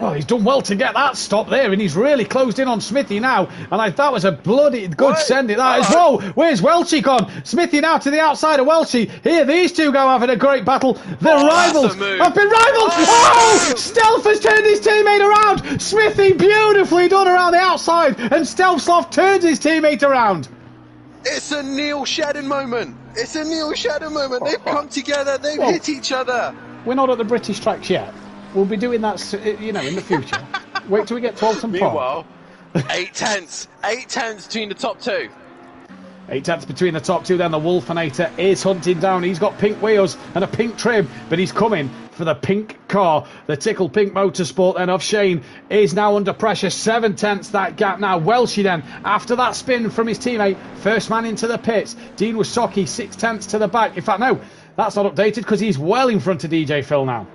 Oh, he's done well to get that stop there, and he's really closed in on Smithy now. And that was a bloody good send it that as well. Where's Welchie gone? Smithy now to the outside of Welchie. Here, these two go having a great battle. The rivals have been rivals. Oh! Stealth has turned his teammate around. Smithy beautifully done around the outside, and Stelfsloth turns his teammate around. It's a Neil Shedden moment. It's a Neil Shedden moment. They've come together. They've hit each other. We're not at the British tracks yet. We'll be doing that, in the future. Wait till we get to Alton Park. Meanwhile, 8 tenths between the top two. 8 tenths between the top two. Then the Wolfenator is hunting down. He's got pink wheels and a pink trim, but he's coming for the pink car. The Tickle Pink Motorsport then of Shane is now under pressure. 7 tenths that gap now. Welshie then, after that spin from his teammate, first man into the pits. Dean Wysocki 6 tenths to the back. In fact, no, that's not updated because he's well in front of DJ Phil now.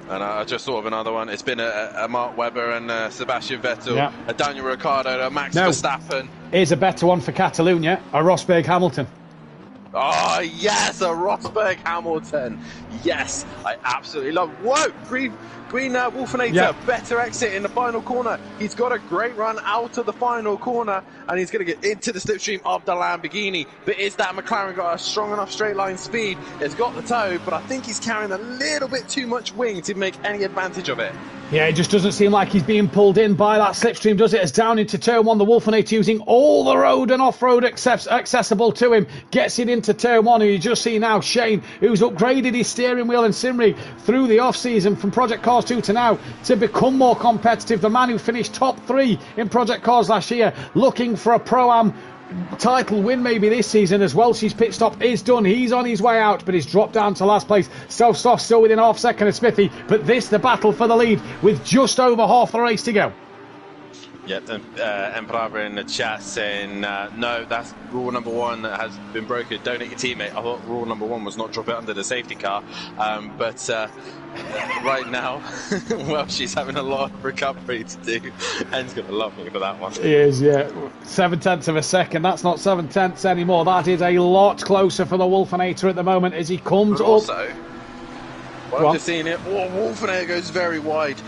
And I just thought of another one. It's been a Mark Webber and Sebastian Vettel, a Daniel Ricciardo, a Max Verstappen. Here's a better one for Catalonia, a Rosberg Hamilton. Oh, yes, a Rosberg Hamilton. Yes, I absolutely love. Whoa, green Wolfenator, better exit in the final corner. He's got a great run out of the final corner, and he's going to get into the slipstream of the Lamborghini. But is that McLaren got a strong enough straight line speed? It's got the toe, but I think he's carrying a little bit too much wing to make any advantage of it. Yeah, it just doesn't seem like he's being pulled in by that slipstream, does it? As down into turn one, the Wolfenator using all the road and off-road accessible to him, gets it into turn one, and you just see now Shane, who's upgraded his steering wheel and sim rig through the off-season from Project Cars 2 to now to become more competitive. The man who finished top 3 in Project Cars last year, looking for a Pro-Am title win maybe this season as well. His pit stop is done. He's on his way out, but he's dropped down to last place. Stelfsloth still within half second of Smithy, but this the battle for the lead with just over half the race to go. Yep, Emperor in the chat saying, no, that's rule number 1 that has been broken. Don't hit your teammate. I thought rule number 1 was not drop it under the safety car. But right now, well, she's having a lot of recovery to do. En's going to love me for that one. He is, yeah. 7 tenths of a second. That's not 7 tenths anymore. That is a lot closer for the Wolfenator at the moment as he comes up. Also, I'm just seeing it. Oh, Wolfenator goes very wide.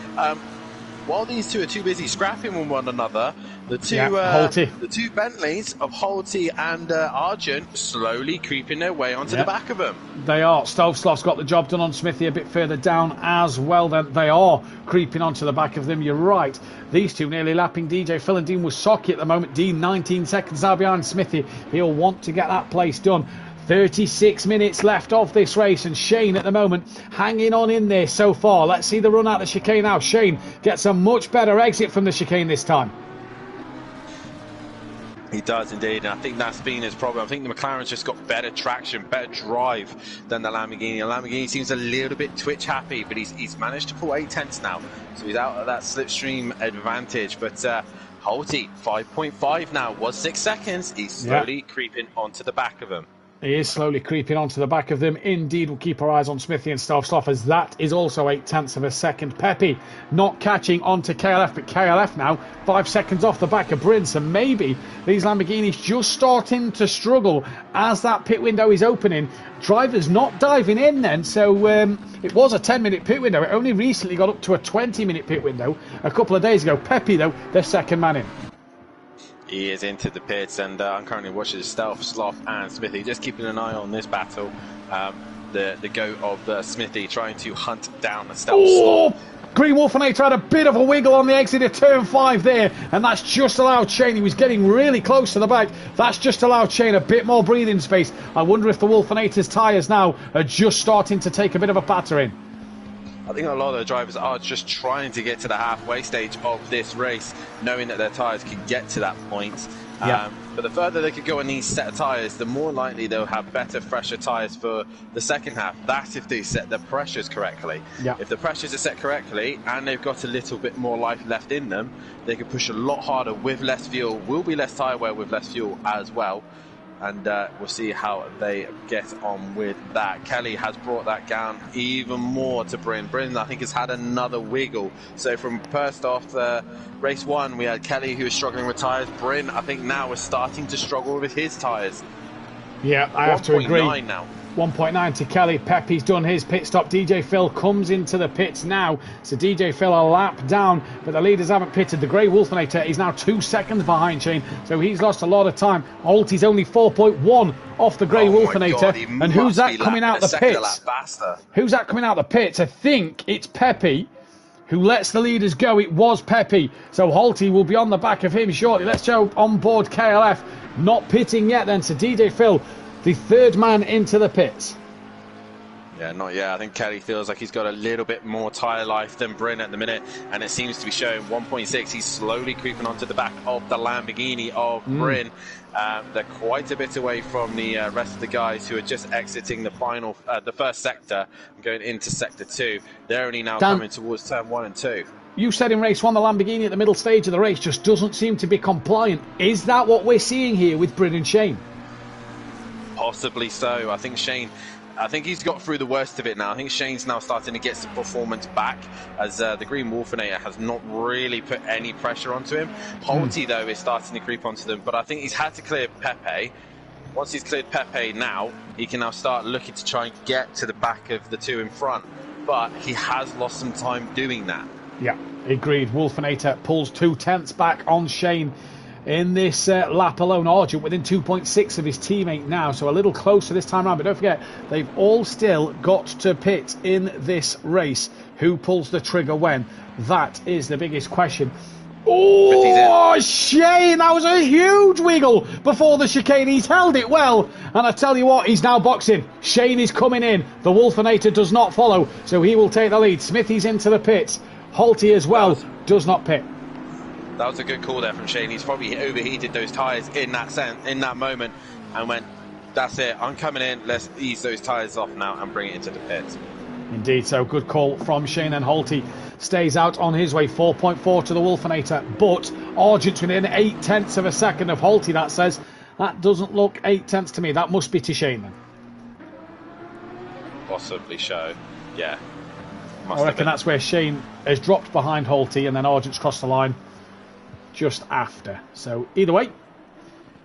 While these two are too busy scrapping with one another, the two Bentleys of Holty and Argent slowly creeping their way onto the back of them. They are. Stelfsloth's got the job done on Smithy a bit further down as well. Then they are creeping onto the back of them. You're right. These two nearly lapping DJ Phil and Dean Wysocki at the moment. Dean 19 seconds now behind Smithy. He'll want to get that place done. 36 minutes left of this race, and Shane at the moment hanging on in there so far. Let's see the run out of the chicane now. Shane gets a much better exit from the chicane this time. He does indeed, and I think that's been his problem. I think the McLaren's just got better traction, better drive than the Lamborghini. The Lamborghini seems a little bit twitch happy, but he's managed to pull 8 tenths now, so he's out of that slipstream advantage. But Holty 5.5 now, was 6 seconds. He's slowly creeping onto the back of him. He is slowly creeping onto the back of them. Indeed, we'll keep our eyes on Smithy and Stelfsloth, as that is also 8 tenths of a second. Pepe not catching onto KLF, but KLF now 5 seconds off the back of Bryn. So maybe these Lamborghinis just starting to struggle as that pit window is opening. Drivers not diving in then. So it was a 10-minute pit window. It only recently got up to a 20-minute pit window a couple of days ago. Pepe, though, their second man in. He is into the pits, and I'm currently watching Stelfsloth and Smithy, just keeping an eye on this battle. The go of Smithy trying to hunt down the Stelfsloth. Green Wolfenator had a bit of a wiggle on the exit of turn 5 there, and that's just allowed Shane. He was getting really close to the back. That's just allowed Shane a bit more breathing space. I wonder if the Wolfenator's tyres now are just starting to take a bit of a battering. I think a lot of the drivers are just trying to get to the halfway stage of this race, knowing that their tyres can get to that point. But the further they could go on these set of tyres, the more likely they'll have better, fresher tyres for the second half. That's if they set the pressures correctly. If the pressures are set correctly and they've got a little bit more life left in them, they can push a lot harder with less fuel. Will be less tyre wear with less fuel as well. And we'll see how they get on with that. Kelly has brought that down even more to Bryn. Bryn, I think, has had another wiggle. So from first off race 1, we had Kelly, who was struggling with tyres. Bryn, I think, now is starting to struggle with his tyres. Yeah, I have to agree. 1.9 now. 1.9 to Kelly. Pepe's done his pit stop. DJ Phil comes into the pits now. So DJ Phil a lap down, but the leaders haven't pitted. The Grey Wolfinator is now 2 seconds behind Shane, so he's lost a lot of time. Holty's only 4.1 off the Grey Wolfinator. And who's that coming out the pits? Who's that coming out the pits? I think it's Pepe who lets the leaders go. It was Pepe. So Holty will be on the back of him shortly. Let's go on board KLF. Not pitting yet then. So DJ Phil, the third man into the pits. Yeah, not yet. I think Kelly feels like he's got a little bit more tyre life than Bryn at the minute, and it seems to be showing 1.6. He's slowly creeping onto the back of the Lamborghini of Bryn. They're quite a bit away from the rest of the guys who are just exiting the first sector and going into sector 2. They're only now coming towards turn 1 and 2. You said in race 1 the Lamborghini at the middle stage of the race just doesn't seem to be compliant. Is that what we're seeing here with Bryn and Shane? Possibly so. I think he's got through the worst of it now. I think Shane's now starting to get some performance back, as the Green Wolfinator has not really put any pressure onto him. Holty, though, is starting to creep onto them, but I think he's had to clear Pepe. Once he's cleared Pepe now, he can now start looking to try and get to the back of the 2 in front, but he has lost some time doing that. Yeah, agreed. Wolfinator pulls 2/10 back on Shane in this lap alone. Argent within 2.6 of his teammate now, so a little closer this time around. But don't forget, they've all still got to pit in this race. Who pulls the trigger when? That is the biggest question. Oh, Shane, that was a huge wiggle before the chicane. He's held it well, and I tell you what, he's now boxing. Shane is coming in. The Wolfinator does not follow, so he will take the lead. Smithy's into the pits. Holty as well does not pit. That was a good call there from Shane. He's probably overheated those tyres in that moment and went, that's it, I'm coming in, let's ease those tyres off now and bring it into the pits. Indeed, so good call from Shane, and Holty stays out on his way, 4.4 to the Wolfinator, but Argent's within 0.8 of a second of Holty. That says, that doesn't look 0.8 to me. That must be to Shane then. Possibly so, yeah. I reckon that's where Shane has dropped behind Holty, and then Argent's crossed the line just after. So either way,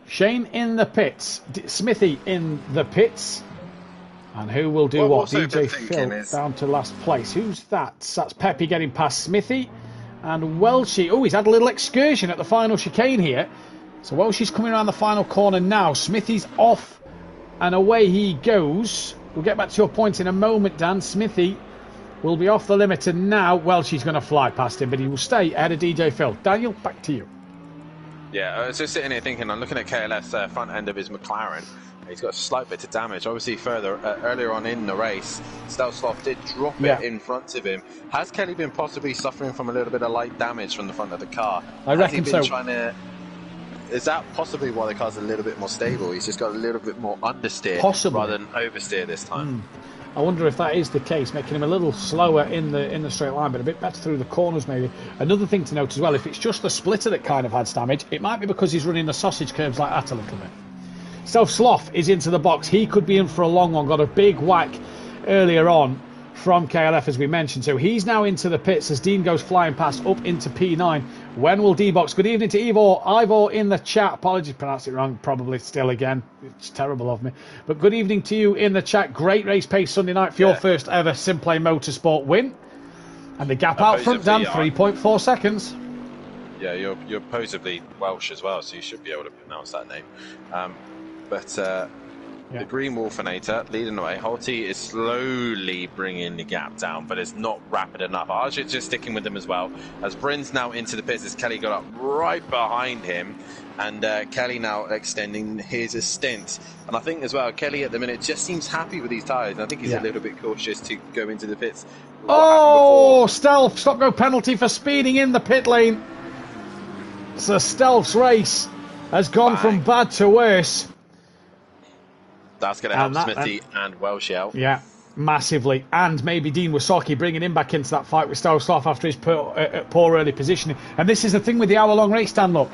Shane in the pits, Smithy in the pits, and who will do what? DJ Phil down to last place. Who's that? That's Pepe getting past Smithy, and Welshie. Oh, he's had a little excursion at the final chicane here. So Welshie's coming around the final corner now. Smithy's off and away he goes. We'll get back to your point in a moment, Dan. Smithy will be off the limiter now. Well, she's going to fly past him, but he will stay ahead of DJ Phil. Daniel, back to you. Yeah, I was just sitting here thinking, I'm looking at KLF's front end of his McLaren. He's got a slight bit of damage. Obviously, earlier on in the race, Stelsloff did drop it in front of him. Has Kelly been possibly suffering from a little bit of light damage from the front of the car? I reckon so. Is that possibly why the car's a little bit more stable? He's just got a little bit more understeer rather than oversteer this time. I wonder if that is the case, making him a little slower in the straight line, but a bit better through the corners maybe. Another thing to note as well, if it's just the splitter that kind of had damage, it might be because he's running the sausage curves like that a little bit. Stelsloff is into the box. He could be in for a long one. Got a big whack earlier on from KLF, as we mentioned. So he's now into the pits as Dean goes flying past up into P9. When will D-Box? Good evening to Ivor in the chat. Apologies, pronounced it wrong, probably still again. It's terrible of me. But good evening to you in the chat. Great race pace Sunday night for your first ever Simplay Motorsport win. And the gap out front, Dan, 3.4 seconds. Yeah, you're supposedly Welsh as well, so you should be able to pronounce that name. The Green Wolfinator leading away. Holty is slowly bringing the gap down, but it's not rapid enough. Arjit just sticking with him as well. As Bryn's now into the pits, as Kelly got up right behind him, and Kelly now extending his stint. And I think as well, Kelly at the minute just seems happy with these tyres. I think he's a little bit cautious to go into the pits. Stealth, stop-go penalty for speeding in the pit lane. So Stealth's race has gone from bad to worse. That's going to help Smithy and Welsh out. Yeah, massively. And maybe Dean Wysocki bringing him back into that fight with Stelsloff after his poor early positioning. And this is the thing with the hour-long race, Dan, look.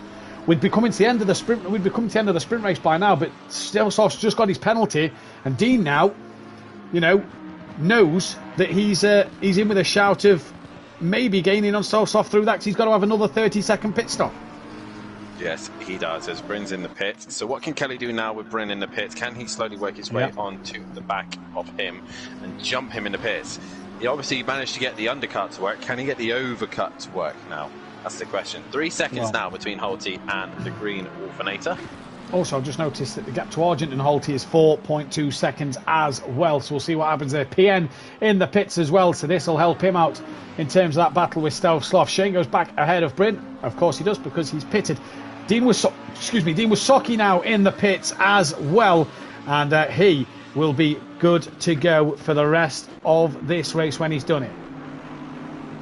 We'd be coming to the end of the sprint. We'd be coming to the end of the sprint race by now, but Stelsloff's just got his penalty, and Dean now, knows that he's in with a shout of maybe gaining on Stelsloff through that, because he's got to have another 30-second pit stop. Yes, he does, as Bryn's in the pit. So what can Kelly do now with Bryn in the pit? Can he slowly work his way onto the back of him and jump him in the pits? He obviously managed to get the undercut to work. Can he get the overcut to work now? That's the question. 3 seconds now between Holty and the Green Wolfinator. Also, I've just noticed that the gap to Argent and Holty is 4.2 seconds as well. So we'll see what happens there. PN in the pits as well. So this will help him out in terms of that battle with Stealth Sloth. Shane goes back ahead of Bryn. Of course he does, because he's pitted. Dean Wysocki now in the pits as well. And he will be good to go for the rest of this race when he's done it.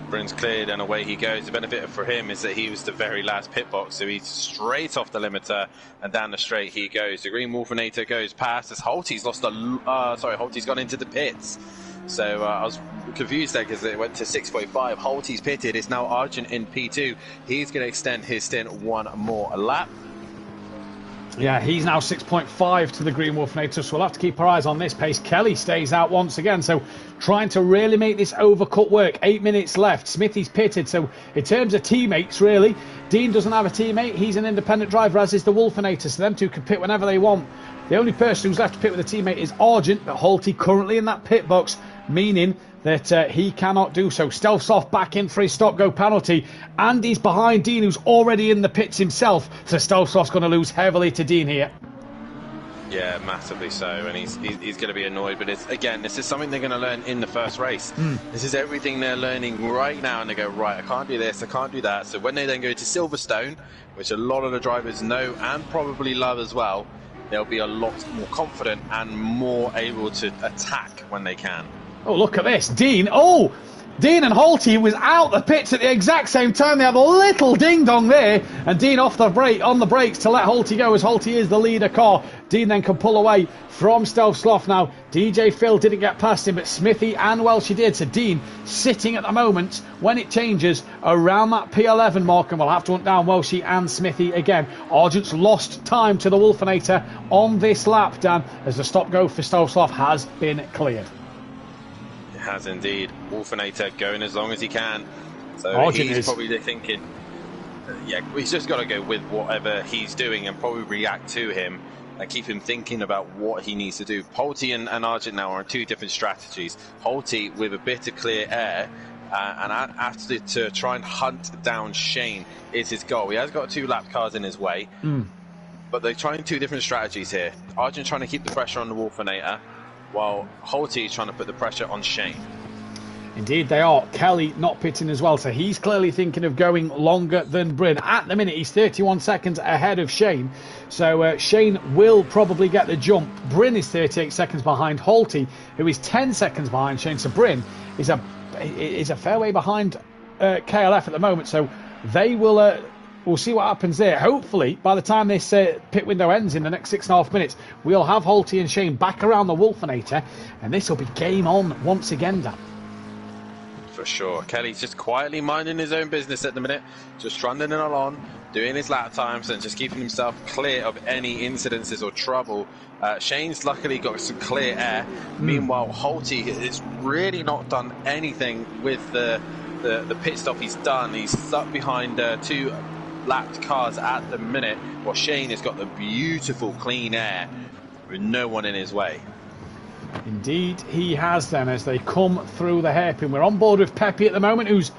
Bryn's cleared and away he goes. The benefit for him is that he was the very last pit box, so he's straight off the limiter and down the straight he goes. The Green Wolfinator goes past as Holty's lost Holty's gone into the pits. So I was confused there because it went to 6.5. Holty's pitted. It's now Argent in P2. He's going to extend his stint one more lap. Yeah, he's now 6.5 to the Green Wolfinator, so we'll have to keep our eyes on this pace. Kelly stays out once again, so trying to really make this overcut work. 8 minutes left. Smithy's pitted, so in terms of teammates, really, Dean doesn't have a teammate. He's an independent driver, as is the Wolfinator, so them two can pit whenever they want. The only person who's left to pit with a teammate is Argent, but Holty currently in that pit box, meaning that he cannot do so. Stealth Sloth back in for his stop-go penalty. Andy's behind Dean, who's already in the pits himself. So Stealth Sloth's going to lose heavily to Dean here. Yeah, massively so, and he's going to be annoyed. But again, this is something they're going to learn in the first race. This is everything they're learning right now, and they go, right, I can't do this, I can't do that. So when they then go to Silverstone, which a lot of the drivers know and probably love as well, they'll be a lot more confident and more able to attack when they can. Oh, look at this. Dean and Holty was out the pits at the exact same time. They had a little ding-dong there. And Dean on the brakes to let Holty go, as Holty is the leader car. Dean then can pull away from Stealth Sloth now. DJ Phil didn't get past him, but Smithy and Welsh did. So Dean sitting at the moment when it changes around that P11 mark, and we'll have to hunt down Welshie and Smithy again. Argent's lost time to the Wolfinator on this lap, Dan, as the stop-go for Stealth Sloth has been cleared. Has indeed. Wolfinator going as long as he can. So Argent he's is probably thinking, yeah, he's just got to go with whatever he's doing and probably react to him and keep him thinking about what he needs to do. Holty and Argent now are on two different strategies. Holty with a bit of clear air and after to try and hunt down Shane is his goal. He has got 2 lap cars in his way, but they're trying 2 different strategies here. Argent trying to keep the pressure on the Wolfinator, while Holty is trying to put the pressure on Shane. Indeed they are. Kelly not pitting as well, so he's clearly thinking of going longer than Bryn. At the minute he's 31 seconds ahead of Shane, so Shane will probably get the jump. Bryn is 38 seconds behind Holty, who is 10 seconds behind Shane, so Bryn is a fair way behind KLF at the moment, so they will we'll see what happens there. Hopefully, by the time this pit window ends in the next 6.5 minutes, we'll have Holty and Shane back around the Wolfinator, and this will be game on once again, Dan. For sure. Kelly's just quietly minding his own business at the minute, just trundling along, doing his lap times, and just keeping himself clear of any incidences or trouble. Shane's luckily got some clear air. Meanwhile, Holty has really not done anything with the pit stop he's done. He's stuck behind 2 lapped cars at the minute, while Shane has got the beautiful clean air with no one in his way. Indeed he has, then, as they come through the hairpin. We're on board with Pepe at the moment, who's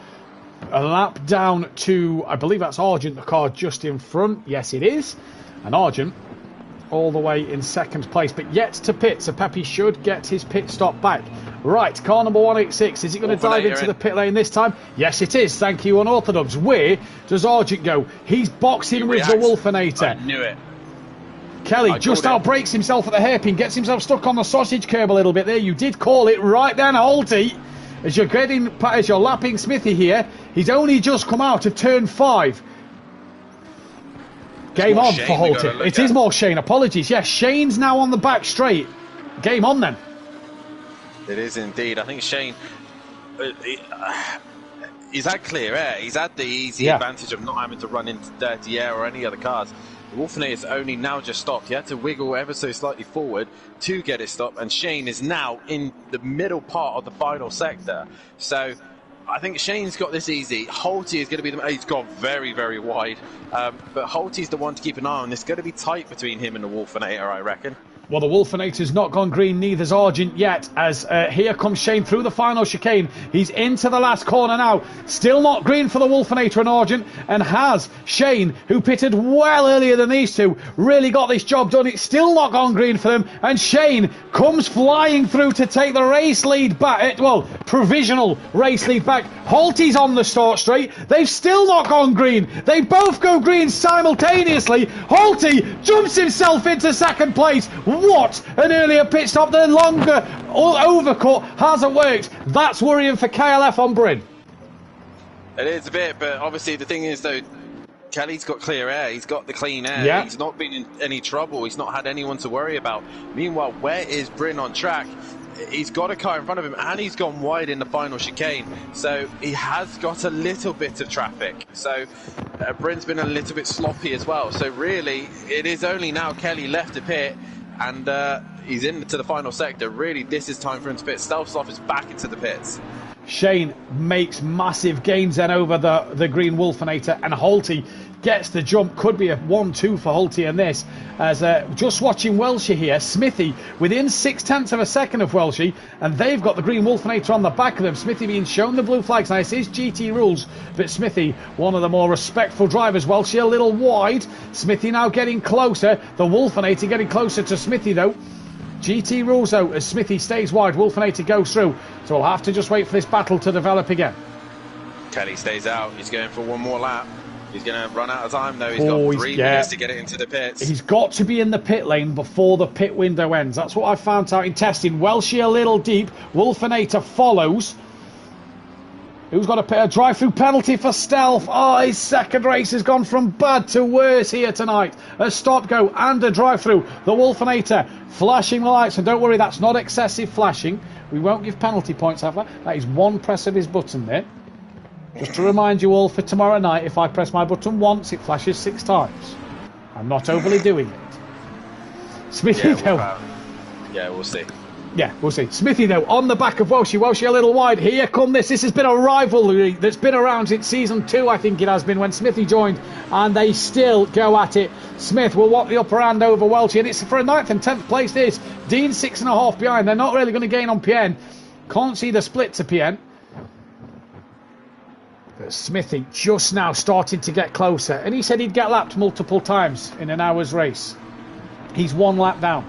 a lap down to, I believe that's Argent, the car just in front. Yes, it is. And Argent all the way in 2nd place, but yet to pit, so Pepe should get his pit stop back. Right, car number 186, is he going to dive into the pit lane this time? Yes, it is. Thank you, Unorthodox. Where does Argent go? He's boxing with the Wolfinator. I knew it. Kelly just outbrakes himself at the hairpin, gets himself stuck on the sausage curb a little bit there. You did call it right then, Holty. As you're lapping Smithy here, he's only just come out of turn 5. Game on for Holty. It is more Shane, apologies. Yes, Shane's now on the back straight. Game on then. It is indeed. I think Shane, he's had clear air. He's had the easy advantage of not having to run into dirty air or any other cars. The Wolfinator's only now just stopped. He had to wiggle ever so slightly forward to get it stopped, and Shane is now in the middle part of the final sector. So I think Shane's got this easy. Holty is going to be he's gone very, very wide. But Holty's the one to keep an eye on. It's going to be tight between him and the Wolfinator, I reckon. Well, the Wolfinator's not gone green, neither's Argent yet, as here comes Shane through the final chicane. He's into the last corner now. Still not green for the Wolfinator and Argent, and has Shane, who pitted well earlier than these two, really got this job done. It's still not gone green for them, and Shane comes flying through to take the race lead back. Well, provisional race lead back. Holty's on the start straight. They've still not gone green. They both go green simultaneously. Holty jumps himself into second place. What an earlier pit stop. The longer overcut hasn't worked. That's worrying for KLF on Bryn. It is a bit, but obviously the thing is, though, Kelly's got clear air. He's got the clean air. Yeah. He's not been in any trouble. He's not had anyone to worry about. Meanwhile, where is Bryn on track? He's got a car in front of him, and he's gone wide in the final chicane. So he has got a little bit of traffic. So Bryn's been a little bit sloppy as well. So really, it is only now Kelly left to pit, and he's into the final sector. Really, this is time for him to pit. Stealthsoft is back into the pits. Shane makes massive gains then over the green Wolfinator, and Holty gets the jump. Could be a 1-2 for Holty in this. As just watching Welshie here, Smithy within 0.6 of a second of Welshie, and they've got the green Wolfinator on the back of them. Smithy being shown the blue flags. Now, this is GT rules, but Smithy, one of the more respectful drivers. Welshie a little wide. Smithy now getting closer. The Wolfinator getting closer to Smithy though. GT rules out as Smithy stays wide. Wolfinator goes through. So we'll have to just wait for this battle to develop again. Kelly stays out. He's going for one more lap. He's going to run out of time though. He's got 3 minutes to get it into the pits. He's got to be in the pit lane before the pit window ends. That's what I found out in testing. Welshie a little deep. Wolfinator follows. Who's got a drive-through penalty for Stealth? Oh, his second race has gone from bad to worse here tonight. A stop-go and a drive-through. The Wolfinator flashing the lights. And don't worry, that's not excessive flashing. We won't give penalty points after that. That is one press of his button there. Just to remind you all, for tomorrow night, if I press my button once, it flashes 6 times. I'm not overly doing it. Smithy, though. Yeah, we'll see. Yeah, we'll see. Smithy, though, on the back of Welshie. Welshie a little wide. Here come this. This has been a rivalry that's been around since Season 2, I think it has been, when Smithy joined. And they still go at it. Smith will want the upper hand over Welshie. And it's for a 9th and 10th place this. Dean 6.5 behind. They're not really going to gain on PN. Can't see the split to PN. But Smithy just now starting to get closer. And he said he'd get lapped multiple times in an hour's race. He's 1 lap down.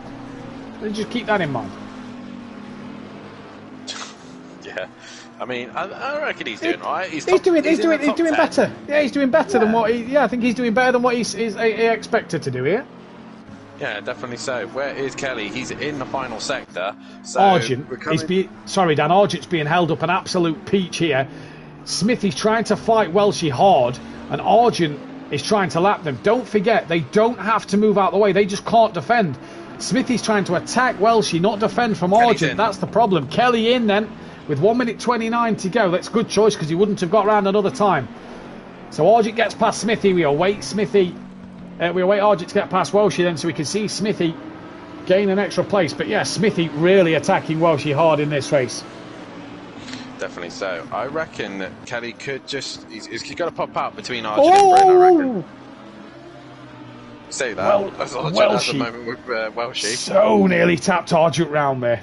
So just keep that in mind. Yeah, I mean, I reckon he's doing all right. He's doing better. Yeah, he's doing better than what he. Yeah, I think he's doing better than what he expected to do here. Yeah, definitely so. Where is Kelly? He's in the final sector. So Argent is sorry, Dan. Argent's being held up an absolute peach here. Smithy's trying to fight Welshie hard, and Argent is trying to lap them. Don't forget, they don't have to move out of the way. They just can't defend. Smithy's trying to attack Welshie, not defend from Argent. That's the problem. Kelly in then. With 1 minute 29 to go. That's a good choice because he wouldn't have got round another time. So Argent gets past Smithy. We await Smithy. We await Argent to get past Welshie then so we can see Smithy gain an extra place. But yeah, Smithy really attacking Welshie hard in this race. Definitely so. I reckon that Kelly could just... He's got to pop out between Argent and Bryn, I reckon. Say that. That's Argent at the moment with Welshie. So nearly tapped Argent round there.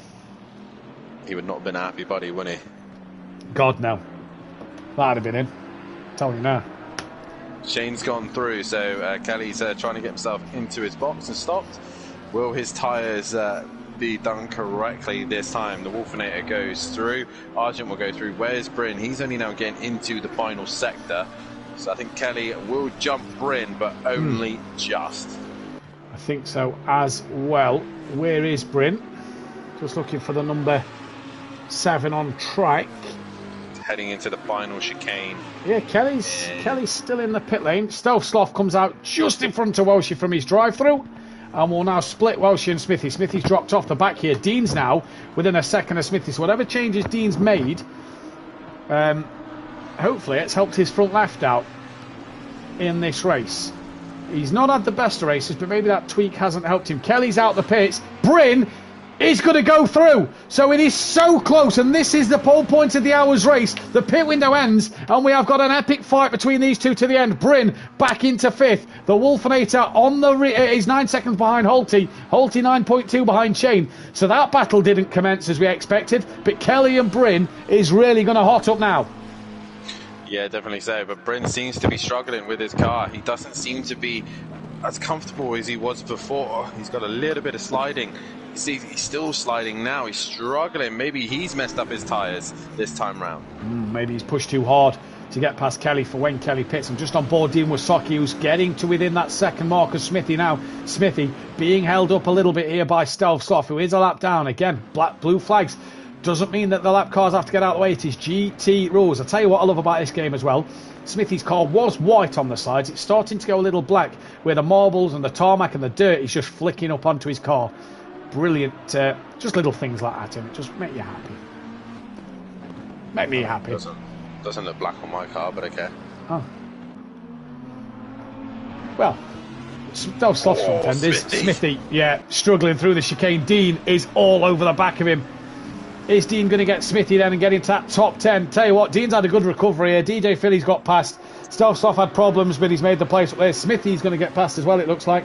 He would not have been a happy buddy, wouldn't he? God, no. That'd have been him. Tell you now. Shane's gone through, so Kelly's trying to get himself into his box and stopped. Will his tyres be done correctly this time? The Wolfinator goes through. Argent will go through. Where's Bryn? He's only now getting into the final sector. So I think Kelly will jump Bryn, but only just. I think so as well. Where is Bryn? Just looking for the number 7 on track. Heading into the final chicane. Yeah, Kelly's still in the pit lane. Stealthsoft comes out just in front of Welshie from his drive-through. And we'll now split Welshie and Smithy. Smithy's dropped off the back here. Dean's now within a second of Smithy. So whatever changes Dean's made, hopefully it's helped his front left out in this race. He's not had the best of races, but maybe that tweak hasn't helped him. Kelly's out the pits. Bryn is going to go through. So it is so close, and this is the pole point of the hour's race. The pit window ends, and we have got an epic fight between these two to the end. Bryn back into 5th. The Wolfenator on the is 9 seconds behind Holty. Holty 9.2 behind Shane. So that battle didn't commence as we expected, but Kelly and Bryn is really going to hot up now. Yeah, definitely so. But Bryn seems to be struggling with his car. He doesn't seem to be as comfortable as he was before. He's got a little bit of sliding. You see, he's still sliding now. He's struggling. Maybe he's messed up his tyres this time round. Maybe he's pushed too hard to get past Kelly for when Kelly pits. I'm just on board Dean Wasocki, who's getting to within that second mark of Smithy now. Smithy being held up a little bit here by Stealth Sloth, who is a lap down. Again, blue flags. Doesn't mean that the lap cars have to get out of the way. It is GT rules. I'll tell you what I love about this game as well. Smithy's car was white on the sides. It's starting to go a little black, where the marbles and the tarmac and the dirt is just flicking up onto his car. Brilliant. Just little things like that, and it just make you happy. Make me happy. Doesn't look black on my car, but okay. Oh. Well, those sloths front end is Smithy, yeah, struggling through the chicane. Dean is all over the back of him. Is Dean going to get Smithy then and get into that top 10? Tell you what, Dean's had a good recovery here. DJ Philly's got past. Stealth Sloth had problems, but he's made the place up there. Smithy's going to get past as well, it looks like.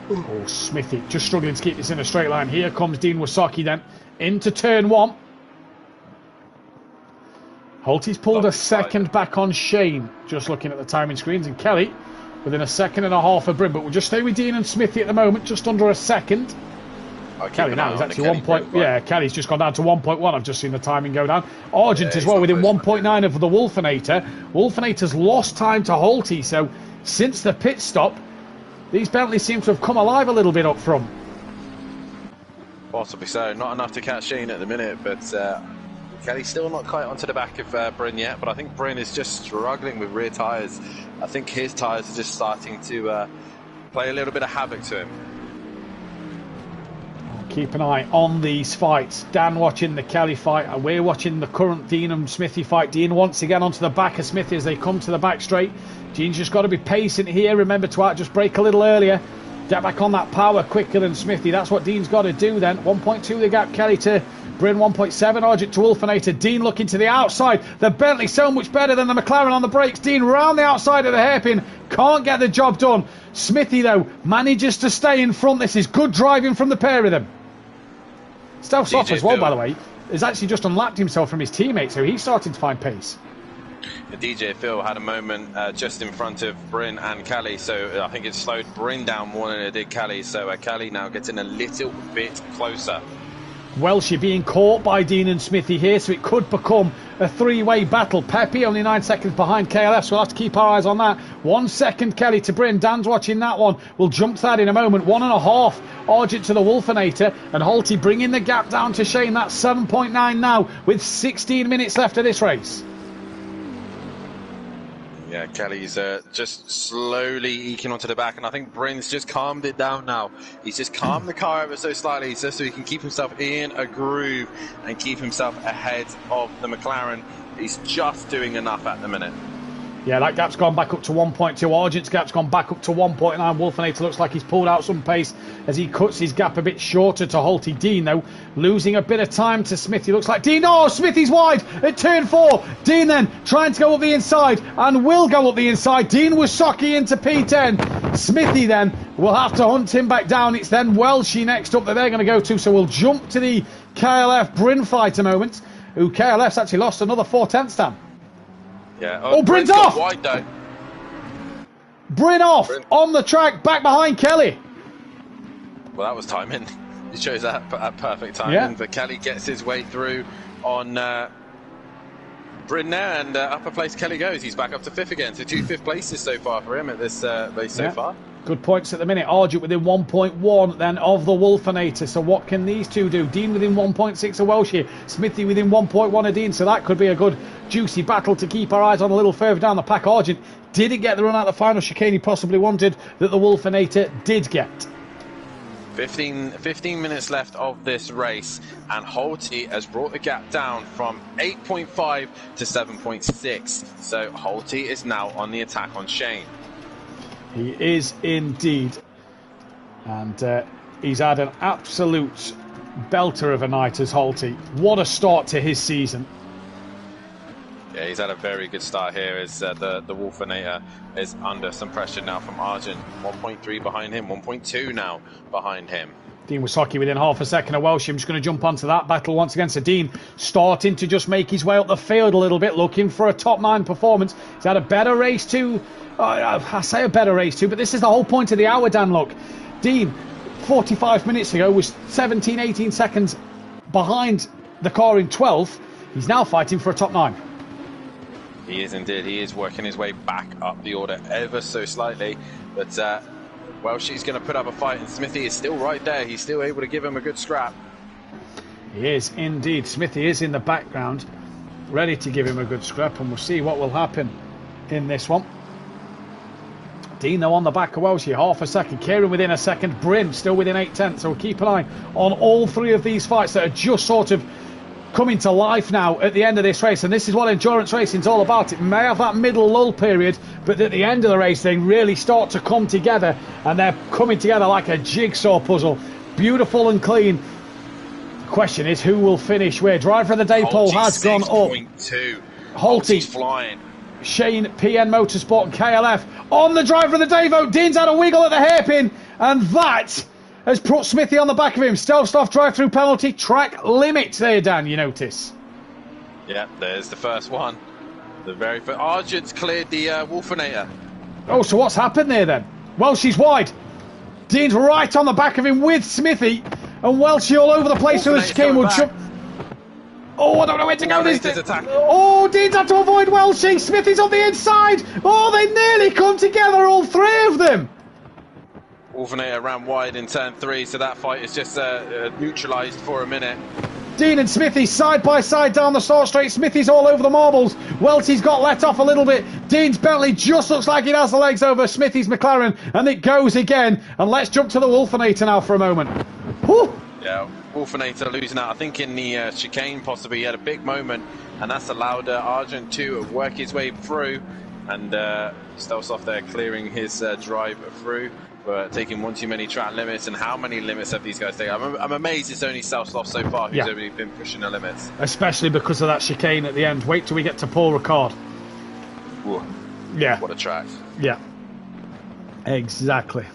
Oh, Smithy just struggling to keep this in a straight line. Here comes Dean Wasocki then into turn 1. Holty's pulled a second back on Shane, just looking at the timing screens, and Kelly within a second and a half of Bryn, but we'll just stay with Dean and Smithy at the moment, just under a second. Kelly now is actually 1 point. Yeah, Kelly's just gone down to 1.1. I've just seen the timing go down. Argent as well within 1.9 of the Wolfenator. Wolfenator's lost time to Holty, so since the pit stop, these Bentleys seem to have come alive a little bit up front. Possibly so. Not enough to catch Shane at the minute, but Kelly's still not quite onto the back of Bryn yet, but I think Bryn is just struggling with rear tyres. I think his tyres are just starting to play a little bit of havoc to him. Keep an eye on these fights. Dan watching the Kelly fight, and we're watching the current Dean and Smithy fight. Dean once again onto the back of Smithy as they come to the back straight. Dean's just got to be patient here. Remember to just brake a little earlier. Get back on that power quicker than Smithy. That's what Dean's got to do then. 1.2 the gap, Kelly to Bryn, 1.7. Argent to Wolfenator. Dean looking to the outside. The Bentley so much better than the McLaren on the brakes. Dean round the outside of the hairpin. Can't get the job done. Smithy, though, manages to stay in front. This is good driving from the pair of them. Stealth Sloth as well, by the way, has actually just unlapped himself from his teammates, so he's starting to find pace. DJ Phil had a moment just in front of Bryn and Kelly, so I think it slowed Bryn down more than it did Kelly, so Kelly now gets in a little bit closer. Welshie being caught by Dean and Smithy here, so it could become a three-way battle. Pepe only 9 seconds behind KLF, so we'll have to keep our eyes on that. 1 second Kelly to Bryn. Dan's watching that one. We'll jump to that in a moment. 1.5 Argent to the Wolfenator, and Holty bringing the gap down to Shane. That's 7.9 now with 16 minutes left of this race. Yeah, Kelly's just slowly eking onto the back, and I think Bryn's just calmed it down now. He's just calmed the car ever so slightly, just so he can keep himself in a groove and keep himself ahead of the McLaren. He's just doing enough at the minute. Yeah, that gap's gone back up to 1.2. Argent's gap's gone back up to 1.9. Wolfenator looks like he's pulled out some pace as he cuts his gap a bit shorter to Holty. Dean, though, losing a bit of time to Smithy. Looks like Dean. Oh, Smithy's wide at turn 4. Dean then trying to go up the inside and will go up the inside. Dean Wasocki into P10. Smithy then will have to hunt him back down. It's then Welshie next up that they're going to go to. So we'll jump to the KLF Bryn fight a moment, who KLF's actually lost another 4/10 Dan. Yeah. Oh, Bryn's off! Wide, though. Bryn off on the track, back behind Kelly. Well, that was timing. It shows that perfect timing. Yeah. But Kelly gets his way through on Bryn there, and upper place Kelly goes. He's back up to 5th again. So 2 5th places so far for him at this race so far. Good points at the minute. Argent within 1.1 then of the Wolfenator. So what can these two do? Dean within 1.6 of Welshie. Smithy within 1.1 of Dean. So that could be a good juicy battle to keep our eyes on a little further down the pack. Argent didn't get the run out the final chicane he possibly wanted, that the Wolfenator did get. 15 minutes left of this race, and Holty has brought the gap down from 8.5 to 7.6. So Holty is now on the attack on Shane. He is indeed. And he's had an absolute belter of a night as Holty. What a start to his season. Yeah, he's had a very good start here as the Wolfenator is under some pressure now from Argent. 1.3 behind him, 1.2 now behind him. Dean Wysocki within half a second of Welsh. I'm just going to jump onto that battle once again. So Dean starting to just make his way up the field a little bit, looking for a top 9 performance. He's had a better race too. I say a better race too, but this is the whole point of the hour, Dan. Look, Dean, 45 minutes ago, was 17, 18 seconds behind the car in 12th. He's now fighting for a top 9. He is indeed. He is working his way back up the order ever so slightly. But, well, she's going to put up a fight, and Smithy is still right there. He's still able to give him a good scrap. He is indeed. Smithy is in the background, ready to give him a good scrap, and we'll see what will happen in this one. Dean, though, on the back of Welshie, half a second. Kieran within a second. Bryn still within 8/10. So we'll keep an eye on all three of these fights that are just sort of coming to life now at the end of this race, and this is what endurance racing is all about. It may have that middle lull period, but at the end of the race they really start to come together, and they're coming together like a jigsaw puzzle, beautiful and clean. The question is, who will finish where? Driver of the day poll has gone up. Holty's flying. Shane, PN Motorsport and KLF on the driver of the day vote. Dean's had a wiggle at the hairpin, and that has put Smithy on the back of him. Stelsdorf drive-through penalty, track limit there, Dan, you notice. Yeah, there's the first one. The very first. Argent's cleared the Wolfenator. Oh, so what's happened there then? Welshie's wide. Dean's right on the back of him with Smithy, and Welshie all over the place. So the chicane will jump. Oh, I don't know where to go. Oh, Dean's had to avoid Welshie. Smithy's on the inside. Oh, they nearly come together, all three of them. Wolfenator ran wide in turn 3, so that fight is just neutralised for a minute. Dean and Smithy side by side down the start straight. Smithy's all over the marbles. Welty's got let off a little bit. Dean's Bentley just looks like it has the legs over Smithy's McLaren, and it goes again. And let's jump to the Wolfenator now for a moment. Whew. Yeah, Wolfenator losing out. I think in the chicane possibly he had a big moment, and that's allowed Argent to work his way through, and Stelsdorf there clearing his drive through. But taking one too many track limits, and how many limits have these guys taken? I'm amazed it's only Stelsdorf so far who's only been pushing the limits. Especially because of that chicane at the end. Wait till we get to Paul Ricard. Whoa. Yeah. What a track. Yeah. Exactly.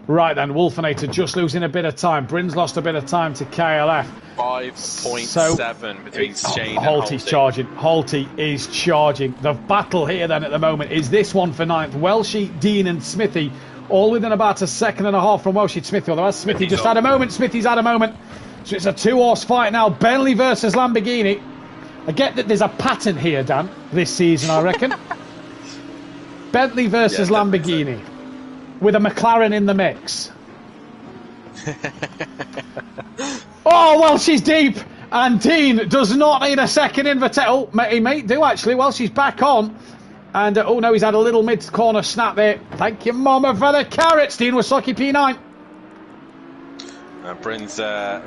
Right then, Wolfenator just losing a bit of time. Bryn's lost a bit of time to KLF. 5.7 between Shane and Holty's charging. Holty is charging. The battle here then at the moment is this one for 9th. Welshie, Dean and Smithy all within about a second and a half from Welshie to Smithy. Although as Smithy just had a moment, Smithy's had a moment. So it's a 2-horse fight now. Bentley versus Lamborghini. I get that there's a pattern here, Dan, this season, I reckon. Bentley versus Lamborghini. With a McLaren in the mix. Oh, Welshie's deep. And Dean does not need a second invitation. Oh, he may do actually. Welshie's back on. And, oh no, he's had a little mid-corner snap there. Thank you, Mama, for the carrots. Dean Wysocki P9.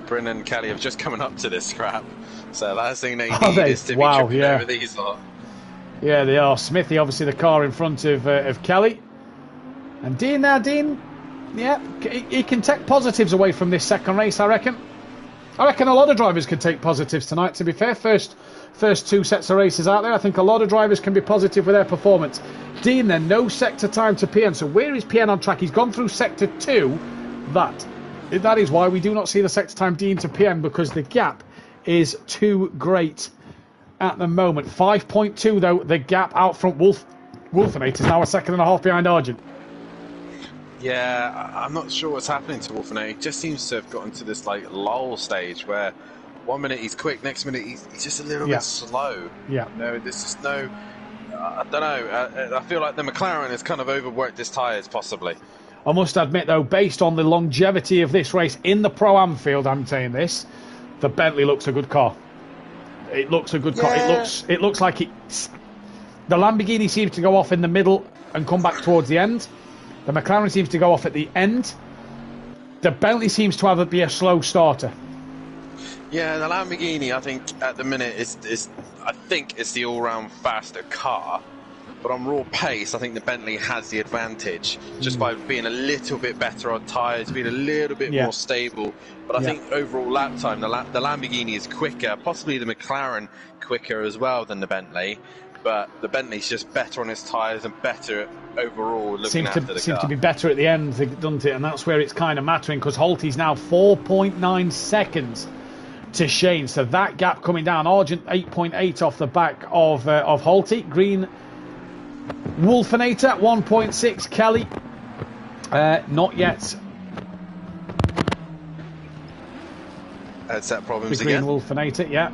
Bryn and Kelly have just coming up to this scrap. So last thing they need is to be tripping over these lot. Yeah, they are. Smithy, obviously, the car in front of Kelly. And Dean now, yeah, he can take positives away from this second race, I reckon. I reckon a lot of drivers can take positives tonight, to be fair. First 2 sets of races out there, I think a lot of drivers can be positive with their performance. Dean then, no sector time to PN. So where is PN on track? He's gone through sector 2. That is why we do not see the sector time Dean to PN, because the gap is too great at the moment. 5.2 though, the gap out front. Wolfenator is now a second and a half behind Argent. Yeah, I'm not sure what's happening to Wolfenator. He just seems to have gotten to this like lull stage where 1 minute he's quick, next minute he's just a little bit slow. Yeah. No, there's just no. I don't know. I feel like the McLaren has kind of overworked his tyres, possibly. I must admit, though, based on the longevity of this race in the Pro-Am field, I'm saying this, the Bentley looks a good car. It looks a good car. It looks like it's... The Lamborghini seems to go off in the middle and come back towards the end. The McLaren seems to go off at the end. The Bentley seems to be a slow starter. Yeah, the Lamborghini, I think, at the minute, I think it's the all-round faster car. but on raw pace, I think the Bentley has the advantage just by being a little bit better on tyres, being a little bit more stable. But I think overall lap time, the Lamborghini is quicker, possibly the McLaren quicker as well than the Bentley. But the Bentley's just better on its tyres and better overall looking after the car. Seems to be better at the end, doesn't it? And that's where it's kind of mattering, because Holty's now 4.9 seconds to Shane. So that gap coming down. Argent 8.8 off the back of Holty. Green Wolfenator 1.6. Kelly not yet. Headset problems the Green again. Wolfenator, yeah.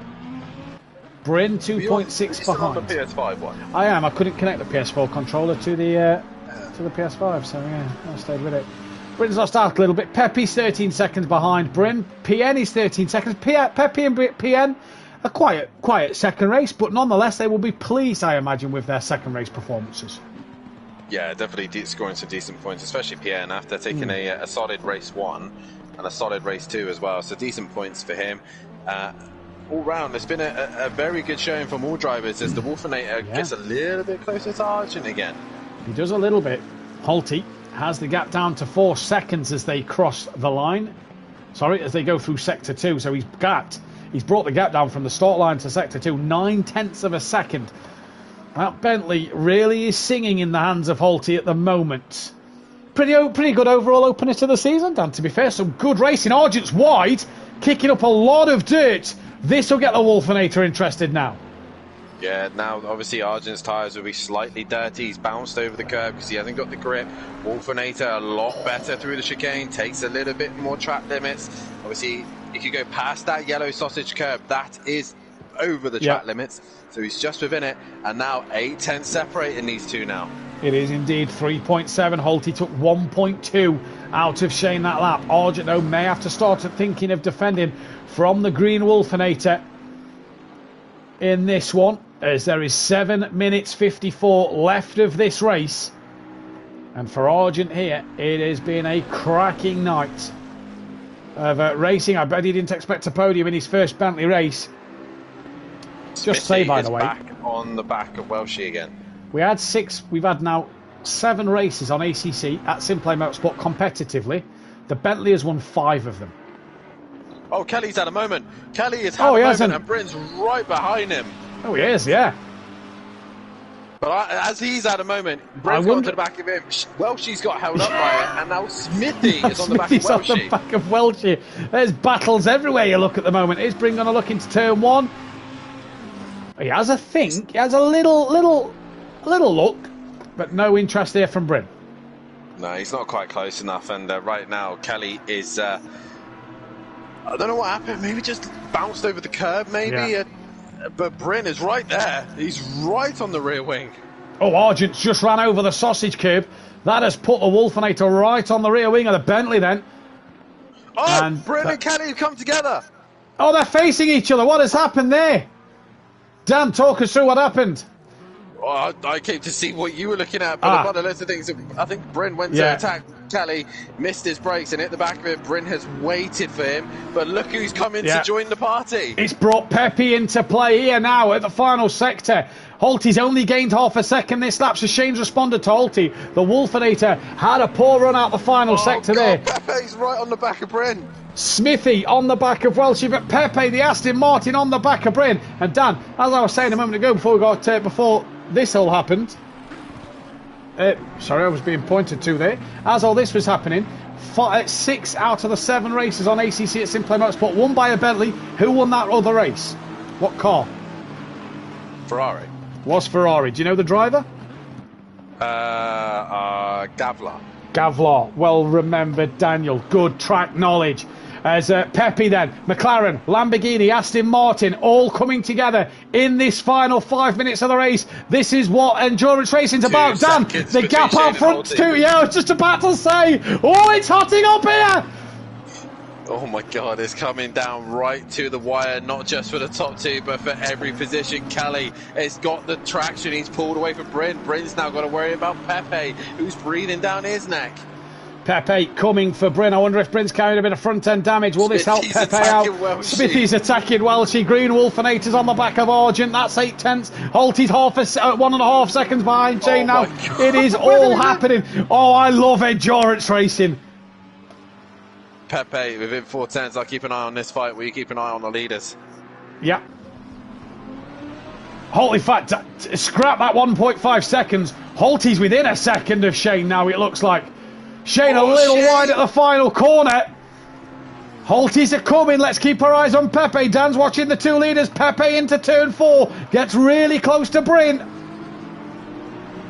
Bryn 2.6 behind. On the PS5 one? I am. I couldn't connect the PS4 controller to the PS5, so yeah, I stayed with it. Bryn's lost out a little bit. Pepe's 13 seconds behind Bryn. PN is 13 seconds. Pepe and PN a quiet second race, but nonetheless they will be pleased, I imagine, with their second race performances. Yeah, definitely scoring some decent points, especially PN after taking a solid race 1 and a solid race 2 as well. So decent points for him. All round, it's been a very good showing from all drivers as the Wolfenator gets a little bit closer to Argent again. He does a little bit. Holty has the gap down to 4 seconds as they cross the line. Sorry, as they go through Sector 2. So he's brought the gap down from the start line to Sector 2, 9/10 of a second. That Bentley really is singing in the hands of Holty at the moment. Pretty good overall opener to the season, Dan, to be fair. Some good racing. Argent's wide, kicking up a lot of dirt. This will get the Wolfenator interested now. Yeah, now obviously Argent's tyres will be slightly dirty. He's bounced over the curb because he hasn't got the grip. Wolfenator a lot better through the chicane, takes a little bit more track limits. Obviously, if you go past that yellow sausage curb, that is over the track limits. So he's just within it, and now 8/10 separating these two now. It is indeed 3.7. Holty took 1.2 out of Shane that lap. Argent, though, may have to start thinking of defending from the Green Wolfenator in this one, as there is 7 minutes 54 left of this race. And for Argent here, it has been a cracking night of racing. I bet he didn't expect a podium in his first Bentley race. Just say, by the way, back on the back of Welshie again. We've had now 7 races on ACC at Simplay Motorsport competitively. The Bentley has won 5 of them. Oh, Kelly's had a moment. Kelly has had a moment, and Bryn's right behind him. Oh, he is, yeah. But as he's had a moment, Bryn's got to the back of him. Welshie's got held up by it, and now Smithy is on the back of Welshie. on the back of Welshie. There's battles everywhere you look at the moment. Is Bryn going to look into turn 1? He has a think. He has a little look, but no interest there from Bryn. No, he's not quite close enough, and right now Kelly is... I don't know what happened. Maybe just bounced over the curb, maybe. Yeah. But Bryn is right there. He's right on the rear wing. Oh, Argent's just ran over the sausage curb. That has put the Wolfenator right on the rear wing of the Bentley then. Oh, and Bryn and Kelly have come together. Oh, they're facing each other. What has happened there? Dan, talk us through what happened. Oh, I came to see what you were looking at, but by the list of things, I think Bryn went to attack Kelly, missed his brakes and hit the back of it. Bryn has waited for him, but look who's come in to join the party. It's brought Pepe into play here now at the final sector. Holty's only gained half a second this lap, so Shane's responded to Holty. The Wolfenator had a poor run out the final sector there. Pepe's right on the back of Bryn. Smithy on the back of Welshie, but Pepe, the Aston Martin, on the back of Bryn. And Dan, as I was saying a moment ago before this all happened, sorry, I was being pointed to there. As all this was happening, 6 out of the 7 races on ACC at Simplay Motorsport won by a Bentley. Who won that other race? What car? Ferrari. Was Ferrari. Do you know the driver? Gavlar. Gavlar. Well remembered, Daniel. Good track knowledge. As Pepe then, McLaren, Lamborghini, Aston Martin, all coming together in this final 5 minutes of the race. This is what endurance racing's about. Dan, the gap out front too. Yeah, I was just about to say, oh, it's hotting up here. Oh my God, it's coming down right to the wire, not just for the top 2, but for every position. Kelly has got the traction. He's pulled away from Bryn. Bryn's now got to worry about Pepe, who's breathing down his neck. Pepe coming for Bryn. I wonder if Bryn's carrying a bit of front-end damage. Will this help Pepe out? Smithy's attacking Welshie. Green Wolfinator's on the back of Argent. That's 8/10. Holty's 1.5 seconds behind Shane now. It is all happening. Oh, I love endurance racing. Pepe within 4/10. I'll keep an eye on this fight. Will you keep an eye on the leaders? Yeah. Holy fact, scrap that 1.5 seconds. Holty's within a second of Shane now, it looks like. Shane a little wide at the final corner. Holty's are coming. Let's keep our eyes on Pepe. Dan's watching the two leaders. Pepe into turn 4. Gets really close to Bryn.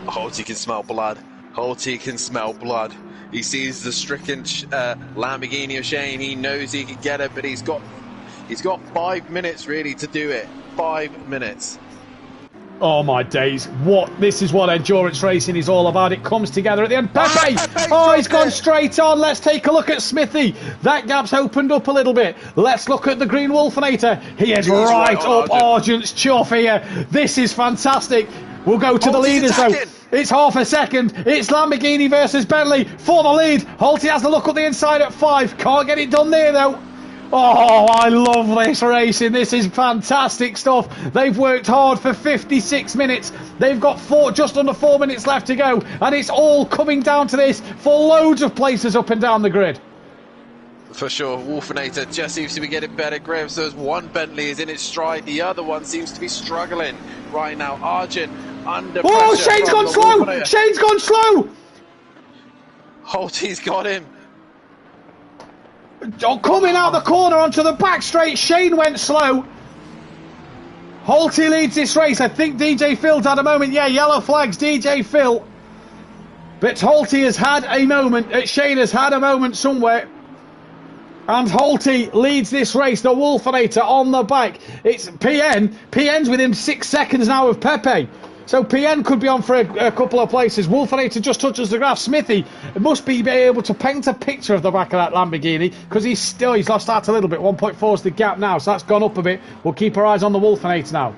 Holty can smell blood. Holty can smell blood. He sees the stricken Lamborghini of Shane. He knows he can get it, but he's got 5 minutes really to do it. 5 minutes. Oh my days, this is what endurance racing is all about. It comes together at the end. Pepe! Oh, he's gone straight on. Let's take a look at Smithy. That gap's opened up a little bit. Let's look at the Green Wolfinator. He is right up Argent's chuff here. This is fantastic. We'll go to the leaders though. It's half a second. It's Lamborghini versus Bentley for the lead. Holty has a look at the inside at 5. Can't get it done there though. Oh, I love this racing. This is fantastic stuff. They've worked hard for 56 minutes. They've got just under 4 minutes left to go. And it's all coming down to this for loads of places up and down the grid. For sure, Wolfinator just seems to be getting better grips. There's one Bentley is in its stride. The other one seems to be struggling right now. Argent under pressure. Oh, Shane's gone slow. Wolfinator. Shane's gone slow. Holty's got him. Oh, coming out the corner onto the back straight. Shane went slow. Holty leads this race. I think DJ Phil's had a moment. Yeah, yellow flags, DJ Phil. But Holty has had a moment. Shane has had a moment somewhere. And Holty leads this race. The Wolfinator on the back. It's PN. PN's within 6 seconds now of Pepe. So PN could be on for a couple of places. Wolfinator just touches the graph. Smithy must be able to paint a picture of the back of that Lamborghini because he's lost that a little bit. 1.4 is the gap now, so that's gone up a bit. We'll keep our eyes on the Wolfinator now.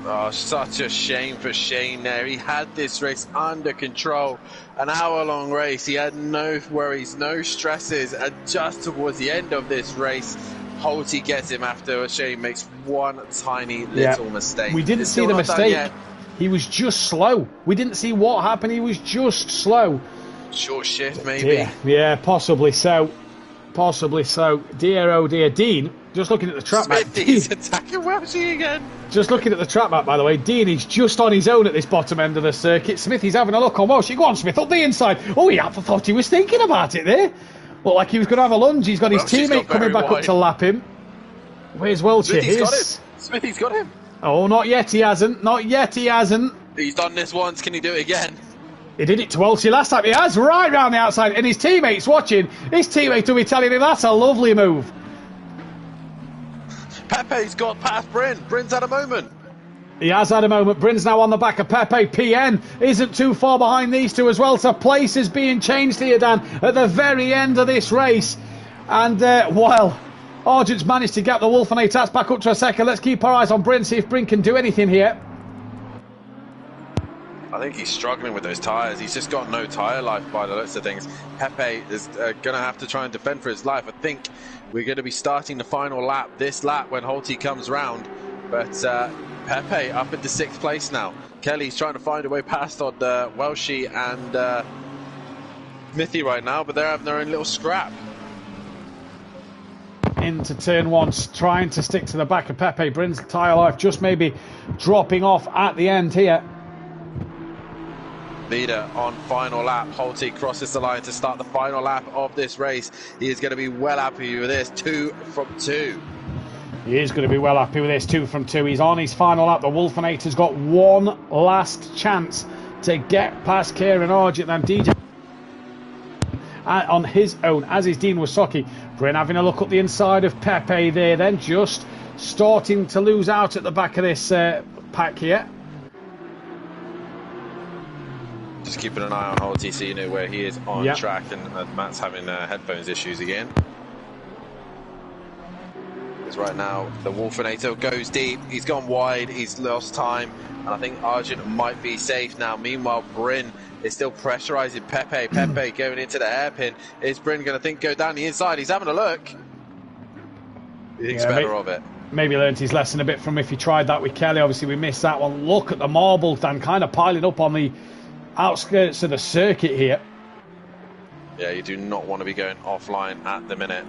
Oh, such a shame for Shane there. He had this race under control. An hour-long race. He had no worries, no stresses. And just towards the end of this race, Holty gets him after Shane makes one tiny little mistake. We didn't see the mistake. He was just slow. We didn't see what happened. He was just slow. Short shift, maybe. Yeah, possibly so. Possibly so. Dear, oh dear. Dean, just looking at the track map. He's attacking Welshie again. Just looking at the track map, by the way. Dean is just on his own at this bottom end of the circuit. Smithy's having a look on Welshie. Go on, Smith, up the inside. Oh, he thought he was thinking about it there. Looked like he was going to have a lunge. He's got his teammate coming back up to lap him. Where's Welshie? Smithy's got him. Oh, not yet he hasn't. Not yet he hasn't. He's done this once. Can he do it again? He did it to Welshie last time. He has right round the outside. And his teammate's watching. His teammate will be telling him that's a lovely move. Pepe's got past Bryn. Bryn's had a moment. He has had a moment. Bryn's now on the back of Pepe. PN isn't too far behind these two as well. So place is being changed here, Dan, at the very end of this race. And, well, Argent's managed to get the Wolfinator. That's back up to a second. Let's keep our eyes on Bryn, see if Bryn can do anything here. I think he's struggling with those tyres. He's just got no tyre life by the looks of things. Pepe is going to have to try and defend for his life. I think we're going to be starting the final lap, this lap, when Holty comes round. But Pepe up into 6th place now. Kelly's trying to find a way past on Welshie and Smithy right now, but they're having their own little scrap. Into turn 1, trying to stick to the back of Pepe. Bryn's tyre life just maybe dropping off at the end here. Leader on final lap. Holty crosses the line to start the final lap of this race. He is going to be well happy with this. 2 from 2. He is going to be well happy with this. 2 from 2. He's on his final lap. The Wolfinator's got one last chance to get past Kieran Argent and DJ on his own, as is Dean Wysocki. Bryn having a look at the inside of Pepe there, then just starting to lose out at the back of this pack here. Just keeping an eye on Holty so you know where he is on track, and Matt's having headphones issues again. Because right now the Wolfinator goes deep, he's gone wide, he's lost time, and I think Argent might be safe now. Meanwhile, Bryn It's still pressurising Pepe. Pepe going into the hairpin. Is Bryn going to go down the inside? He's having a look. He thinks better of it. Maybe learned his lesson a bit from if he tried that with Kelly. Obviously, we missed that one. Look at the marbles, Dan, kind of piling up on the outskirts of the circuit here. Yeah, you do not want to be going offline at the minute.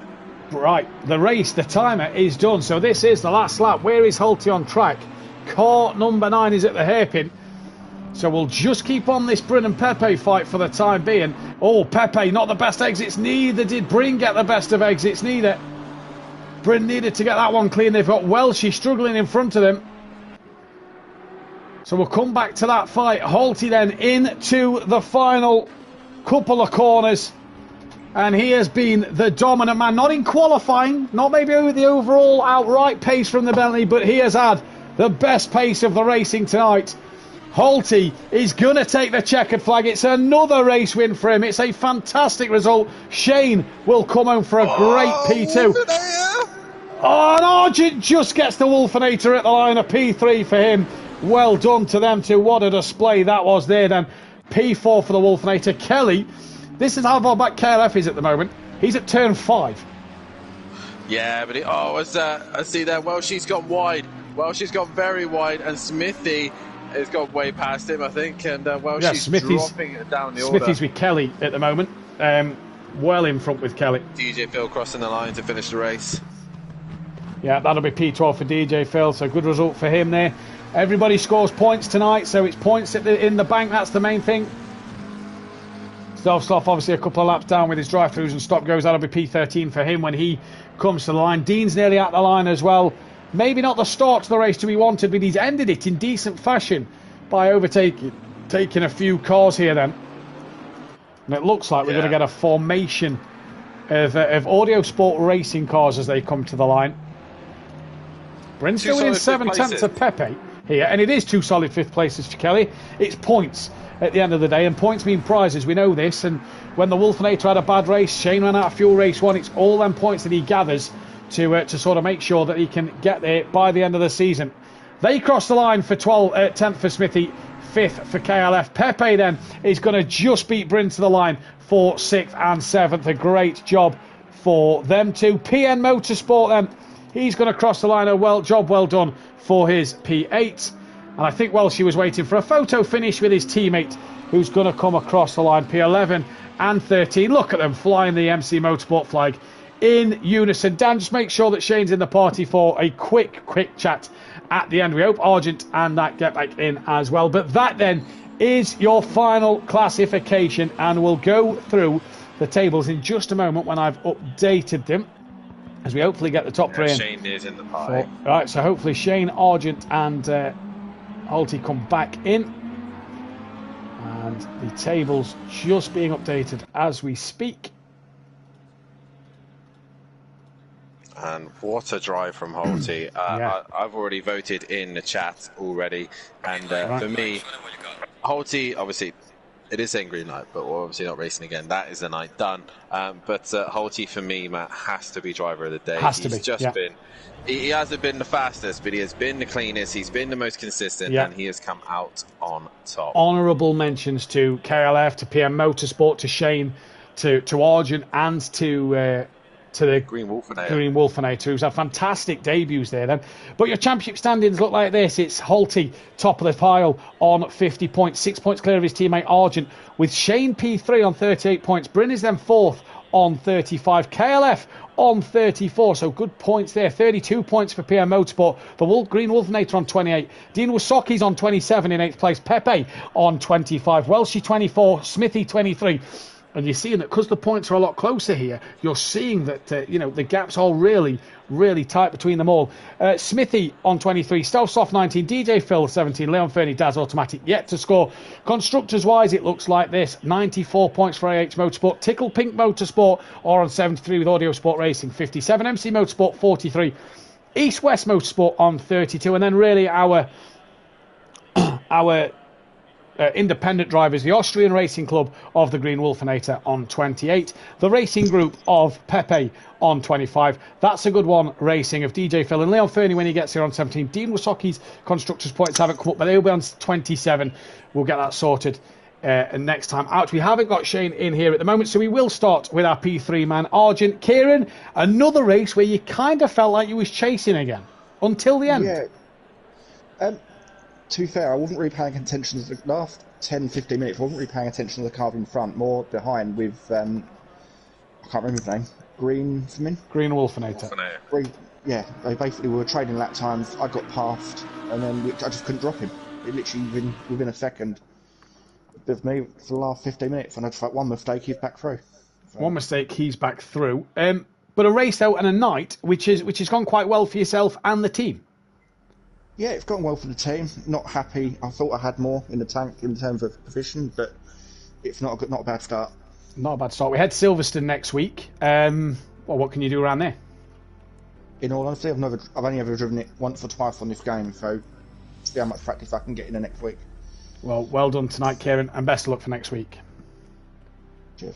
Right, the race, the timer is done. So this is the last lap. Where is Holty on track? Car number 9 is at the hairpin. So we'll just keep on this Bryn and Pepe fight for the time being. Oh, Pepe, not the best exits. Neither did Bryn get the best of exits, neither. Bryn needed to get that one clean. They've got Welshie struggling in front of them. So we'll come back to that fight. Holty then into the final couple of corners. And he has been the dominant man. Not in qualifying, not maybe over the overall outright pace from the Bentley, but he has had the best pace of the racing tonight. Holty is going to take the checkered flag. It's another race win for him. It's a fantastic result. Shane will come home for a great P2. Oh, and Argent just gets the Wolfenator at the line. A P3 for him. Well done to them two. What a display that was there then. P4 for the Wolfenator. Kelly, this is how far back KLF is at the moment. He's at turn 5. Yeah, but I see there. Well, she's gone wide. Well, she's gone very wide. And Smithy has gone way past him, I think. And, she's dropping it down the order. Smithy's with Kelly at the moment. Well in front with Kelly. DJ Phil crossing the line to finish the race. Yeah, that'll be P12 for DJ Phil, so good result for him there. Everybody scores points tonight, so it's points in the bank, that's the main thing. Stovsloff obviously a couple of laps down with his drive-throughs and stop goes. That'll be P13 for him when he comes to the line. Dean's nearly at the line as well. Maybe not the start to the race to be wanted, but he's ended it in decent fashion by taking a few cars here then. And it looks like we're going to get a formation of Audio Sport racing cars as they come to the line. Bryn's still in 7/10 of Pepe here, and it is 2 solid 5th places for Kelly. It's points at the end of the day, and points mean prizes. We know this, and when the Wolfenator had a bad race, Shane ran out of fuel race 1, it's all them points that he gathers to sort of make sure that he can get there by the end of the season. They cross the line for 10th for Smithy, 5th for KLF. Pepe then is going to just beat Bryn to the line for 6th and 7th. A great job for them two. PN Motorsport then, he's going to cross the line. Job well done for his P8. And I think Welshie was waiting for a photo finish with his teammate who's going to come across the line. P11 and 13. Look at them flying the MC Motorsport flag in unison. Dan, just make sure that Shane's in the party for a quick chat at the end. We hope Argent and that get back in as well. But that then is your final classification, and we'll go through the tables in just a moment when I've updated them, as we hopefully get the top 3 in. Shane is in the pie. Right, so hopefully Shane, Argent and Holty come back in. And the table's just being updated as we speak. And what a drive from Holty. I've already voted in the chat already. And for me, Holty, obviously, it is saying green light, but we're obviously not racing again. That is the night done. But Holty, for me, Matt, has to be driver of the day. He hasn't been the fastest, but he has been the cleanest. He's been the most consistent, and he has come out on top. Honourable mentions to KLF, to PM Motorsport, to Shane, to Argent, and to the Green Wolfenator, who's had fantastic debuts there then. But your championship standings look like this. It's Holty top of the pile on 50 points, 6 points clear of his teammate Argent, with Shane P3 on 38 points. Bryn is then 4th on 35. KLF on 34, so good points there. 32 points for PM Motorsport. The Green Wolfenator on 28. Dean Wasoki's on 27 in 8th place. Pepe on 25. Welshie 24. Smithy 23. And you're seeing that because the points are a lot closer here, you're seeing that the gaps are really, really tight between them all. Smithy on 23, Stelsoft 19, DJ Phil 17, Leon Fernie, Daz Automatic yet to score. Constructors-wise, it looks like this: 94 points for AH Motorsport. Tickle Pink Motorsport are on 73 with Audio Sport Racing 57, MC Motorsport 43, East West Motorsport on 32, and then really our independent drivers, the Austrian Racing Club of the Green Wolfenator on 28, the Racing Group of Pepe on 25. That's a good one racing of DJ Phil and Leon Fernie when he gets here on 17. Dean Wasoki's constructors points haven't come up, but they'll be on 27. We'll get that sorted next time out. We haven't got Shane in here at the moment, so we will start with our P3 man, Argent. Kieran, another race where you kind of felt like you was chasing again until the end. Yeah. To be fair, I wasn't really paying attention to the last 10-15 minutes. I wasn't really paying attention to the car in front, more behind with I can't remember his name. Green Wolfinator. Yeah, they basically were trading lap times. I got past, and then I just couldn't drop him. It literally within a second of me for the last 15 minutes, and I just like one mistake, he's back through. So. One mistake, he's back through. But a race out and a night, which has gone quite well for yourself and the team. Yeah, it's gone well for the team. Not happy. I thought I had more in the tank in terms of position, but it's not a bad start. Not a bad start. We head Silverstone next week. Well, what can you do around there? In all honesty, I've only ever driven it once or twice on this game, so see how much practice I can get in the next week. Well done tonight, Kieran, and best of luck for next week. Cheers.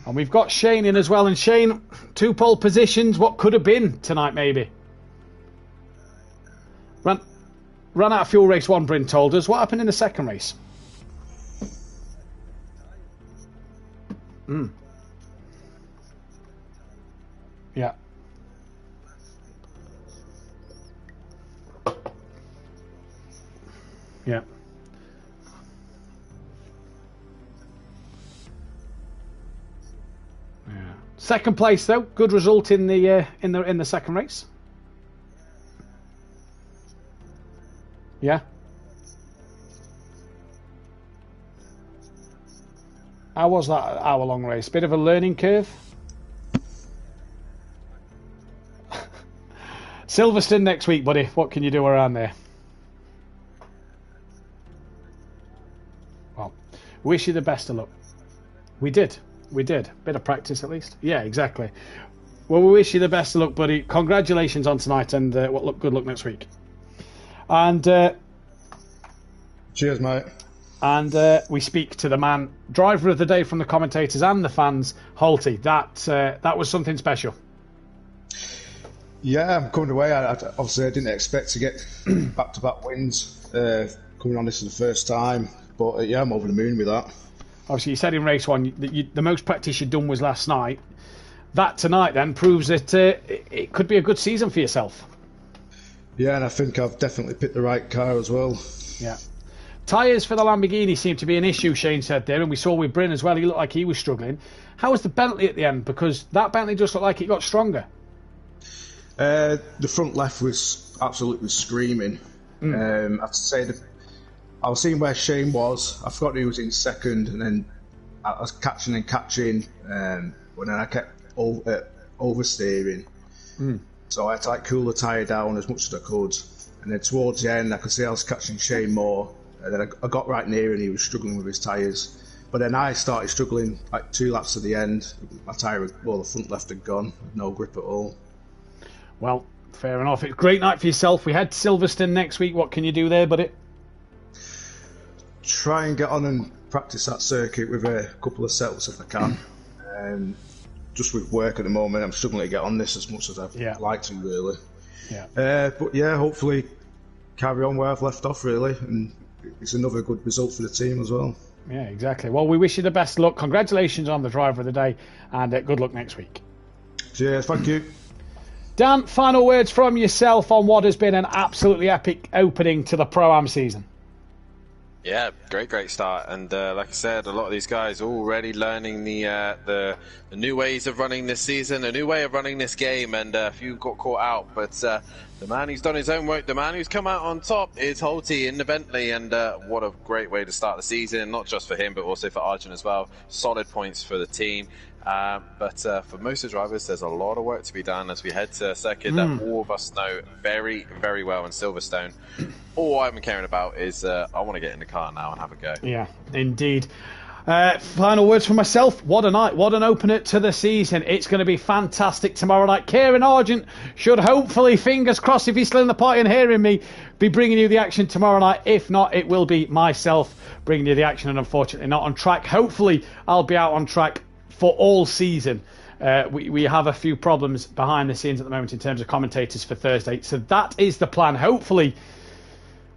And we've got Shane in as well. And Shane, 2 pole positions. What could have been tonight, maybe? Ran out of fuel race 1, Bryn told us. What happened in the second race? Yeah. Yeah. Second place though, good result in the second race. Yeah. How was that hour-long race? Bit of a learning curve. Silverstone next week, buddy. What can you do around there? Well, wish you the best of luck. We did. Bit of practice at least. Yeah, exactly. Well, we wish you the best of luck, buddy. Congratulations on tonight, and good luck next week. And cheers, mate. And we speak to the man, driver of the day from the commentators and the fans, Holty. That was something special. Yeah, I'm coming away. Obviously, I didn't expect to get back-to-back wins coming on this for the first time. But yeah, I'm over the moon with that. Obviously, you said in race 1 that the most practice you'd done was last night. That tonight then proves that it could be a good season for yourself. Yeah, and I think I've definitely picked the right car as well. Yeah. Tyres for the Lamborghini seem to be an issue, Shane said there, and we saw with Bryn as well. He looked like he was struggling. How was the Bentley at the end? Because that Bentley just looked like it got stronger. The front left was absolutely screaming. I have to say that I was seeing where Shane was. I forgot he was in second, and then I was catching, but then I kept oversteering. So I had to cool the tyre down as much as I could, and then towards the end I could see I was catching Shane more, and then I got right near and he was struggling with his tyres. But then I started struggling 2 laps to the end. My tyre, the front left had gone, no grip at all. Well, fair enough. It's a great night for yourself. We head to Silverstone next week. What can you do there, buddy? Try and get on and practice that circuit with a couple of setups if I can. Just with work at the moment, I'm struggling to get on this as much as I'd like to, really. Yeah. But yeah, hopefully carry on where I've left off, really, and it's another good result for the team as well. Yeah, exactly. Well, we wish you the best luck. Congratulations on the driver of the day, and good luck next week. Cheers, thank you. Dan, final words from yourself on what has been an absolutely epic opening to the Pro-Am season. Yeah, great start, and like I said, a lot of these guys are already learning the new ways of running this season, a new way of running this game, and a few got caught out. But the man who's done his own work, the man who's come out on top, is Holty in the Bentley, and what a great way to start the season, not just for him, but also for Arjun as well. Solid points for the team. But for most of the drivers, there's a lot of work to be done as we head to a circuit that all of us know very, very well in Silverstone. All I'm caring about is I want to get in the car now and have a go. Yeah, indeed. Final words from myself. What a night. What an opener to the season. It's going to be fantastic tomorrow night. Kieran Argent should hopefully, fingers crossed if he's still in the party and hearing me, be bringing you the action tomorrow night. If not, it will be myself bringing you the action, and unfortunately not on track. Hopefully I'll be out on track for all season. We have a few problems behind the scenes at the moment in terms of commentators for Thursday, so that is the plan. Hopefully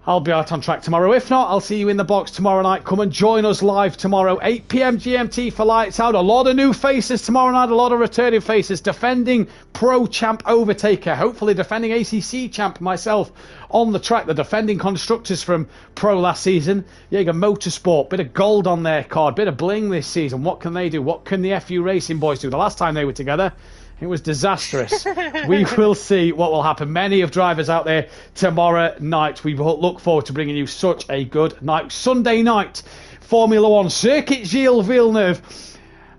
I'll be out on track tomorrow. If not, I'll see you in the box tomorrow night. Come and join us live tomorrow, 8 p.m. GMT for Lights Out. A lot of new faces tomorrow night, a lot of returning faces. Defending Pro Champ Overtaker, hopefully defending ACC Champ myself on the track. The defending constructors from Pro last season. Jaeger Motorsport, bit of gold on their card, bit of bling this season. What can they do? What can the FU Racing boys do? The last time they were together, it was disastrous. We will see what will happen. Many of drivers out there tomorrow night. We will look forward to bringing you such a good night. Sunday night, Formula One, Circuit Gilles Villeneuve.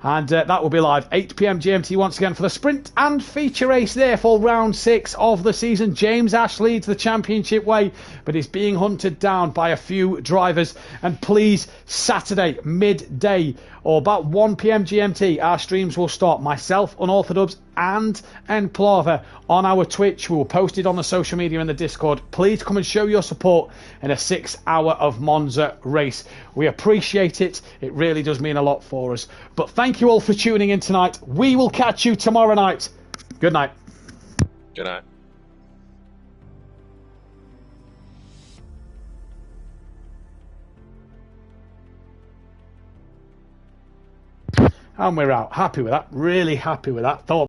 And that will be live 8 p.m. GMT once again for the sprint and feature race there for round 6 of the season. James Ash leads the championship way, but is being hunted down by a few drivers. And please, Saturday, midday, or about 1 p.m. GMT, our streams will start. Myself, Unorthodox, and Enplava on our Twitch. We will post it on the social media and the Discord. Please come and show your support in a 6-hour of Monza race. We appreciate it. It really does mean a lot for us. But thank you all for tuning in tonight. We will catch you tomorrow night. Good night. Good night. And we're out. Happy with that. Really happy with that. Thought